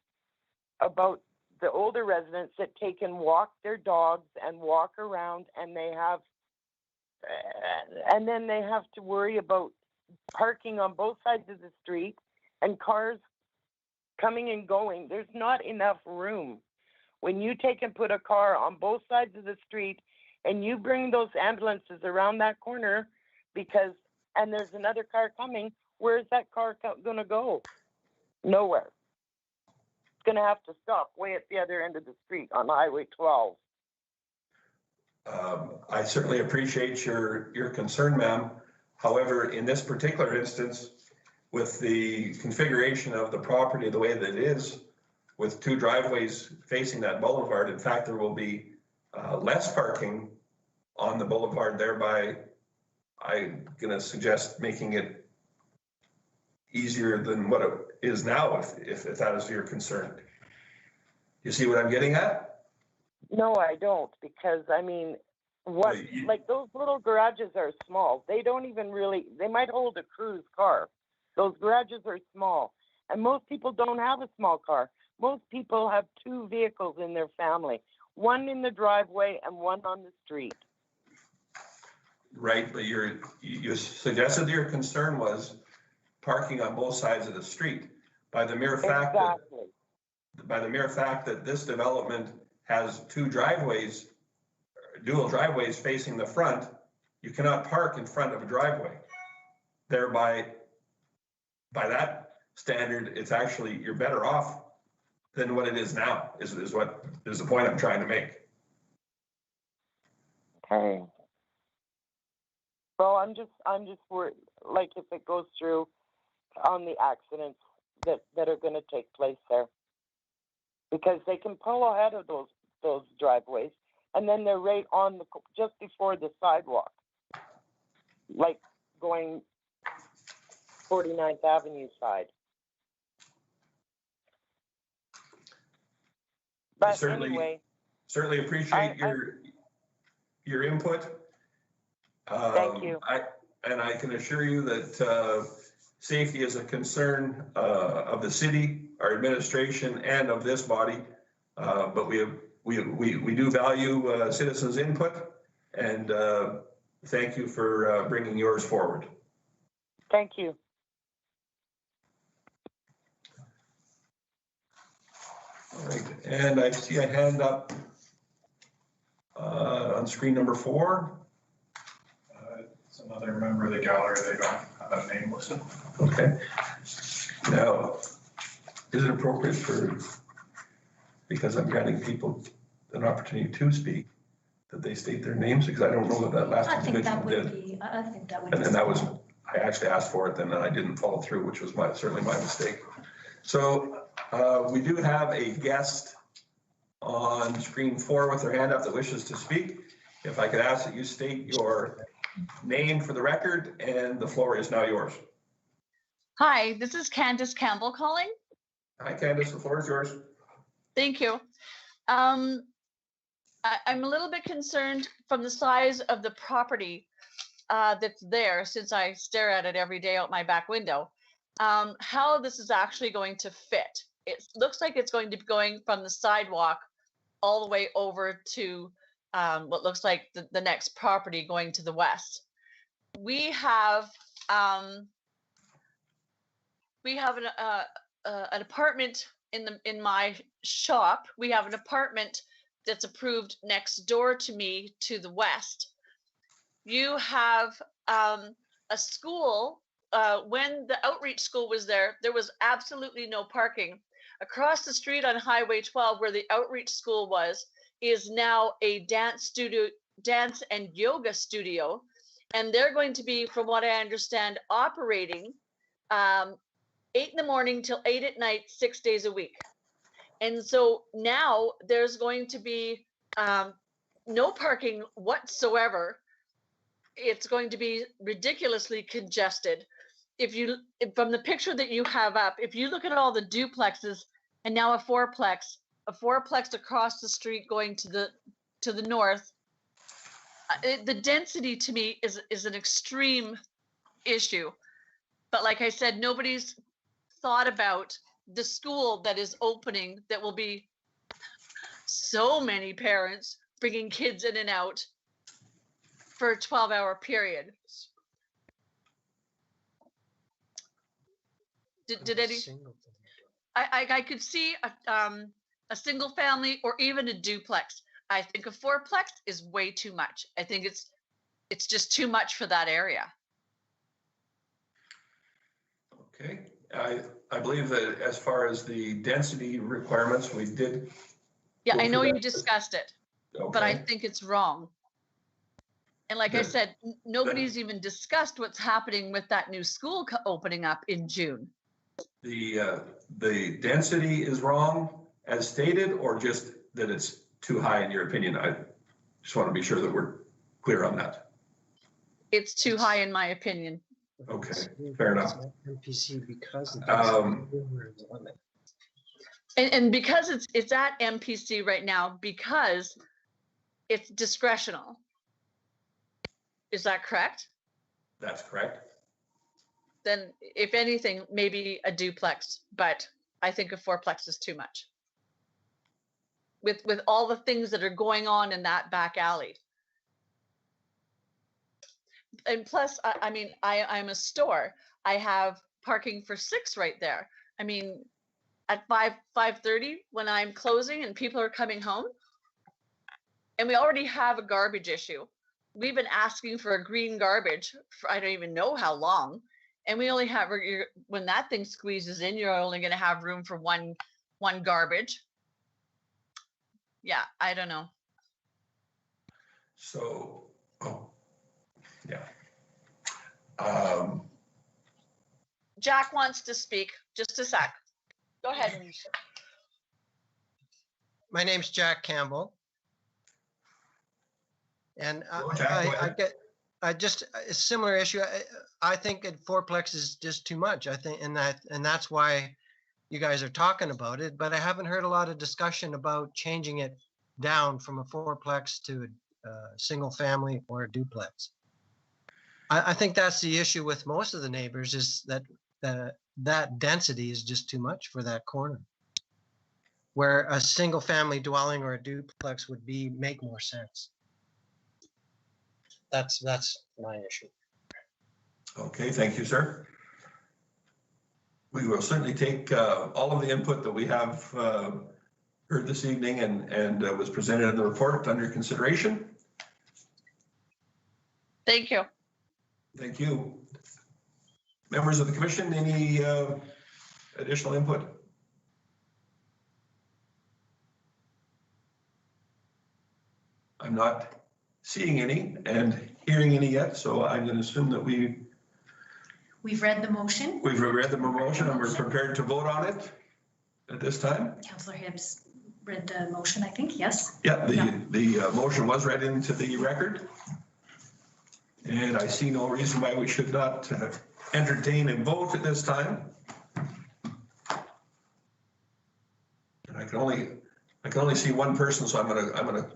the older residents that take and walk their dogs and walk around, and they have, and then they have to worry about parking on both sides of the street and cars coming and going. There's not enough room. When you take and put a car on both sides of the street and you bring those ambulances around that corner and there's another car coming, where's that car going to go? Nowhere. It's going to have to stop way at the other end of the street on Highway 12. I certainly appreciate your concern, ma'am. However, in this particular instance, with the configuration of the property the way that it is, with two driveways facing that boulevard, in fact, there will be less parking on the boulevard, thereby I'm going to suggest making it easier than what it is now, if that is your concern. You see what I'm getting at? No, I don't, because I mean, like those little garages are small. They don't even really, they might hold a cruise car. Those garages are small, and most people don't have a small car. Most people have two vehicles in their family, one in the driveway and one on the street. Right, but you suggested your concern was parking on both sides of the street. By the mere fact that this development has two driveways, dual driveways facing the front, you cannot park in front of a driveway. Thereby, by that standard, it's actually, you're better off than what it is now, is the point I'm trying to make. Okay. Well, I'm just worried, like, if it goes through, on the accidents that are going to take place there, because they can pull ahead of those driveways, and then they're right on just before the sidewalk, like going 49th Avenue side. But I certainly appreciate your input. Thank you. I can assure you that safety is a concern of the city, our administration, and of this body. But we do value citizens' input, and thank you for bringing yours forward. Thank you. All right, and I see a hand up on screen number 4. It's another member of the gallery. They don't have a name listed. Okay. Now, is it appropriate because I'm granting people an opportunity to speak, that they state their names? Because I don't know that last individual did. I think that would be. And that was, I actually asked for it, then I didn't follow through, which was certainly my mistake. So we do have a guest on screen 4 with their hand up that wishes to speak. If I could ask that you state your name for the record, and the floor is now yours. Hi, this is Candace Campbell calling. Hi, Candace, the floor is yours. Thank you. I'm a little bit concerned from the size of the property that's there, since I stare at it every day out my back window, how this is actually going to fit. It looks like it's going to be going from the sidewalk all the way over to what looks like the next property going to the west. We have an apartment in my shop. We have an apartment that's approved next door to me to the west. You have a school. When the outreach school was there was absolutely no parking. Across the street on Highway 12, where the outreach school was, is now a dance and yoga studio. And they're going to be, from what I understand, operating 8 in the morning till 8 at night, 6 days a week. And so now there's going to be no parking whatsoever. It's going to be ridiculously congested. From the picture that you have up, if you look at all the duplexes and now a fourplex across the street going to the north, the density to me is an extreme issue. But like I said, nobody's thought about the school that is opening, that will be so many parents bringing kids in and out for a 12-hour period. Did any? I could see a single family or even a duplex. I think a fourplex is way too much. I think it's just too much for that area. Okay, I believe that as far as the density requirements, we did. Yeah, go I know through you that. discussed it, but I think it's wrong. And like I said, nobody's even discussed what's happening with that new school opening up in June. The density is wrong as stated, or just that it's too high in your opinion? I just want to be sure that we're clear on that. It's too high in my opinion. Okay, fair enough. MPC because And because it's at MPC right now, because it's discretional. Is that correct? That's correct. Then if anything, maybe a duplex, but I think a fourplex is too much. With all the things that are going on in that back alley. And plus, I mean, I'm a store. I have parking for 6 right there. I mean, at 5:30 when I'm closing and people are coming home, and we already have a garbage issue. We've been asking for a green garbage for I don't even know how long, and we only have, when that thing squeezes in, you're only going to have room for one garbage. Yeah, I don't know. So, yeah. Jack wants to speak. Just a sec. Go ahead. My name's Jack Campbell. And I just a similar issue. I think a fourplex is just too much. I think, and that's why you guys are talking about it. But I haven't heard a lot of discussion about changing it down from a fourplex to a single family or a duplex. I think that's the issue with most of the neighbors, is that that density is just too much for that corner, where a single family dwelling or a duplex would make more sense. That's my issue. Okay, thank you, sir. We will certainly take all of the input that we have heard this evening and was presented in the report under consideration. Thank you. Thank you. Members of the commission, any additional input? I'm not seeing any and hearing any yet, so I'm going to assume that we've read the motion. We've read the motion and we're prepared to vote on it at this time. Councillor Hibbs read the motion, I think, yes? Yeah, the motion was read into the record. And I see no reason why we should not entertain and vote at this time. And I can only see one person, so I'm gonna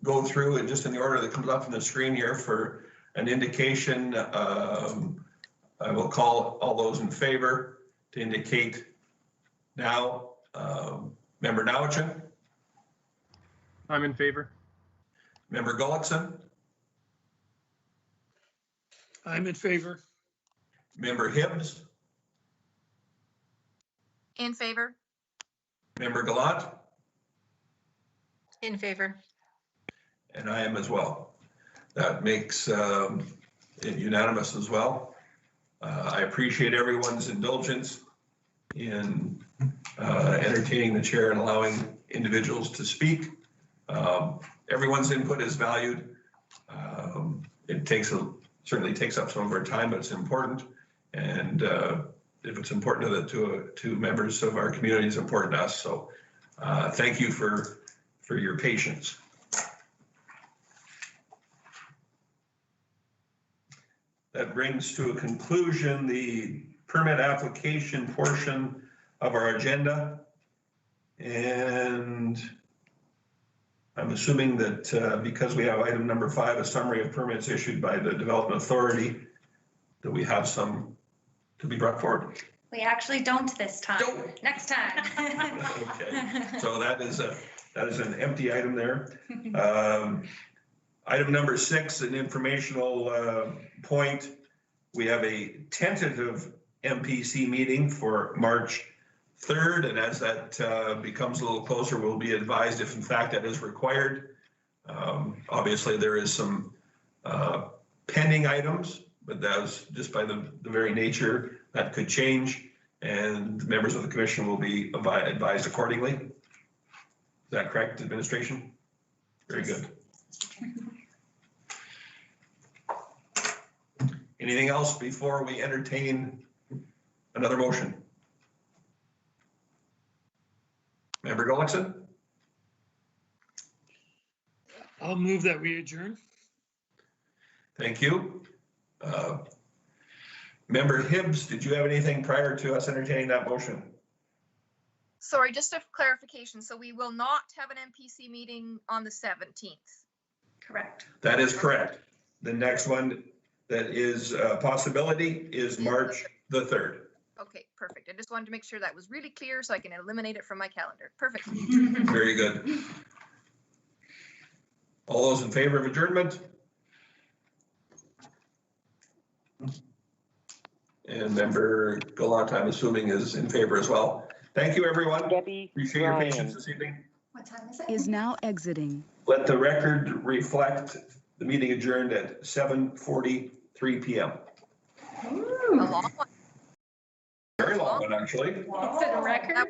go through and just in the order that comes up on the screen here for an indication. I will call all those in favor to indicate now. Member Nowichin. I'm in favor. Member Gullickson. I'm in favor. Member Hibbs. In favor. Member Gallant. In favor. And I am as well. That makes it unanimous as well. I appreciate everyone's indulgence in entertaining the chair and allowing individuals to speak. Everyone's input is valued. It certainly takes up some of our time, but it's important. And if it's important to members of our community, it's important to us. So Thank you for your patience. That brings to a conclusion the permit application portion of our agenda. And I'm assuming that because we have item number 5, a summary of permits issued by the Development Authority, that we have some to be brought forward. We actually don't this time. Next time. Okay, so that is an empty item there. Item number 6, an informational point. We have a tentative MPC meeting for March 3rd, and as that becomes a little closer, we'll be advised if in fact that is required. Obviously, there is some pending items, but that's just by the very nature that could change, and members of the commission will be advised accordingly. Is that correct, administration? Very good. Anything else before we entertain another motion? Member Gullickson? I'll move that we adjourn. Thank you. Member Hibbs, did you have anything prior to us entertaining that motion? Sorry, just a clarification. So we will not have an MPC meeting on the 17th. Correct. That is correct. The next one that is a possibility is March the 3rd. Okay, perfect. I just wanted to make sure that was really clear so I can eliminate it from my calendar. Perfect. Very good. All those in favor of adjournment? And member Galant, I'm assuming, is in favor as well. Thank you, everyone. Debbie Appreciate your Ryan. patience this evening. What time is it? Is now exiting. Let the record reflect the meeting adjourned at 7:43 p.m. A long one. Very long one, actually. For the record?